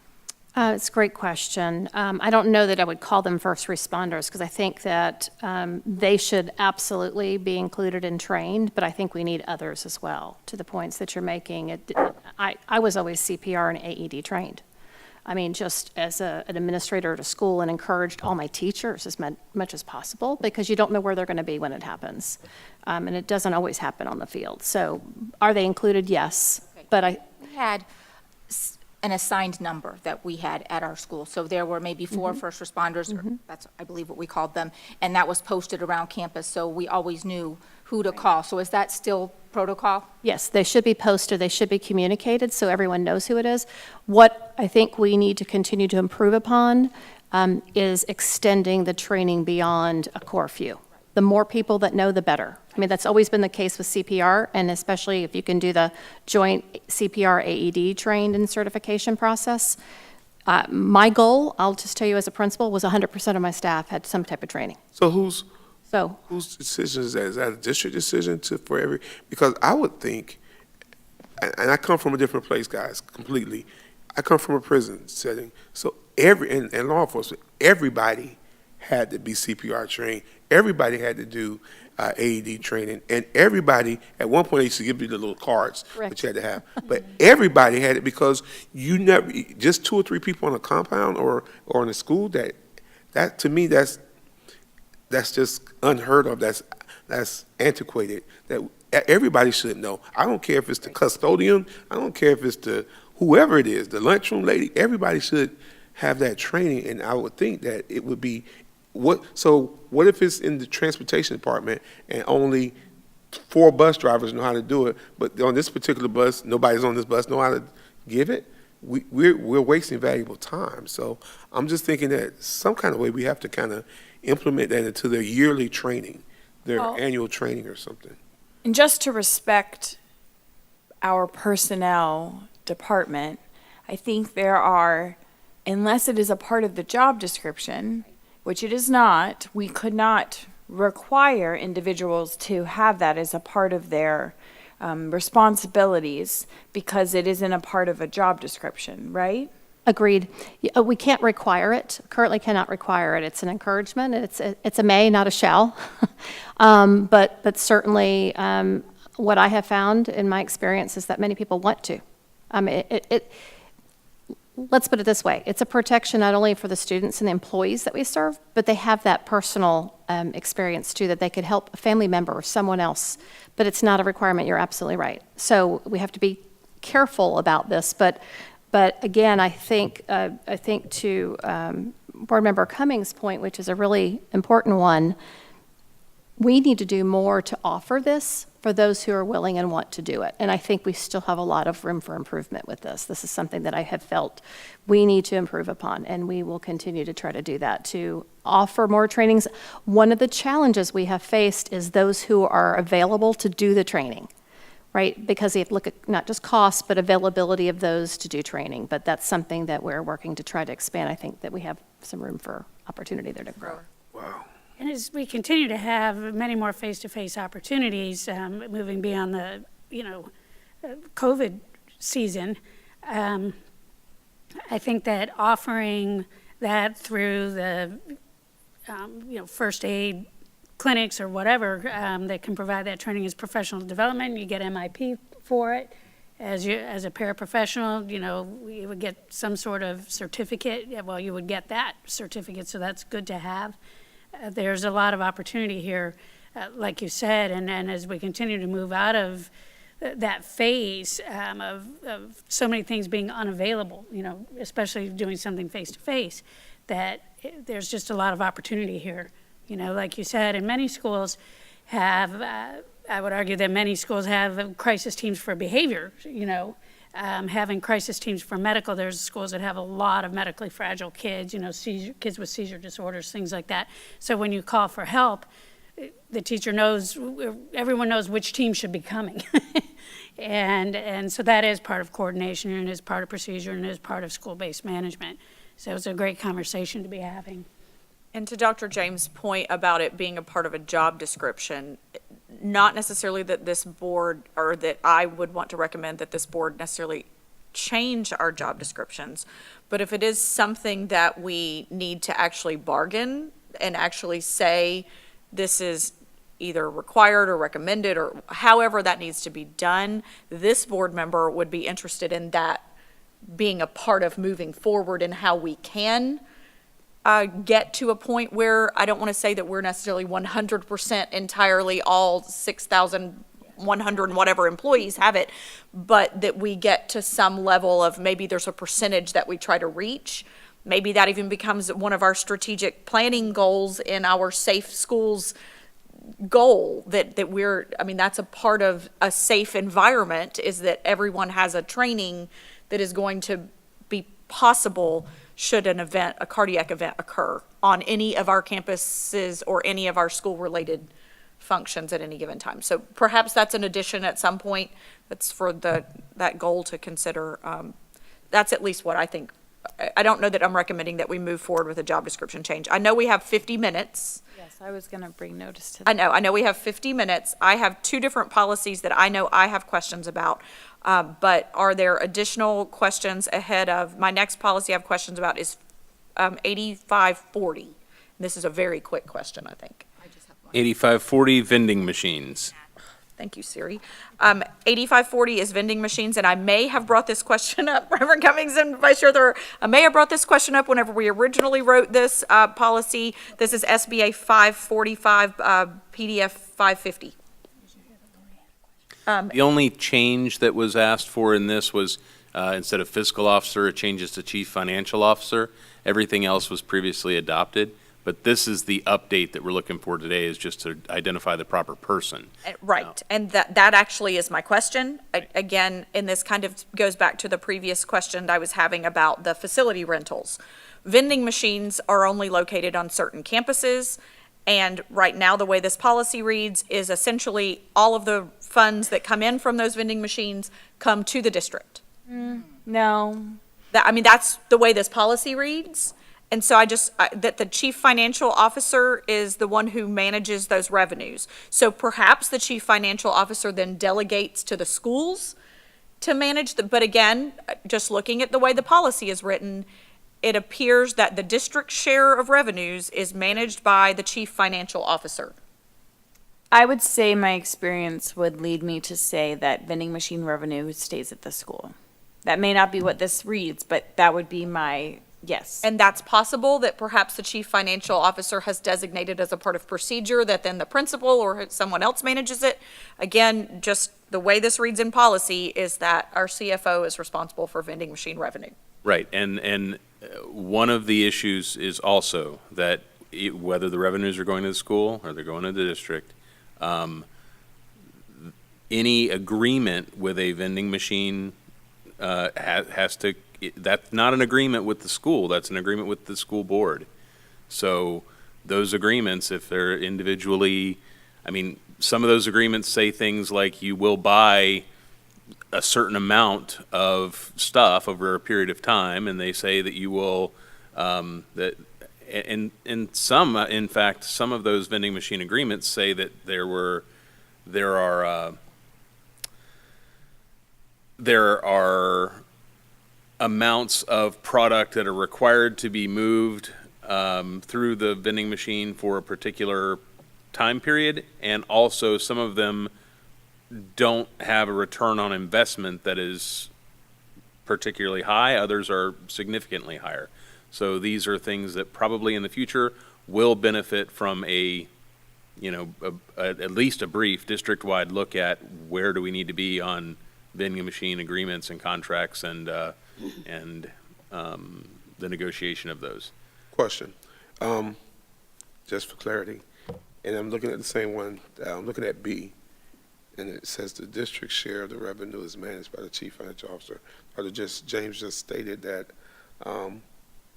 It's a great question. I don't know that I would call them first responders, because I think that they should absolutely be included and trained, but I think we need others as well, to the points that you're making. I was always CPR and AED trained. I mean, just as an administrator at a school, and encouraged all my teachers as much as possible, because you don't know where they're going to be when it happens. And it doesn't always happen on the field. So are they included? Yes. Okay. But We had an assigned number that we had at our school. So there were maybe four first responders, or that's, I believe, what we called them, and that was posted around campus, so we always knew who to call. So is that still protocol? yes, they should be posted, they should be communicated, so everyone knows who it is. What I think we need to continue to improve upon is extending the training beyond a core few. The more people that know, the better. I mean, that's always been the case with CPR, and especially if you can do the joint CPR AED trained and certification process. My goal, I'll just tell you as a principal, was 100% of my staff had some type of training. So whose decision is that? Is that a district decision for every? Because I would think, and I come from a different place, guys, completely. I come from a prison setting, so in law enforcement, everybody had to be CPR trained. Everybody had to do AED training, and everybody, at one point, they used to give you the little cards that you had to have. But everybody had it, because you never, just 2 or 3 people on a compound or in a school, that to me, that's just unheard of. That's antiquated. That everybody should know. I don't care if it's the custodian. I don't care if it's the whoever it is, the lunchroom lady. Everybody should have that training, and I would think that it would be. So what if it's in the transportation department and only 4 bus drivers know how to do it, but on this particular bus, nobody's on this bus know how to give it? We're wasting valuable time. So I'm just thinking that some kind of way we have to kind of implement that into their yearly training, their annual training or something. And just to respect our personnel department, I think there are, unless it is a part of the job description, which it is not, we could not require individuals to have that as a part of their responsibilities, because it isn't a part of a job description, right? Agreed. We can't require it, currently cannot require it. It's an encouragement, it's a may, not a shall. But certainly, what I have found in my experience is that many people want to. Let's put it this way, it's a protection not only for the students and the employees that we serve, but they have that personal experience too, that they could help a family member or someone else, but it's not a requirement, you're absolutely right. So we have to be careful about this, but again, I think to Board Member Cummings' point, which is a really important one, we need to do more to offer this for those who are willing and want to do it. And I think we still have a lot of room for improvement with this. This is something that I have felt we need to improve upon, and we will continue to try to do that, to offer more trainings. One of the challenges we have faced is those who are available to do the training, right? Because you have to look at not just cost, but availability of those to do training. But that's something that we're working to try to expand. I think that we have some room for opportunity there to grow. Wow. And as we continue to have many more face-to-face opportunities, moving beyond the, COVID season, I think that offering that through the, first aid clinics or whatever that can provide that training as professional development, you get MIP for it. As a paraprofessional, you would get some sort of certificate. Well, you would get that certificate, so that's good to have. There's a lot of opportunity here, like you said, and as we continue to move out of that phase of so many things being unavailable, especially doing something face-to-face, that there's just a lot of opportunity here. Like you said, and many schools have, I would argue that many schools have crisis teams for behavior, having crisis teams for medical. There's schools that have a lot of medically fragile kids, kids with seizure disorders, things like that. So when you call for help, the teacher knows, everyone knows which team should be coming. And so that is part of coordination, and is part of procedure, and is part of school-based management. So it's a great conversation to be having. And to Dr. James' point about it being a part of a job description, not necessarily that this board, or that I would want to recommend that this board necessarily change our job descriptions, but if it is something that we need to actually bargain and actually say this is either required or recommended, or however that needs to be done, this board member would be interested in that being a part of moving forward and how we can get to a point where, I don't want to say that we're necessarily 100% entirely all 6,100 and whatever employees have it, but that we get to some level of, maybe there's a percentage that we try to reach. Maybe that even becomes one of our strategic planning goals in our safe schools goal, that we're, I mean, that's a part of a safe environment, is that everyone has a training that is going to be possible should an event, a cardiac event occur on any of our campuses or any of our school-related functions at any given time. So perhaps that's an addition at some point. That's for that goal to consider. That's at least what I think. I don't know that I'm recommending that we move forward with a job description change. I know we have 50 minutes. Yes, I was going to bring notice to that. I know we have 50 minutes. I have two different policies that I know I have questions about. But are there additional questions ahead of, my next policy I have questions about is 8540. This is a very quick question, I think. 8540 vending machines. Thank you, Siri. 8540 is vending machines, and I may have brought this question up, Reverend Cummings and Vice Chair Thurr, I may have brought this question up whenever we originally wrote this policy. This is SBA 545, PDF 550. The only change that was asked for in this was, instead of fiscal officer, it changes to chief financial officer. Everything else was previously adopted. But this is the update that we're looking for today, is just to identify the proper person. Right, and that actually is my question. Again, and this kind of goes back to the previous question I was having about the facility rentals. Vending machines are only located on certain campuses, and right now, the way this policy reads is essentially all of the funds that come in from those vending machines come to the district. No. That's the way this policy reads. And so that the chief financial officer is the one who manages those revenues. So perhaps the chief financial officer then delegates to the schools to manage but again, just looking at the way the policy is written, it appears that the district share of revenues is managed by the chief financial officer. I would say my experience would lead me to say that vending machine revenue stays at the school. That may not be what this reads, but that would be my yes. And that's possible, that perhaps the chief financial officer has designated as a part of procedure that then the principal or someone else manages it. Again, just the way this reads in policy is that our CFO is responsible for vending machine revenue. Right, and one of the issues is also that whether the revenues are going to the school or they're going to the district, any agreement with a vending machine has to, that's not an agreement with the school, that's an agreement with the school board. So those agreements, if they're individually, some of those agreements say things like you will buy a certain amount of stuff over a period of time, and they say that you will, in fact, some of those vending machine agreements say that there are amounts of product that are required to be moved through the vending machine for a particular time period, and also some of them don't have a return on investment that is particularly high. Others are significantly higher. So these are things that probably in the future will benefit from at least a brief district-wide look at where do we need to be on vending machine agreements and contracts and the negotiation of those. Question, just for clarity, and I'm looking at the same one, I'm looking at B. and it says the district share of the revenue is managed by the chief financial officer. James just stated that,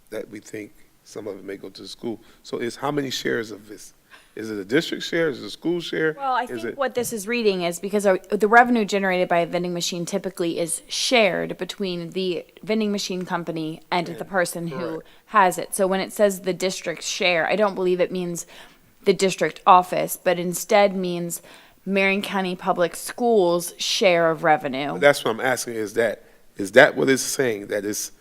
that we think some of it may go to the school. So how many shares of this? Is it a district share? Is it a school share? Well, I Is think it- what this is reading is because the revenue generated by a vending machine typically is shared between the vending machine company and the person who correct. has it. So when it says the district share, I don't believe it means the district office, but instead means Marion County Public Schools' share of revenue. That's what I'm asking, is that what it's saying, that is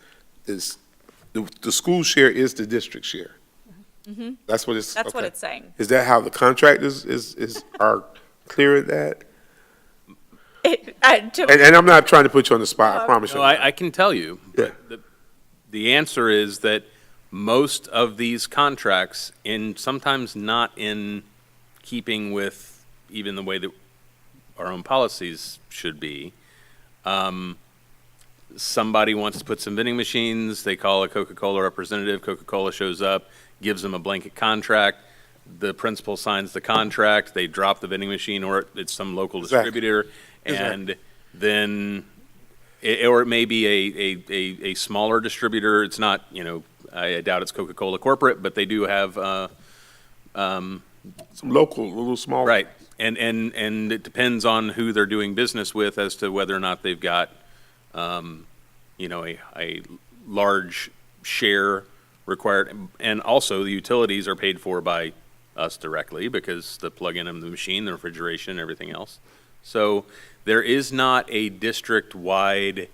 the school share is the district share? That's what it's. That's what okay. it's saying. Is that how the contractors are clear at that? And I'm not trying to put you on the spot, I promise you. No, I can tell you. Yeah. The answer is that most of these contracts, sometimes not in keeping with even the way that our own policies should be, somebody wants to put some vending machines, they call a Coca-Cola representative, Coca-Cola shows up, gives them a blanket contract, the principal signs the contract, they drop the vending machine, or it's some local Exactly. distributor, and then, or it may be a smaller distributor, it's not, I doubt it's Coca-Cola corporate, but they do have, Some local, a little small. right, and it depends on who they're doing business with as to whether or not they've got, a large share required, and also the utilities are paid for by us directly because the plug-in of the machine, the refrigeration, everything else. So there is not a district-wide,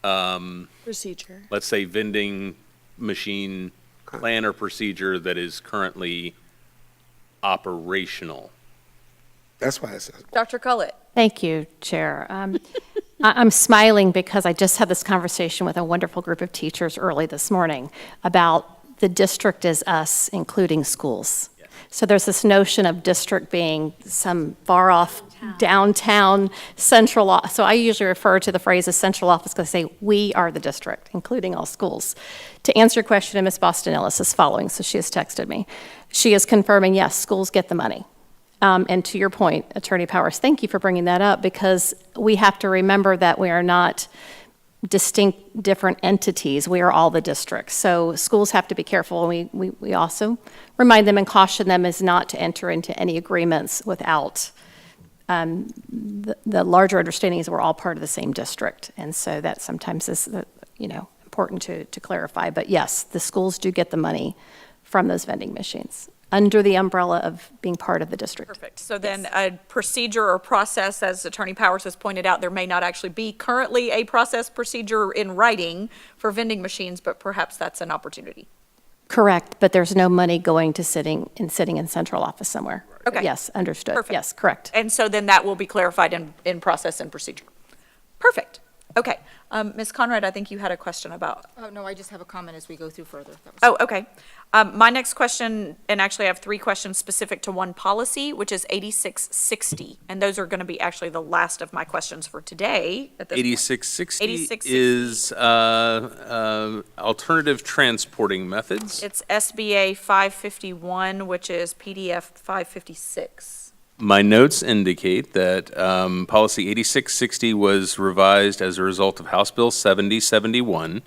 Procedure. let's say, vending machine plan or procedure that is currently operational. That's why I said. Dr. Cullett. Thank you, Chair. I'm smiling because I just had this conversation with a wonderful group of teachers early this morning about the district is us, including schools. So there's this notion of district being some far-off downtown central. So I usually refer to the phrase as central office because I say we are the district, including all schools. To answer your question, Ms. Boston Ellis is following, so she has texted me. She is confirming, yes, schools get the money. And to your point, Attorney Powers, thank you for bringing that up because we have to remember that we are not distinct, different entities. We are all the districts. So schools have to be careful. We also remind them and caution them as not to enter into any agreements without the larger understanding is we're all part of the same district. And so that sometimes is, important to clarify. But yes, the schools do get the money from those vending machines under the umbrella of being part of the district. Perfect. So then a procedure or process, as Attorney Powers has pointed out, there may not actually be currently a process procedure in writing for vending machines, but perhaps that's an opportunity. Correct, but there's no money going to sitting in central office somewhere. Okay. Yes, understood. Perfect. Yes, correct. And so then that will be clarified in process and procedure. Perfect. Okay. Ms. Conrad, I think you had a question about. Oh, no, I just have a comment as we go through further. That was- Oh, okay. My next question, and actually I have three questions specific to one policy, which is 8660. And those are going to be actually the last of my questions for today. At this point. 8660 8660. is alternative transporting methods. It's SBA 551, which is PDF 556. My notes indicate that Policy 8660 was revised as a result of House Bill 7071,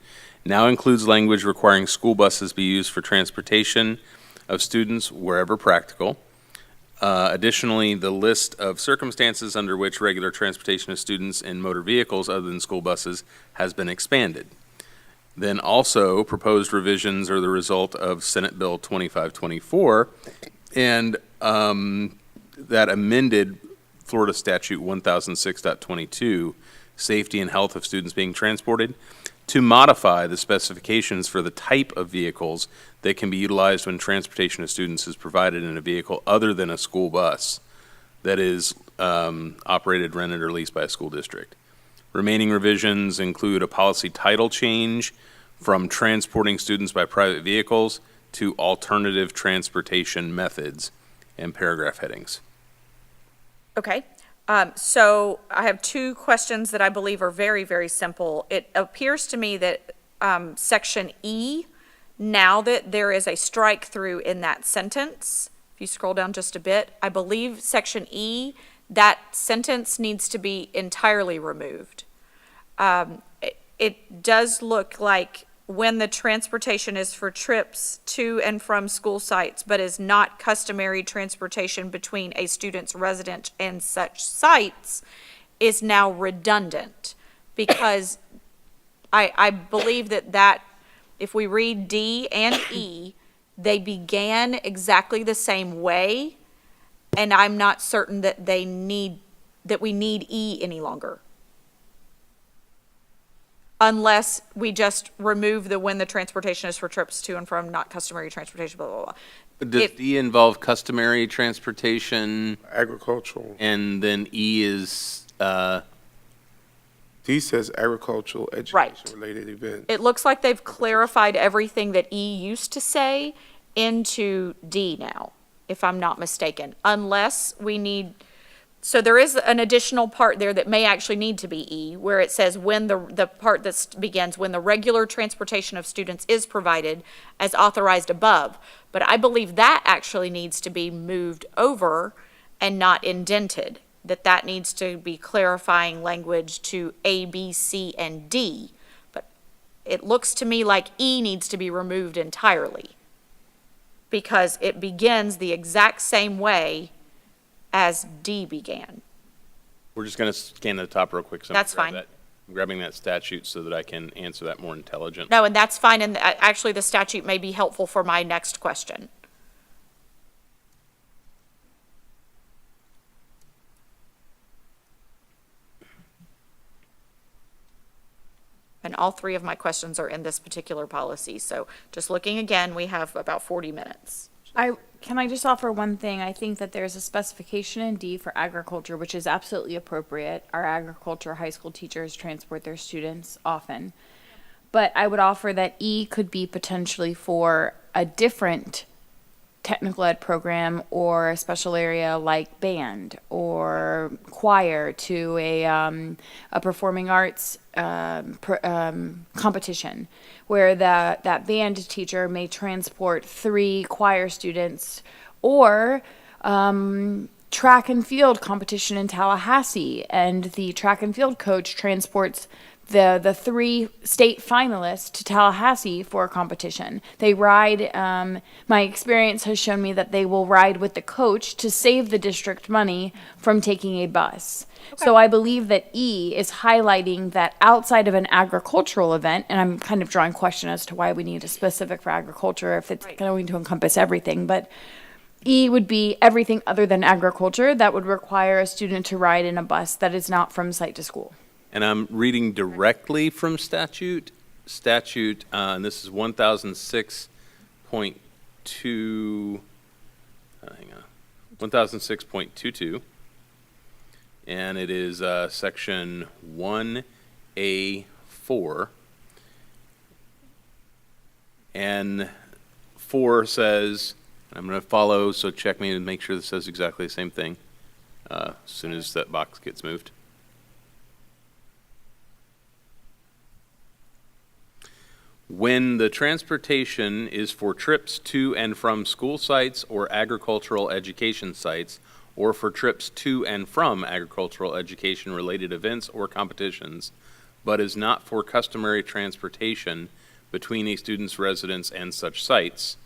now includes language requiring school buses be used for transportation of students wherever practical. Additionally, the list of circumstances under which regular transportation of students in motor vehicles other than school buses has been expanded. Then also, proposed revisions are the result of Senate Bill 2524 and that amended Florida Statute 1006.22, safety and health of students being transported, to modify the specifications for the type of vehicles that can be utilized when transportation of students is provided in a vehicle other than a school bus that is operated, rented, or leased by a school district. Remaining revisions include a policy title change from transporting students by private vehicles to alternative transportation methods and paragraph headings. Okay. So I have two questions that I believe are very, very simple. It appears to me that Section E, now that there is a strike through in that sentence, if you scroll down just a bit, I believe Section E that sentence needs to be entirely removed. It does look like when the transportation is for trips to and from school sites, but is not customary transportation between a student's residence and such sites, is now redundant. Because I believe that if we read D and E, they began exactly the same way, and I'm not certain that we need E any longer. Unless we just remove the when the transportation is for trips to and from, not customary transportation, blah, blah, blah. Does D involve customary transportation, Agricultural. and then E is, D says agricultural Right. education-related events. It looks like they've clarified everything that E used to say into D now, if I'm not mistaken. Unless we need, so there is an additional part there that may actually need to be E, where it says when the part that begins, when the regular transportation of students is provided as authorized above. But I believe that actually needs to be moved over and not indented. That needs to be clarifying language to A, B, C, and D. But it looks to me like E needs to be removed entirely, because it begins the exact same way as D began. we're just going to scan the top real quick. So I'm That's gonna grab fine. I'm grabbing that statute so that I can answer that more intelligent. No, and that's fine, and actually the statute may be helpful for my next question. And all three of my questions are in this particular policy, so just looking again, we have about 40 minutes. Can I just offer one thing? I think that there's a specification in D for agriculture, which is absolutely appropriate. Our agriculture high school teachers transport their students often. But I would offer that E could be potentially for a different technical ed program or a special area like band or choir to a performing arts competition, where that band teacher may transport 3 choir students, or track and field competition in Tallahassee, and the track and field coach transports the 3 state finalists to Tallahassee for a competition. They ride, my experience has shown me that they will ride with the coach to save the district money from taking a bus. So I believe that E is highlighting that outside of an agricultural event, and I'm kind of drawing question as to why we need a specific for agriculture if it's going to encompass everything, but E would be everything other than agriculture that would require a student to ride in a bus that is not from site to school. And I'm reading directly from statute, and this is 1006.2, hang on, 1006.22, and it is section 1A4, and 4 says, I'm going to follow, so check me and make sure this says exactly the same thing as soon as that box gets moved. When the transportation is for trips to and from school sites or agricultural education sites, or for trips to and from agricultural education-related events or competitions, but is not for customary transportation between a student's residence and such sites,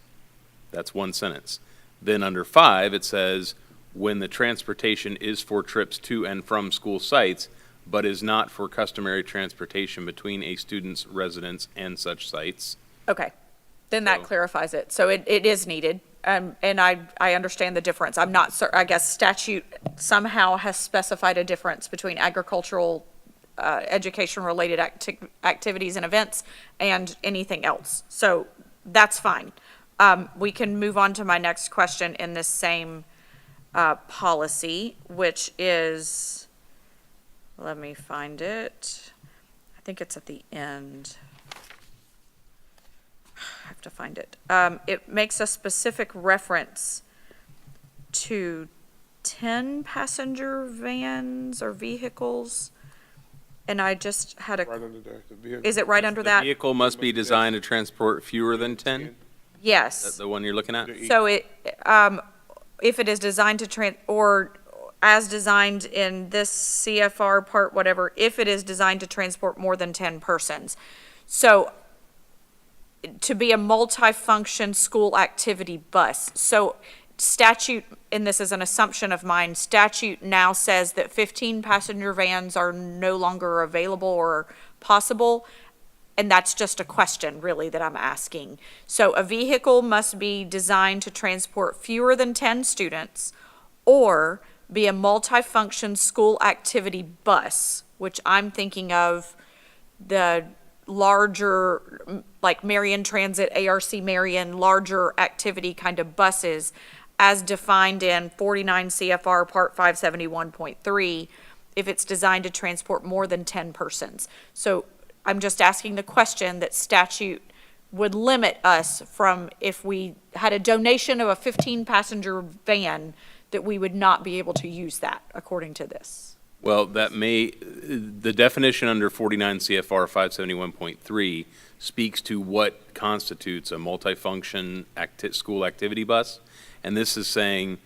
that's one sentence. Then under 5, it says, when the transportation is for trips to and from school sites, but is not for customary transportation between a student's residence and such sites. Okay, then that So- clarifies it. So it is needed, and I understand the difference. I'm not certain, I guess statute somehow has specified a difference between agricultural, education-related activities and events and anything else. So that's fine. We can move on to my next question in this same policy, which is, let me find it. I think it's at the end. I have to find it. It makes a specific reference to 10 passenger vans or vehicles. And I just had Right under there, the vehicle. is it right under The that? vehicle must be designed to transport fewer than 10? Is that Yes. the one you're looking at? So it, if it is designed to as designed in this CFR part, whatever, if it is designed to transport more than 10 persons. So to be a multi-function school activity bus. So statute, and this is an assumption of mine, statute now says that 15 passenger vans are no longer available or possible. And that's just a question, really, that I'm asking. So a vehicle must be designed to transport fewer than 10 students or be a multi-function school activity bus, which I'm thinking of the larger, like Marion Transit, ARC Marion, larger activity kind of buses as defined in 49 CFR Part 571.3, if it's designed to transport more than 10 persons. So I'm just asking the question that statute would limit us from, if we had a donation of a 15-passenger van, that we would not be able to use that, according to this. Well, the definition under 49 CFR 571.3 speaks to what constitutes a multifunction school activity bus. And this is saying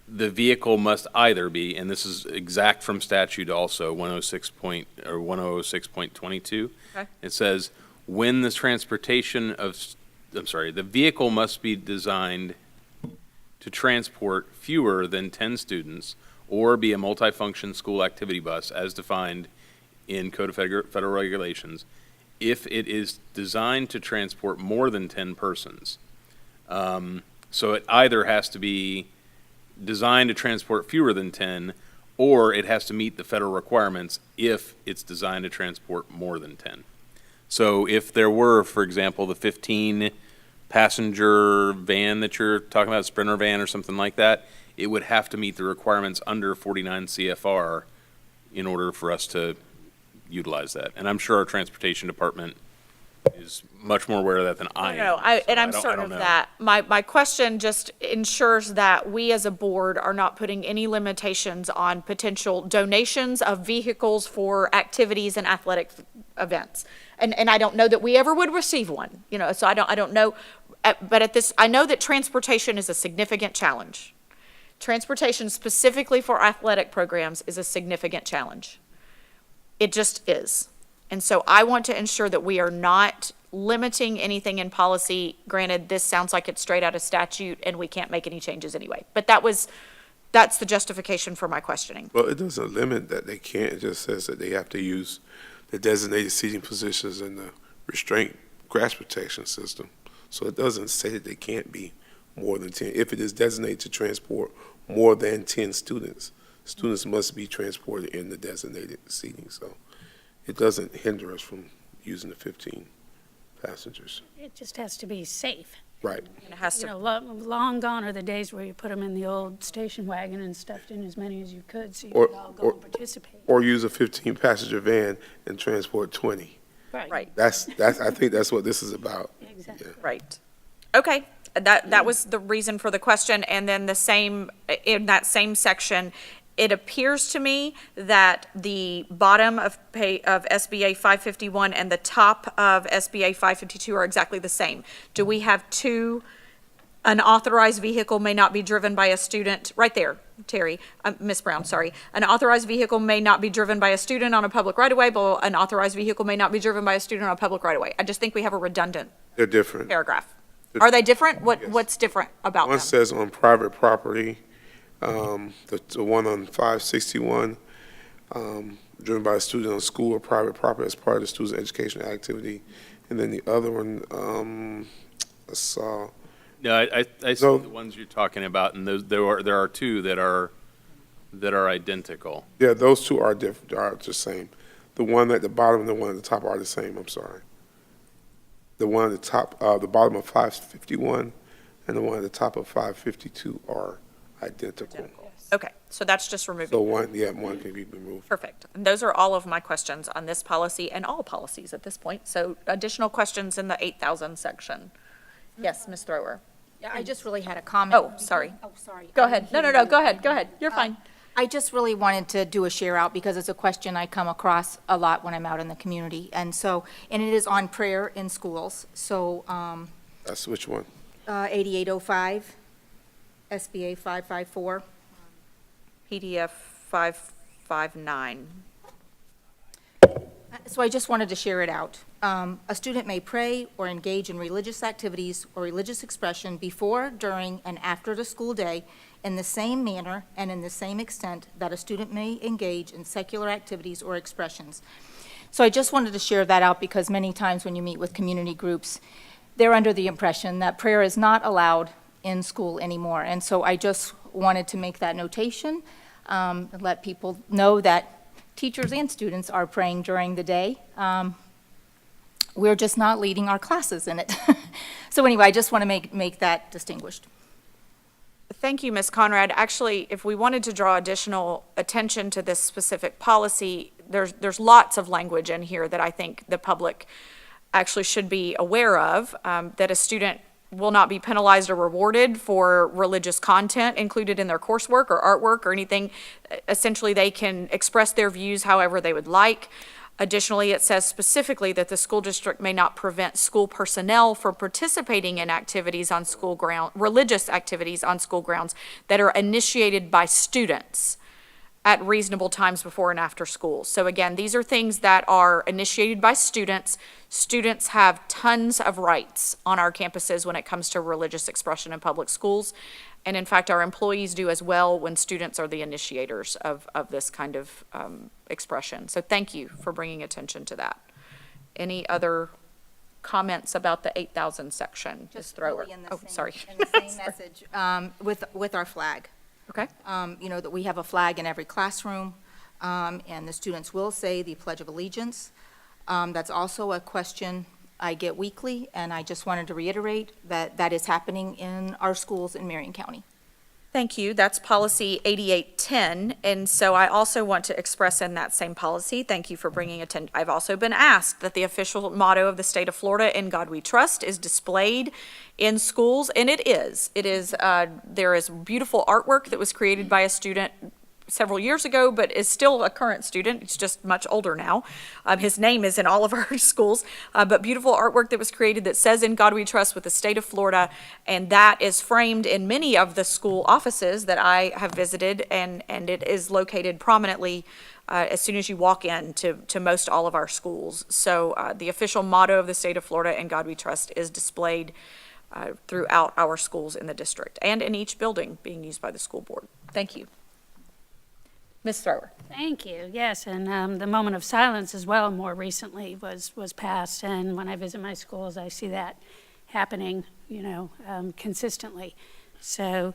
the vehicle must either be, and this is exact from statute also, 106.22. Okay. It says, the vehicle must be designed to transport fewer than 10 students or be a multifunction school activity bus as defined in Code of Federal Regulations if it is designed to transport more than 10 persons. So it either has to be designed to transport fewer than 10, or it has to meet the federal requirements if it's designed to transport more than 10. So if there were, for example, the 15-passenger van that you're talking about, Sprinter van or something like that, it would have to meet the requirements under 49 CFR in order for us to utilize that. And I'm sure our transportation department is much more aware of that than I am. No, I'm certain of that. My question just ensures that we as a board are not putting any limitations on potential donations of vehicles for activities and athletic events. And I don't know that we ever would receive one, so I don't know. But at this, I know that transportation is a significant challenge. Transportation specifically for athletic programs is a significant challenge. It just is. And so I want to ensure that we are not limiting anything in policy. Granted, this sounds like it's straight out of statute and we can't make any changes anyway. But that's the justification for my questioning. Well, it doesn't limit that they can't. It just says that they have to use the designated seating positions in the restraint grass protection system. So it doesn't say that they can't be more than 10. If it is designated to transport more than 10 students, students must be transported in the designated seating. So it doesn't hinder us from using the 15 passengers. It just has to be safe. Right. And it has You to, know, long gone are the days where you put them in the old station wagon and stuffed in as many as you could so you Or- could all go and participate. Or use a 15-passenger van and transport 20. right, That's. I think that's what this is about. Exactly. right. Okay, that was the reason for the question. And then in that same section, it appears to me that the bottom of SBA 551 and the top of SBA 552 are exactly the same. Do we have two? An authorized vehicle may not be driven by a student, right there, Terry, Ms. Brown, sorry. An authorized vehicle may not be driven by a student on a public right-of-way, but an authorized vehicle may not be driven by a student on a public right-of-way. I just think we have a redundant They're different. paragraph. Are they different? Yes. What's different about One them? says on private property, the one on 561, driven by a student on school or private property as part of the student's educational activity. And then the other one, I saw, No, I see No. the ones you're talking about, and there are two that are identical. yeah, those two are different, are the same. The one at the bottom and the one at the top are the same, I'm sorry. The one at the top, the bottom of 551 and the one at the top of 552 are identical. Okay, so that's just removing. So one can be removed. Perfect. And those are all of my questions on this policy and all policies at this point. So additional questions in the 8,000 section. Yes, Ms. Thrower. Yeah, I just really had a comment. Oh, sorry. Oh, sorry. Go I ahead. didn't No, hear no, no, you. go ahead, go ahead. You're fine. I just really wanted to do a share out because it's a question I come across a lot when I'm out in the community. And it is on prayer in schools. So, That's which one? 8805, SBA 554. PDF 559. So I just wanted to share it out. A student may pray or engage in religious activities or religious expression before, during, and after the school day in the same manner and in the same extent that a student may engage in secular activities or expressions. So I just wanted to share that out because many times when you meet with community groups, they're under the impression that prayer is not allowed in school anymore. And so I just wanted to make that notation, and let people know that teachers and students are praying during the day. We're just not leading our classes in it. So anyway, I just want to make that distinguished. Thank you, Ms. Conrad. Actually, if we wanted to draw additional attention to this specific policy, there's lots of language in here that I think the public actually should be aware of, that a student will not be penalized or rewarded for religious content included in their coursework or artwork or anything. Essentially, they can express their views however they would like. Additionally, it says specifically that the school district may not prevent school personnel from participating in activities on school ground, religious activities on school grounds that are initiated by students at reasonable times before and after school. So again, these are things that are initiated by students. Students have tons of rights on our campuses when it comes to religious expression in public schools. And in fact, our employees do as well when students are the initiators of this kind of expression. So thank you for bringing attention to that. Any other comments about the 8,000 section? Just Thrower. really in the same, Sorry. in the same message, with our flag. Okay. You know, that we have a flag in every classroom, and the students will say the Pledge of Allegiance. That's also a question I get weekly, and I just wanted to reiterate that that is happening in our schools in Marion County. Thank you. That's policy 8810. And so I also want to express in that same policy, thank you for bringing attention. I've also been asked that the official motto of the state of Florida, "In God We Trust," is displayed in schools, and it is. It is, there is beautiful artwork that was created by a student several years ago, but is still a current student. He's just much older now. His name is in all of our schools, but beautiful artwork that was created that says "In God We Trust" with the state of Florida, and that is framed in many of the school offices that I have visited, and it is located prominently as soon as you walk in to most all of our schools. So the official motto of the state of Florida, "In God We Trust," is displayed throughout our schools in the district and in each building being used by the school board. Thank you. Ms. Thrower. Thank you. Yes, and the moment of silence as well more recently was passed, and when I visit my schools, I see that happening, consistently. So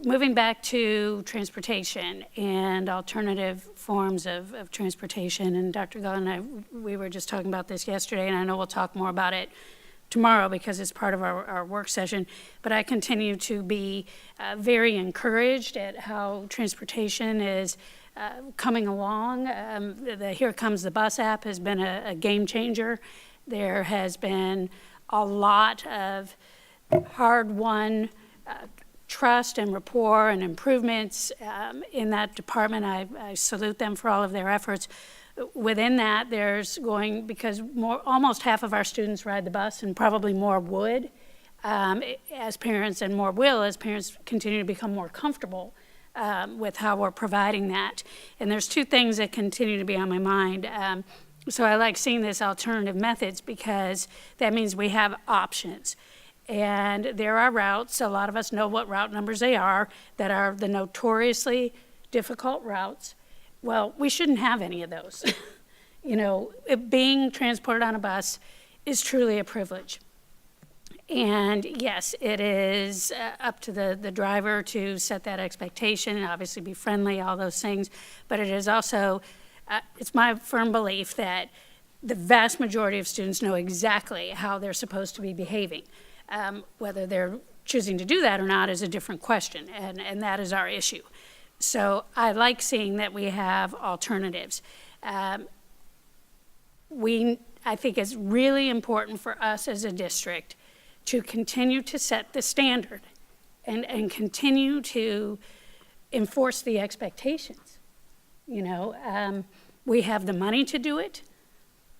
moving back to transportation and alternative forms of transportation, and Dr. Gull and I, we were just talking about this yesterday, and I know we'll talk more about it tomorrow because it's part of our work session, but I continue to be very encouraged at how transportation is coming along. The Here Comes the Bus app has been a game changer. There has been a lot of hard-won trust and rapport and improvements in that department. I salute them for all of their efforts. Within that, there's going, because almost half of our students ride the bus, and probably more would as parents, and more will as parents continue to become more comfortable with how we're providing that. And there's two things that continue to be on my mind. So I like seeing this alternative methods because that means we have options. And there are routes, a lot of us know what route numbers they are, that are the notoriously difficult routes. Well, we shouldn't have any of those. Being transported on a bus is truly a privilege. And yes, it is up to the driver to set that expectation and obviously be friendly, all those things. But it is also, it's my firm belief that the vast majority of students know exactly how they're supposed to be behaving. Whether they're choosing to do that or not is a different question, and that is our issue. So I like seeing that we have alternatives. I think it's really important for us as a district to continue to set the standard and continue to enforce the expectations. We have the money to do it.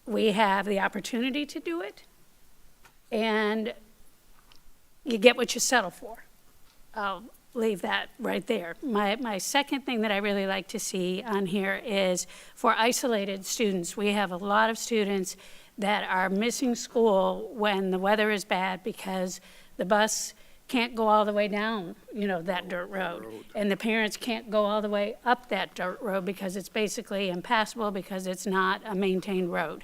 We have the opportunity to do it. And you get what you settle for. I'll leave that right there. My second thing that I really like to see on here is for isolated students. We have a lot of students that are missing school when the weather is bad because the bus can't go all the way down, that dirt road. And the parents can't go all the way up that dirt road because it's basically impassable because it's not a maintained road.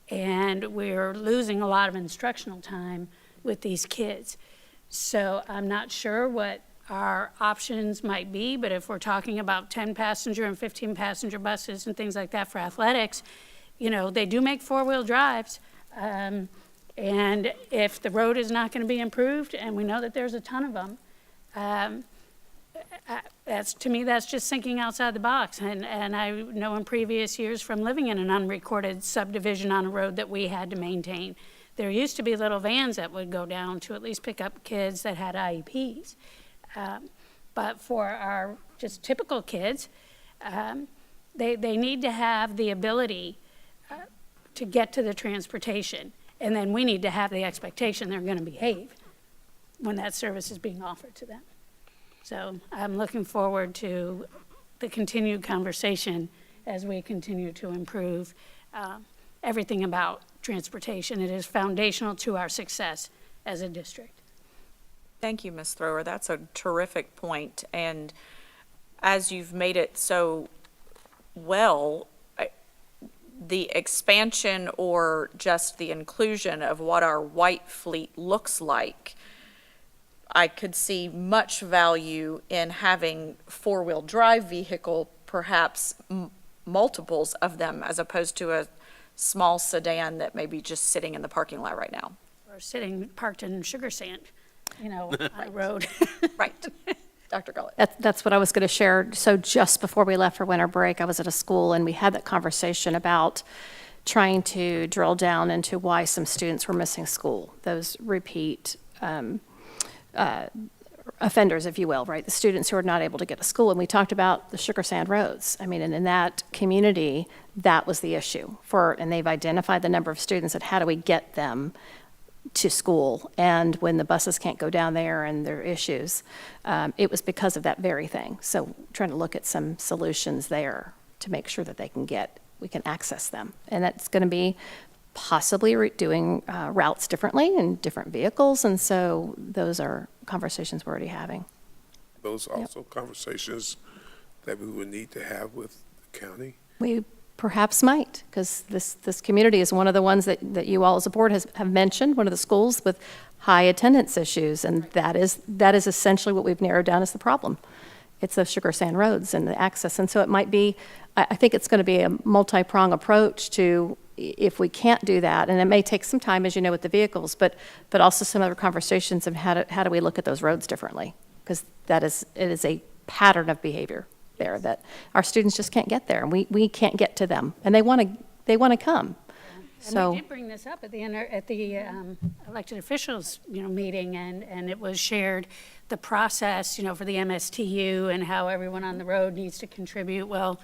And we're losing a lot of instructional time with these kids. So I'm not sure what our options might be, but if we're talking about 10-passenger and 15-passenger buses and things like that for athletics, they do make four-wheel drives. And if the road is not going to be improved, and we know that there's a ton of them, to me, that's just thinking outside the box. And I know in previous years from living in an unrecorded subdivision on a road that we had to maintain, there used to be little vans that would go down to at least pick up kids that had IEPs. But for our just typical kids, they need to have the ability to get to the transportation. And then we need to have the expectation they're going to behave when that service is being offered to them. So I'm looking forward to the continued conversation as we continue to improve everything about transportation. It is foundational to our success as a district. Thank you, Ms. Thrower. That's a terrific point. And as you've made it so well, the expansion or just the inclusion of what our white fleet looks like, I could see much value in having four-wheel drive vehicle, perhaps multiples of them, as opposed to a small sedan that may be just sitting in the parking lot right now. Or sitting parked in sugar sand, on a road. Right. Dr. Gullett. That's what I was going to share. So just before we left for winter break, I was at a school and we had that conversation about trying to drill down into why some students were missing school, those repeat offenders, if you will, right? The students who are not able to get to school. And we talked about the sugar sand roads. I mean, and in that community, that was the issue and they've identified the number of students and how do we get them to school, and when the buses can't go down there and there are issues, it was because of that very thing. So trying to look at some solutions there to make sure that we can access them. And that's going to be possibly doing routes differently and different vehicles, and so those are conversations we're already having. Those are also conversations that we would need to have with the county. We perhaps might, because this community is one of the ones that you all as a board have mentioned, one of the schools with high attendance issues, and that is essentially what we've narrowed down as the problem. It's those sugar sand roads and the access, and so it might be, I think it's going to be a multi-prong approach to if we can't do that, and it may take some time, as you know, with the vehicles, but also some other conversations of how do we look at those roads differently, because it is a pattern of behavior there that our students just can't get there, and we can't get to them, and they want to come. And we did bring this up at the elected officials, meeting, and it was shared, the process, for the MSTU and how everyone on the road needs to contribute. Well,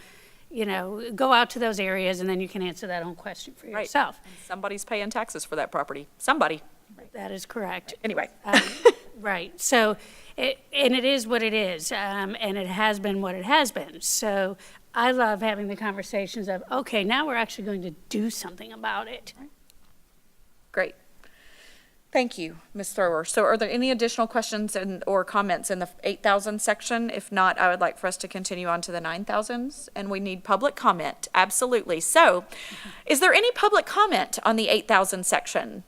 go out to those areas, and then you can answer that own question for yourself. Right. And somebody's paying taxes for that property. Somebody. That is correct. Anyway. Right. So, it is what it is, and it has been what it has been. So I love having the conversations of, okay, now we're actually going to do something about it. Great. Thank you, Ms. Thrower. So are there any additional questions or comments in the 8,000 section? If not, I would like for us to continue on to the 9,000s, and we need public comment. Absolutely. So is there any public comment on the 8,000 section?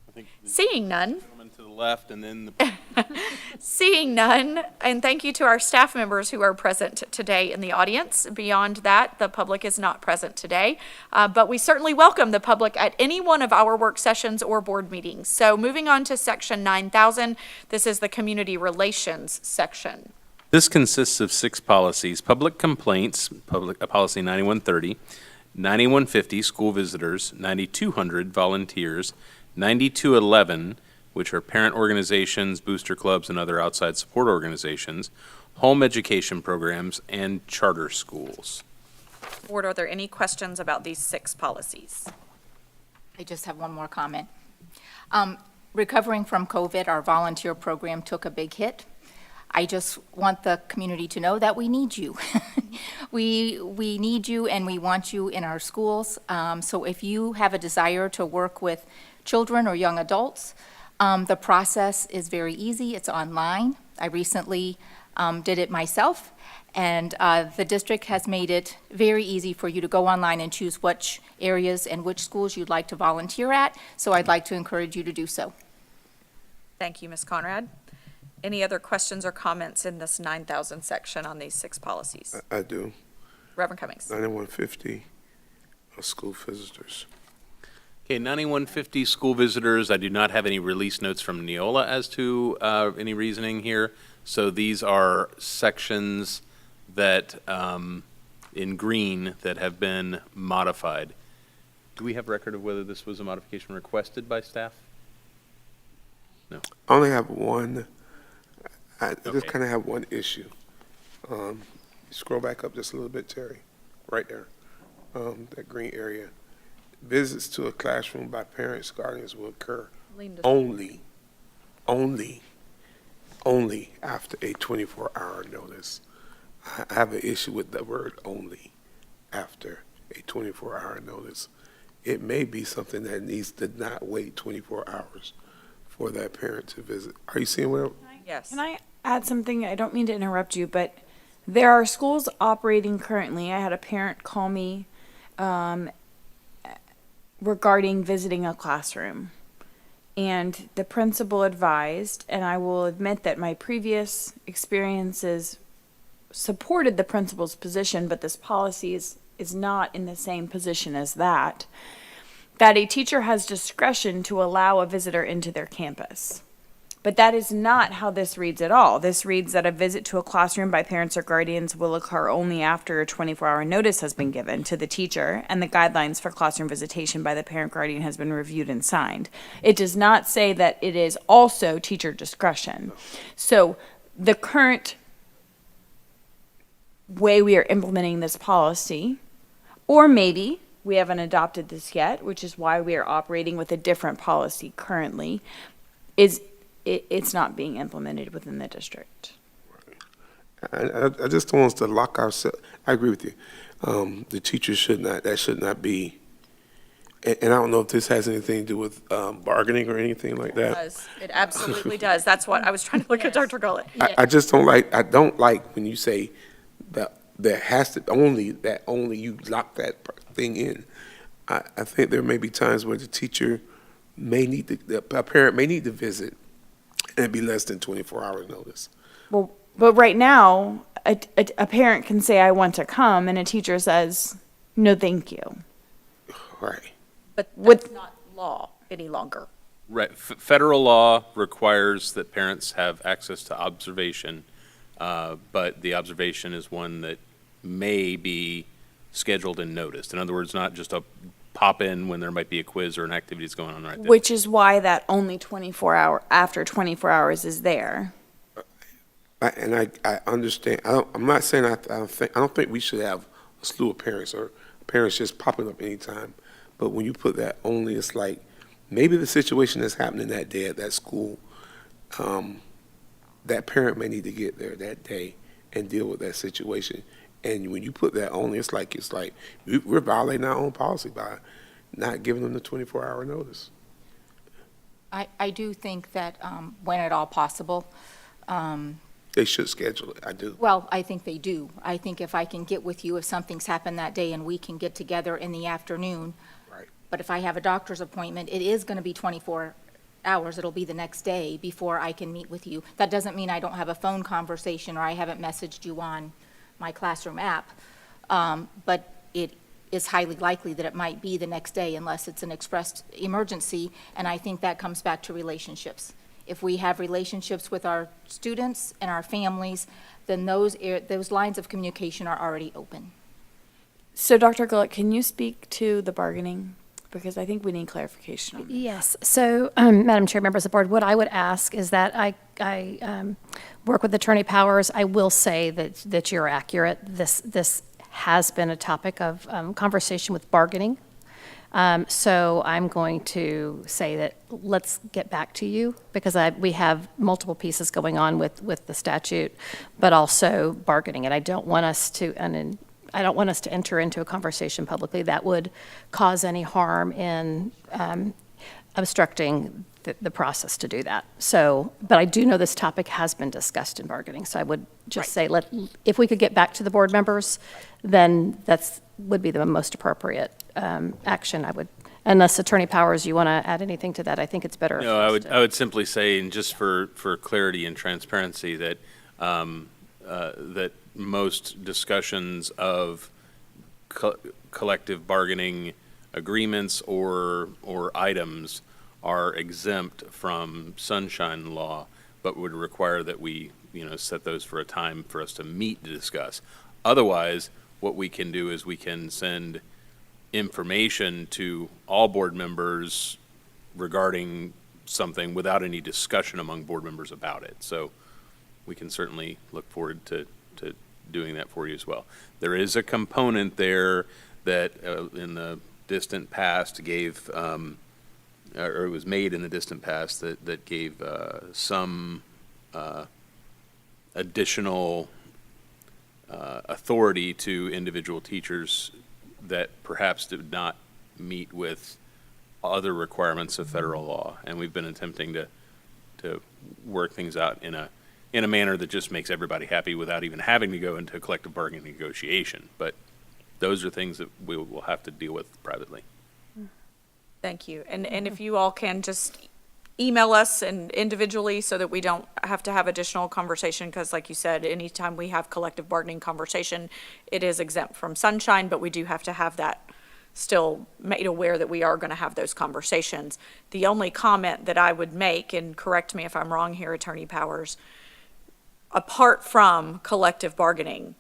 I think the Seeing none. gentleman to the left and then the Seeing none, and thank you to our staff members who are present today in the audience. Beyond that, the public is not present today, but we certainly welcome the public at any one of our work sessions or board meetings. So moving on to section 9,000, this is the community relations section. This consists of 6 policies: public complaints, policy 9130, 9150, school visitors, 9200, volunteers, 9211, which are parent organizations, booster clubs, and other outside support organizations, home education programs, and charter schools. Board, are there any questions about these 6 policies? I just have one more comment. recovering from COVID, our volunteer program took a big hit. I just want the community to know that we need you. We need you and we want you in our schools. So if you have a desire to work with children or young adults, the process is very easy. It's online. I recently did it myself, and the district has made it very easy for you to go online and choose which areas and which schools you'd like to volunteer at. So I'd like to encourage you to do so. Thank you, Ms. Conrad. Any other questions or comments in this 9,000 section on these 6 policies? I do. Reverend Cummings. 9150, school visitors. Okay, 9150 school visitors, I do not have any release notes from NEOLA as to any reasoning here. So these are sections that, in green, that have been modified. Do we have record of whether this was a modification requested by staff? No. I only have one, I just Okay. kind of have one issue. Scroll back up just a little bit, Terry, right there, that green area. Visits to a classroom by parents, guardians will occur only after a 24-hour notice. I have an issue with the word only after a 24-hour notice. It may be something that needs to not wait 24 hours for that parent to visit. Are you seeing what? Yes. Can I add something? I don't mean to interrupt you, but there are schools operating currently. I had a parent call me regarding visiting a classroom. And the principal advised, and I will admit that my previous experiences supported the principal's position, but this policy is not in the same position as that a teacher has discretion to allow a visitor into their campus. But that is not how this reads at all. This reads that a visit to a classroom by parents or guardians will occur only after a 24-hour notice has been given to the teacher and the guidelines for classroom visitation by the parent guardian has been reviewed and signed. It does not say that it is also teacher discretion. So the current way we are implementing this policy, or maybe we haven't adopted this yet, which is why we are operating with a different policy currently, is it's not being implemented within the district. I just don't want us to lock ourselves. I agree with you. The teachers should not be, and I don't know if this has anything to do with bargaining or anything like It that. does. It absolutely does. That's what I was trying to look at Dr. Gullett. I just don't like when you say that there has to only you lock that thing in. I think there may be times where the teacher a parent may need to visit and it'd be less than 24 hours notice. Well, but right now, a parent can say, I want to come, and a teacher says, no, thank you. Right. But that's not law any longer. Right. Federal law requires that parents have access to observation, but the observation is one that may be scheduled and noticed. In other words, not just a pop in when there might be a quiz or an activity that's going on right there. Which is why that only after 24 hours is there. I understand. I'm not saying I don't think we should have a slew of parents or parents just popping up anytime. But when you put that only, it's like maybe the situation that's happening that day at that school, that parent may need to get there that day and deal with that situation. And when you put that only, it's like we're violating our own policy by not giving them the 24-hour notice. I do think that when at all possible, They should schedule it. I do. well, I think they do. I think if I can get with you, if something's happened that day and we can get together in the afternoon. Right. But if I have a doctor's appointment, it is going to be 24 hours. It'll be the next day before I can meet with you. That doesn't mean I don't have a phone conversation or I haven't messaged you on my classroom app. But it is highly likely that it might be the next day unless it's an expressed emergency. And I think that comes back to relationships. If we have relationships with our students and our families, then those lines of communication are already open. So, Dr. Gullett, can you speak to the bargaining? Because I think we need clarification on that. Yes. So, Madam Chair, members of the board, what I would ask is that I work with Attorney Powers. I will say that you're accurate. This has been a topic of conversation with bargaining. So I'm going to say that let's get back to you, because we have multiple pieces going on with the statute, but also bargaining. And I don't want us to enter into a conversation publicly that would cause any harm in obstructing the process to do that. So, but I do know this topic has been discussed in bargaining, so I would just say, if we could get back to the board members, then would be the most appropriate action. I would, unless Attorney Powers, you want to add anything to that? I think it's better. No, I would simply say, and just for clarity and transparency, that that most discussions of collective bargaining agreements or items are exempt from sunshine law, but would require that we, set those for a time for us to meet to discuss. Otherwise, what we can do is we can send information to all board members regarding something without any discussion among board members about it. So we can certainly look forward to doing that for you as well. There is a component there that in the distant past gave or it was made in the distant past that gave some additional authority to individual teachers that perhaps did not meet with other requirements of federal law. And we've been attempting to work things out in a manner that just makes everybody happy without even having to go into a collective bargaining negotiation. But those are things that we will have to deal with privately. Thank you. And if you all can just email us and individually so that we don't have to have additional conversation, because like you said, anytime we have collective bargaining conversation, it is exempt from sunshine, but we do have to have that still made aware that we are going to have those conversations. The only comment that I would make, and correct me if I'm wrong here, Attorney Powers, apart from collective bargaining,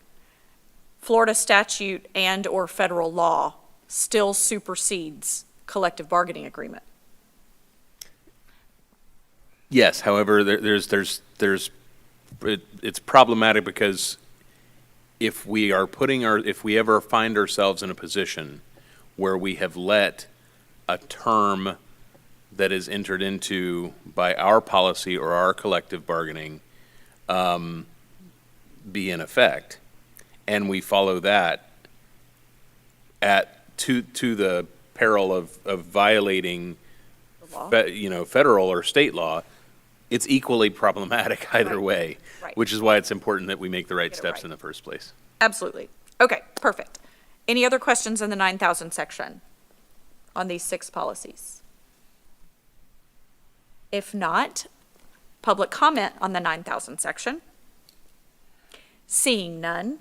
Florida statute and or federal law still supersedes collective bargaining agreement. Yes, however, it's problematic because if we ever find ourselves in a position where we have let a term that is entered into by our policy or our collective bargaining be in effect, and we follow that to the peril of violating federal or state law, it's equally problematic either way, which is why it's important that we make the right steps in the first place. Absolutely. Okay, perfect. Any other questions in the 9,000 section on these 6 policies? If not, public comment on the 9,000 section. Seeing none,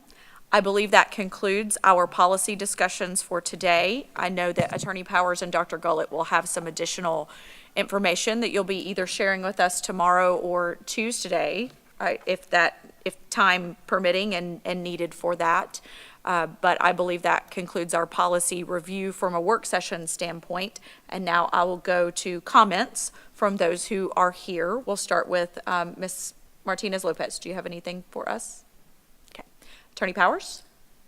I believe that concludes our policy discussions for today. I know that Attorney Powers and Dr. Gullett will have some additional information that you'll be either sharing with us tomorrow or Tuesday, if time permitting and needed for that. But I believe that concludes our policy review from a work session standpoint. And now I will go to comments from those who are here. We'll start with Ms. Martinez-Lopez. Do you have anything for us? Okay. Attorney Powers?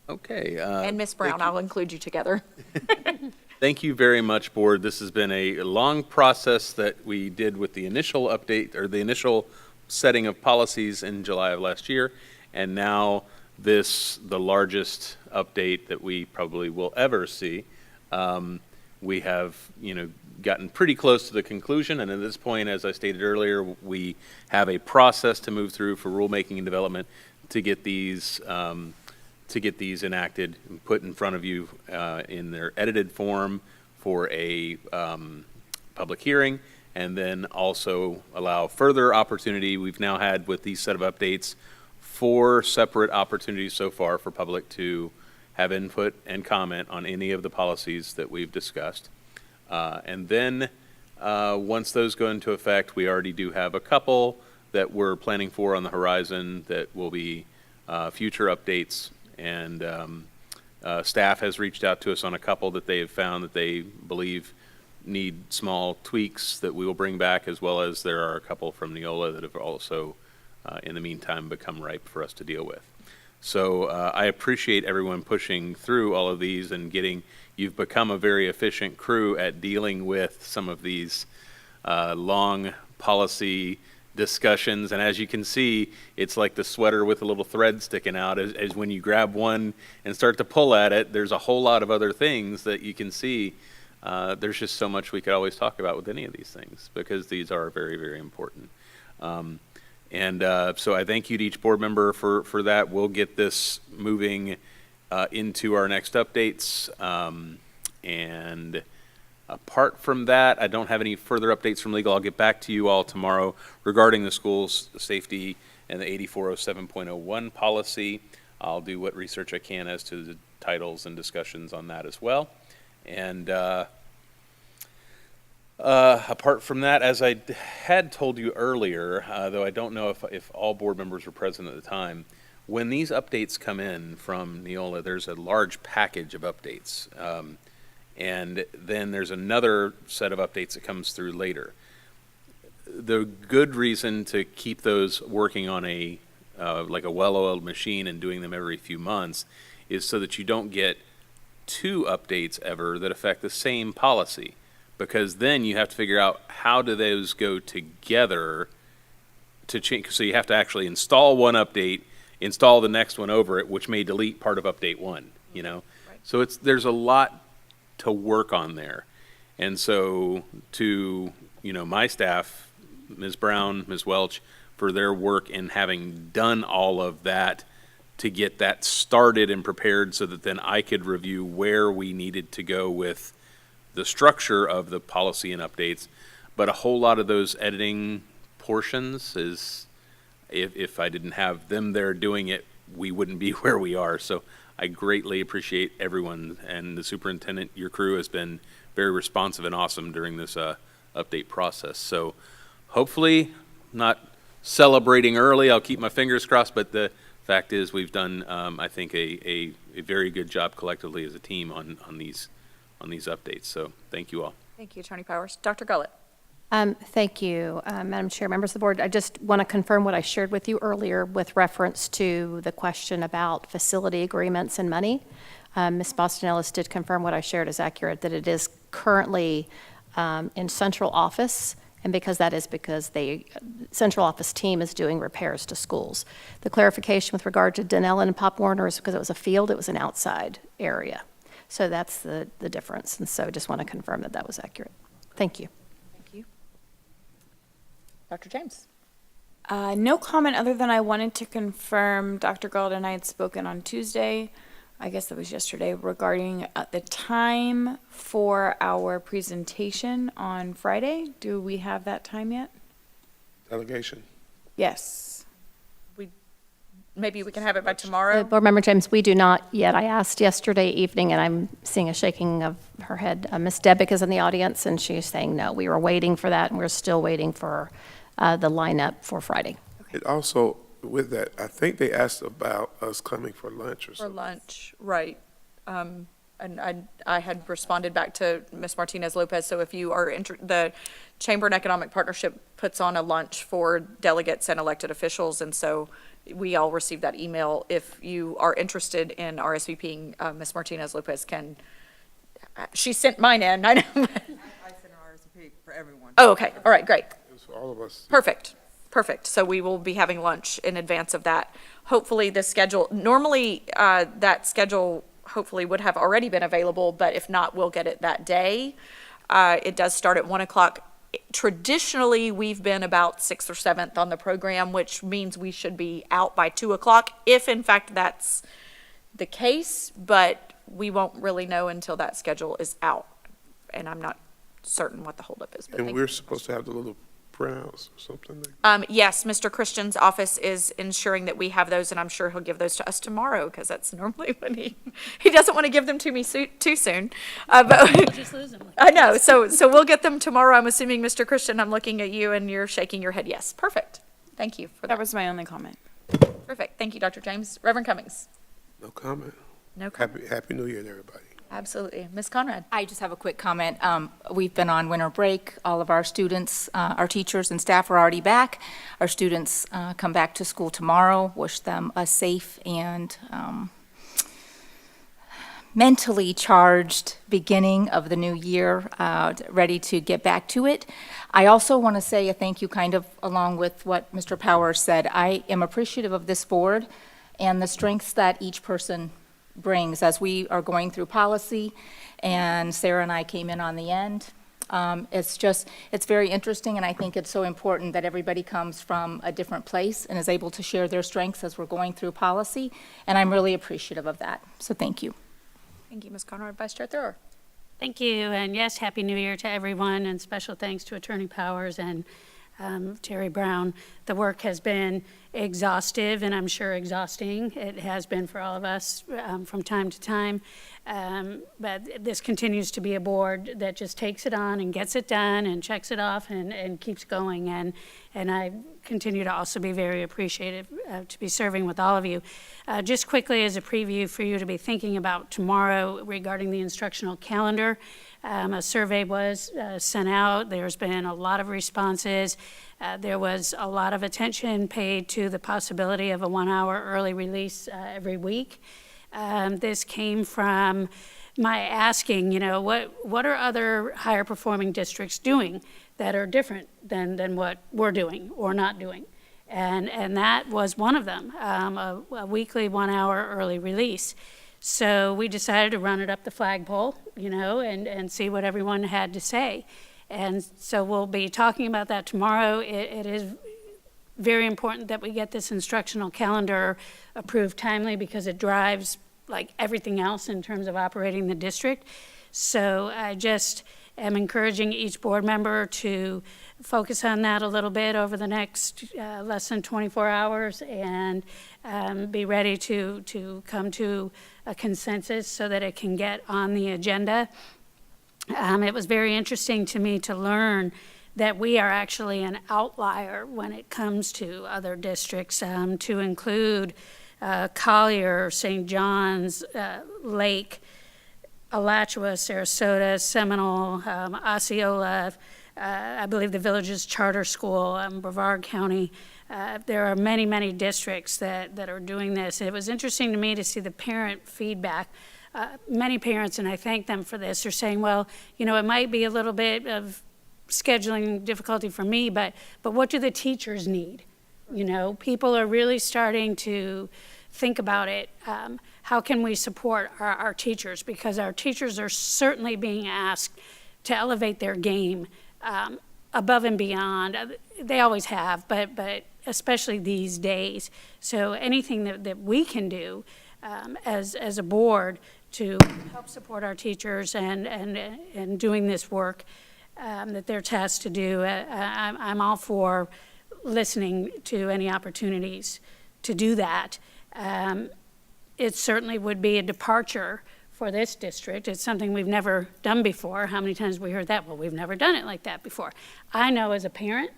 Okay. And Ms. Brown, I'll include you together. Thank you very much, Board. This has been a long process that we did with the initial update, or the initial setting of policies in July of last year, and now the largest update that we probably will ever see. We have, gotten pretty close to the conclusion, and at this point, as I stated earlier, we have a process to move through for rulemaking and development to get these enacted and put in front of you in their edited form for a public hearing, and then also allow further opportunity. We've now had, with these set of updates, 4 separate opportunities so far for public to have input and comment on any of the policies that we've discussed. And then once those go into effect, we already do have a couple that we're planning for on the horizon that will be future updates. And staff has reached out to us on a couple that they have found that they believe need small tweaks that we will bring back, as well as there are a couple from NEOLA that have also, in the meantime, become ripe for us to deal with. So I appreciate everyone pushing through all of these and you've become a very efficient crew at dealing with some of these long policy discussions. And as you can see, it's like the sweater with a little thread sticking out. As when you grab one and start to pull at it, there's a whole lot of other things that you can see. There's just so much we could always talk about with any of these things because these are very, very important. So I thank you to each board member for that. We'll get this moving into our next updates. And apart from that, I don't have any further updates from legal. I'll get back to you all tomorrow regarding the schools safety and the 8407.01 policy. I'll do what research I can as to the titles and discussions on that as well. And apart from that, as I had told you earlier, though I don't know if all board members were present at the time, when these updates come in from NEOLA, there's a large package of updates. And then there's another set of updates that comes through later. The good reason to keep those working on like a well-oiled machine and doing them every few months is so that you don't get 2 updates ever that affect the same policy, because then you have to figure out how do those go together to change. So you have to actually install one update, install the next one over it, which may delete part of update 1, you know? Right. So there's a lot to work on there. And so to, my staff, Ms. Brown, Ms. Welch, for their work in having done all of that to get that started and prepared so that then I could review where we needed to go with the structure of the policy and updates. But a whole lot of those editing portions is, if I didn't have them there doing it, we wouldn't be where we are. So I greatly appreciate everyone, and the superintendent, your crew has been very responsive and awesome during this update process. So hopefully not celebrating early, I'll keep my fingers crossed, but the fact is we've done, I think, a very good job collectively as a team on these updates. So thank you all. Thank you, Attorney Powers. Dr. Gullett. Thank you, Madam Chair, members of the board. I just want to confirm what I shared with you earlier with reference to the question about facility agreements and money. Ms. Boston Ellis did confirm what I shared is accurate, that it is currently in central office, and because the central office team is doing repairs to schools. The clarification with regard to Denellen and Pop Warner is because it was a field, it was an outside area. So that's the difference, and so just want to confirm that was accurate. Thank you. Dr. James. No comment other than I wanted to confirm Dr. Gold and I had spoken on Tuesday, I guess that was yesterday, regarding the time for our presentation on Friday. Do we have that time yet? Delegation. Yes. Maybe we can have it by tomorrow. Board Member James, we do not yet. I asked yesterday evening, and I'm seeing a shaking of her head. Ms. Debick is in the audience, and she's saying no. We were waiting for that, and we're still waiting for the lineup for Friday. It also, with that, I think they asked about us coming for lunch or something. For lunch, right. And I had responded back to Ms. Martinez Lopez, so if you are the Chamber and Economic Partnership puts on a lunch for delegates and elected officials, and so we all received that email. If you are interested in RSVPing, Ms. Martinez Lopez she sent mine in, I know. I sent an RSVP for everyone. Oh, okay, all right, great. It was for all of us. Perfect. So we will be having lunch in advance of that. Hopefully the schedule, normally that schedule hopefully would have already been available, but if not, we'll get it that day. It does start at 1 o'clock. Traditionally, we've been about 6th or 7th on the program, which means we should be out by 2 o'clock, if in fact that's the case, but we won't really know until that schedule is out. And I'm not certain what the holdup is. But And we're supposed to have the little printouts or something? Yes, Mr. Christian's office is ensuring that we have those, and I'm sure he'll give those to us tomorrow, because that's normally when he doesn't want to give them to me too soon. But We'll just lose them. I know, so we'll get them tomorrow. I'm assuming, Mr. Christian, I'm looking at you and you're shaking your head. Yes, perfect. Thank you for that. That was my only comment. Perfect. Thank you, Dr. James. Reverend Cummings. No comment. No comment. Happy New Year to everybody. Absolutely. Ms. Conrad? I just have a quick comment. We've been on winter break. All of our students, our teachers and staff are already back. Our students come back to school tomorrow. Wish them a safe and mentally charged beginning of the new year, ready to get back to it. I also want to say a thank you, kind of along with what Mr. Powers said. I am appreciative of this board and the strengths that each person brings as we are going through policy, and Sarah and I came in on the end. It's very interesting, and I think it's so important that everybody comes from a different place and is able to share their strengths as we're going through policy, and I'm really appreciative of that. So thank you. Thank you, Ms. Conrad. Vice Chair Thrower? Thank you, and yes, Happy New Year to everyone, and special thanks to Attorney Powers and Terry Brown. The work has been exhaustive, and I'm sure exhausting. It has been for all of us from time to time, but this continues to be a board that just takes it on and gets it done and checks it off and keeps going, and I continue to also be very appreciative to be serving with all of you. Just quickly as a preview for you to be thinking about tomorrow regarding the instructional calendar, a survey was sent out. There's been a lot of responses. There was a lot of attention paid to the possibility of a 1-hour early release every week. This came from my asking, what are other higher performing districts doing that are different than what we're doing or not doing? And that was one of them, a weekly 1-hour early release. So we decided to run it up the flagpole, and see what everyone had to say. And so we'll be talking about that tomorrow. It is very important that we get this instructional calendar approved timely because it drives like everything else in terms of operating the district. So I just am encouraging each board member to focus on that a little bit over the next less than 24 hours and be ready to come to a consensus so that it can get on the agenda. It was very interesting to me to learn that we are actually an outlier when it comes to other districts, to include Collier, St. John's, Lake, Alachua, Sarasota, Seminole, Osceola, I believe the Villages Charter School, Brevard County. There are many, many districts that are doing this. It was interesting to me to see the parent feedback. Many parents, and I thank them for this, are saying, well, it might be a little bit of scheduling difficulty for me, but what do the teachers need? People are really starting to think about it. How can we support our teachers? Because our teachers are certainly being asked to elevate their game above and beyond. They always have, but especially these days. So anything that we can do as a board to help support our teachers and doing this work that they're tasked to do, I'm all for listening to any opportunities to do that. It certainly would be a departure for this district. It's something we've never done before. How many times have we heard that? Well, we've never done it like that before. I know as a parent,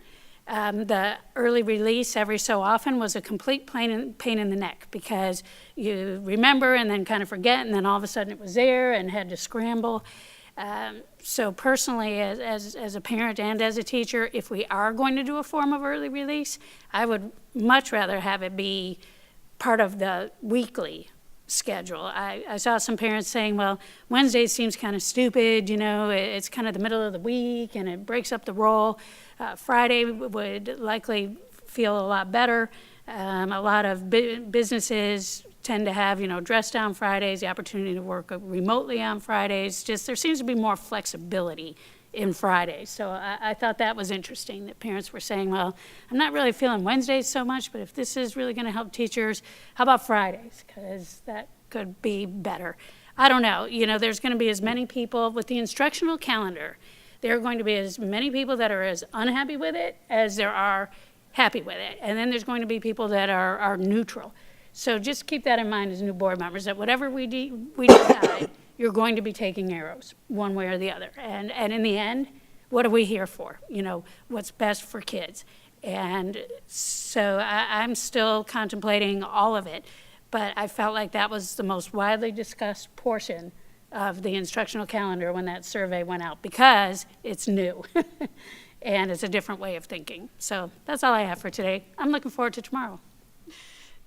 the early release every so often was a complete pain in the neck because you remember and then kind of forget, and then all of a sudden it was there and had to scramble. So personally, as a parent and as a teacher, if we are going to do a form of early release, I would much rather have it be part of the weekly schedule. I saw some parents saying, well, Wednesday seems kind of stupid, it's kind of the middle of the week and it breaks up the role. Friday would likely feel a lot better. A lot of businesses tend to have, dress down Fridays, the opportunity to work remotely on Fridays. Just there seems to be more flexibility in Fridays. So I thought that was interesting that parents were saying, well, I'm not really feeling Wednesdays so much, but if this is really going to help teachers, how about Fridays? Because that could be better. I don't know. There's going to be as many people with the instructional calendar. There are going to be as many people that are as unhappy with it as there are happy with it. And then there's going to be people that are neutral. So just keep that in mind as new board members, that whatever we decide, you're going to be taking arrows one way or the other. And in the end, what are we here for? What's best for kids. And so I'm still contemplating all of it, but I felt like that was the most widely discussed portion of the instructional calendar when that survey went out, because it's new. And it's a different way of thinking. So that's all I have for today. I'm looking forward to tomorrow.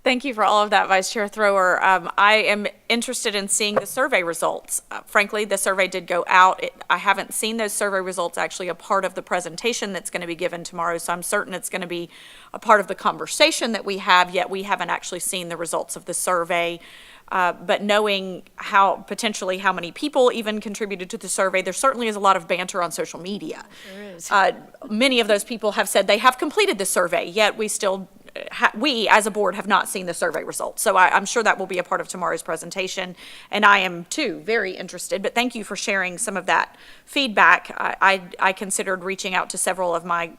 Thank you for all of that, Vice Chair Thrower. I am interested in seeing the survey results. Frankly, the survey did go out. I haven't seen those survey results actually a part of the presentation that's going to be given tomorrow, so I'm certain it's going to be a part of the conversation that we have, yet we haven't actually seen the results of the survey. But knowing potentially how many people even contributed to the survey, there certainly is a lot of banter on social media. There is. Many of those people have said they have completed the survey, yet we still, we as a board have not seen the survey results. So I'm sure that will be a part of tomorrow's presentation, and I am too very interested. But thank you for sharing some of that feedback. I considered reaching out to several of my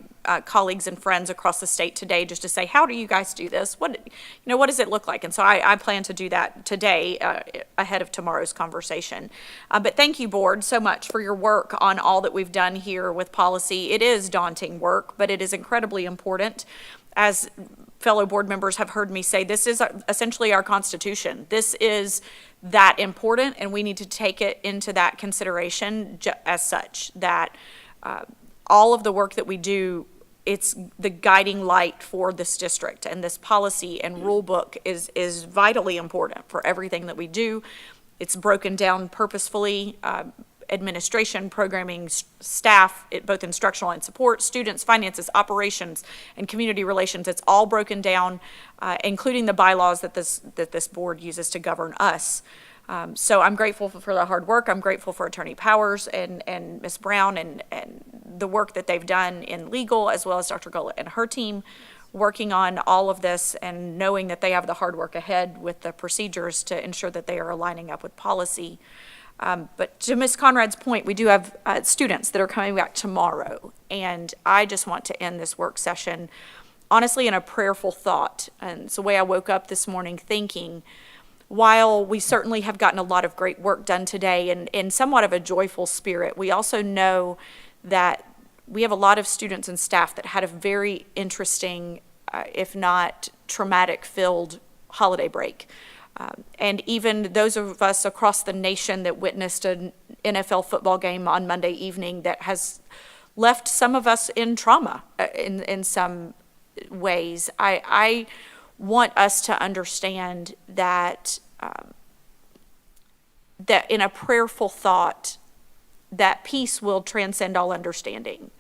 colleagues and friends across the state today just to say, how do you guys do this? What does it look like? And so I plan to do that today ahead of tomorrow's conversation. But thank you, board, so much for your work on all that we've done here with policy. It is daunting work, but it is incredibly important. As fellow board members have heard me say, this is essentially our Constitution. This is that important, and we need to take it into that consideration as such, that all of the work that we do, it's the guiding light for this district, and this policy and rule book is vitally important for everything that we do. It's broken down purposefully, administration, programming, staff, both instructional and support, students, finances, operations, and community relations. It's all broken down, including the bylaws that this board uses to govern us. So I'm grateful for the hard work. I'm grateful for Attorney Powers and Ms. Brown and the work that they've done in legal, as well as Dr. Gullett and her team, working on all of this and knowing that they have the hard work ahead with the procedures to ensure that they are aligning up with policy. But to Ms. Conrad's point, we do have students that are coming back tomorrow, and I just want to end this work session honestly in a prayerful thought. And it's the way I woke up this morning thinking, while we certainly have gotten a lot of great work done today and in somewhat of a joyful spirit, we also know that we have a lot of students and staff that had a very interesting, if not traumatic-filled holiday break. And even those of us across the nation that witnessed an NFL football game on Monday evening that has left some of us in trauma in some ways. I want us to understand that that in a prayerful thought, that peace will transcend all understanding.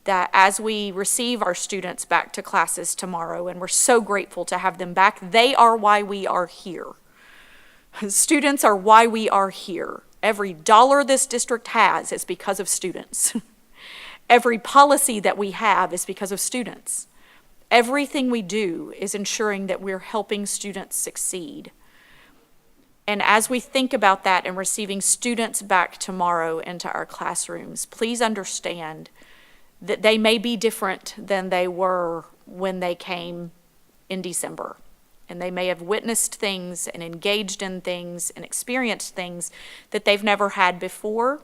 That as we receive our students back to classes tomorrow, and we're so grateful to have them back, they are why we are here. Students are why we are here. Every dollar this district has is because of students. Every policy that we have is because of students. Everything we do is ensuring that we're helping students succeed. And as we think about that and receiving students back tomorrow into our classrooms, please understand that they may be different than they were when they came in December. And they may have witnessed things and engaged in things and experienced things that they've never had before.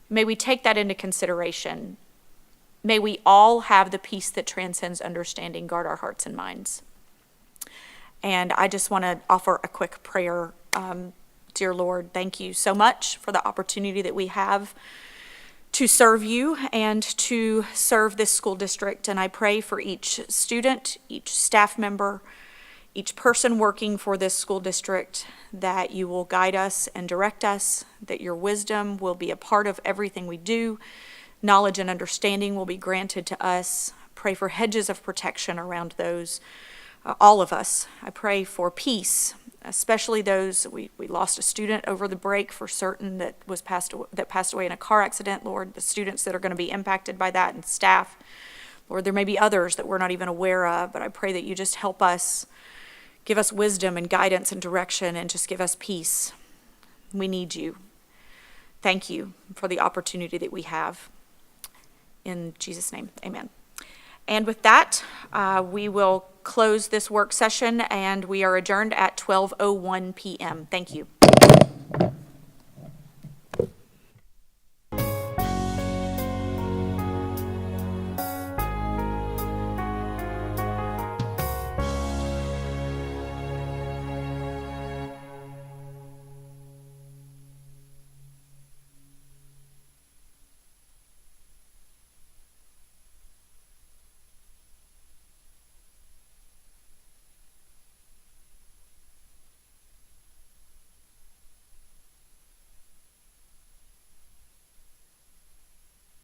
May we take that into consideration. May we all have the peace that transcends understanding guard our hearts and minds. And I just want to offer a quick prayer. Dear Lord, thank you so much for the opportunity that we have to serve you and to serve this school district. And I pray for each student, each staff member, each person working for this school district, that you will guide us and direct us, that your wisdom will be a part of everything we do, knowledge and understanding will be granted to us. Pray for hedges of protection around those, all of us. I pray for peace, especially those, we lost a student over the break for certain that passed away in a car accident, Lord, the students that are going to be impacted by that and staff. Lord, there may be others that we're not even aware of, but I pray that you just help us, give us wisdom and guidance and direction, and just give us peace. We need you. Thank you for the opportunity that we have. In Jesus' name, amen. And with that, we will close this work session, and we are adjourned at 12:01 p.m. Thank you.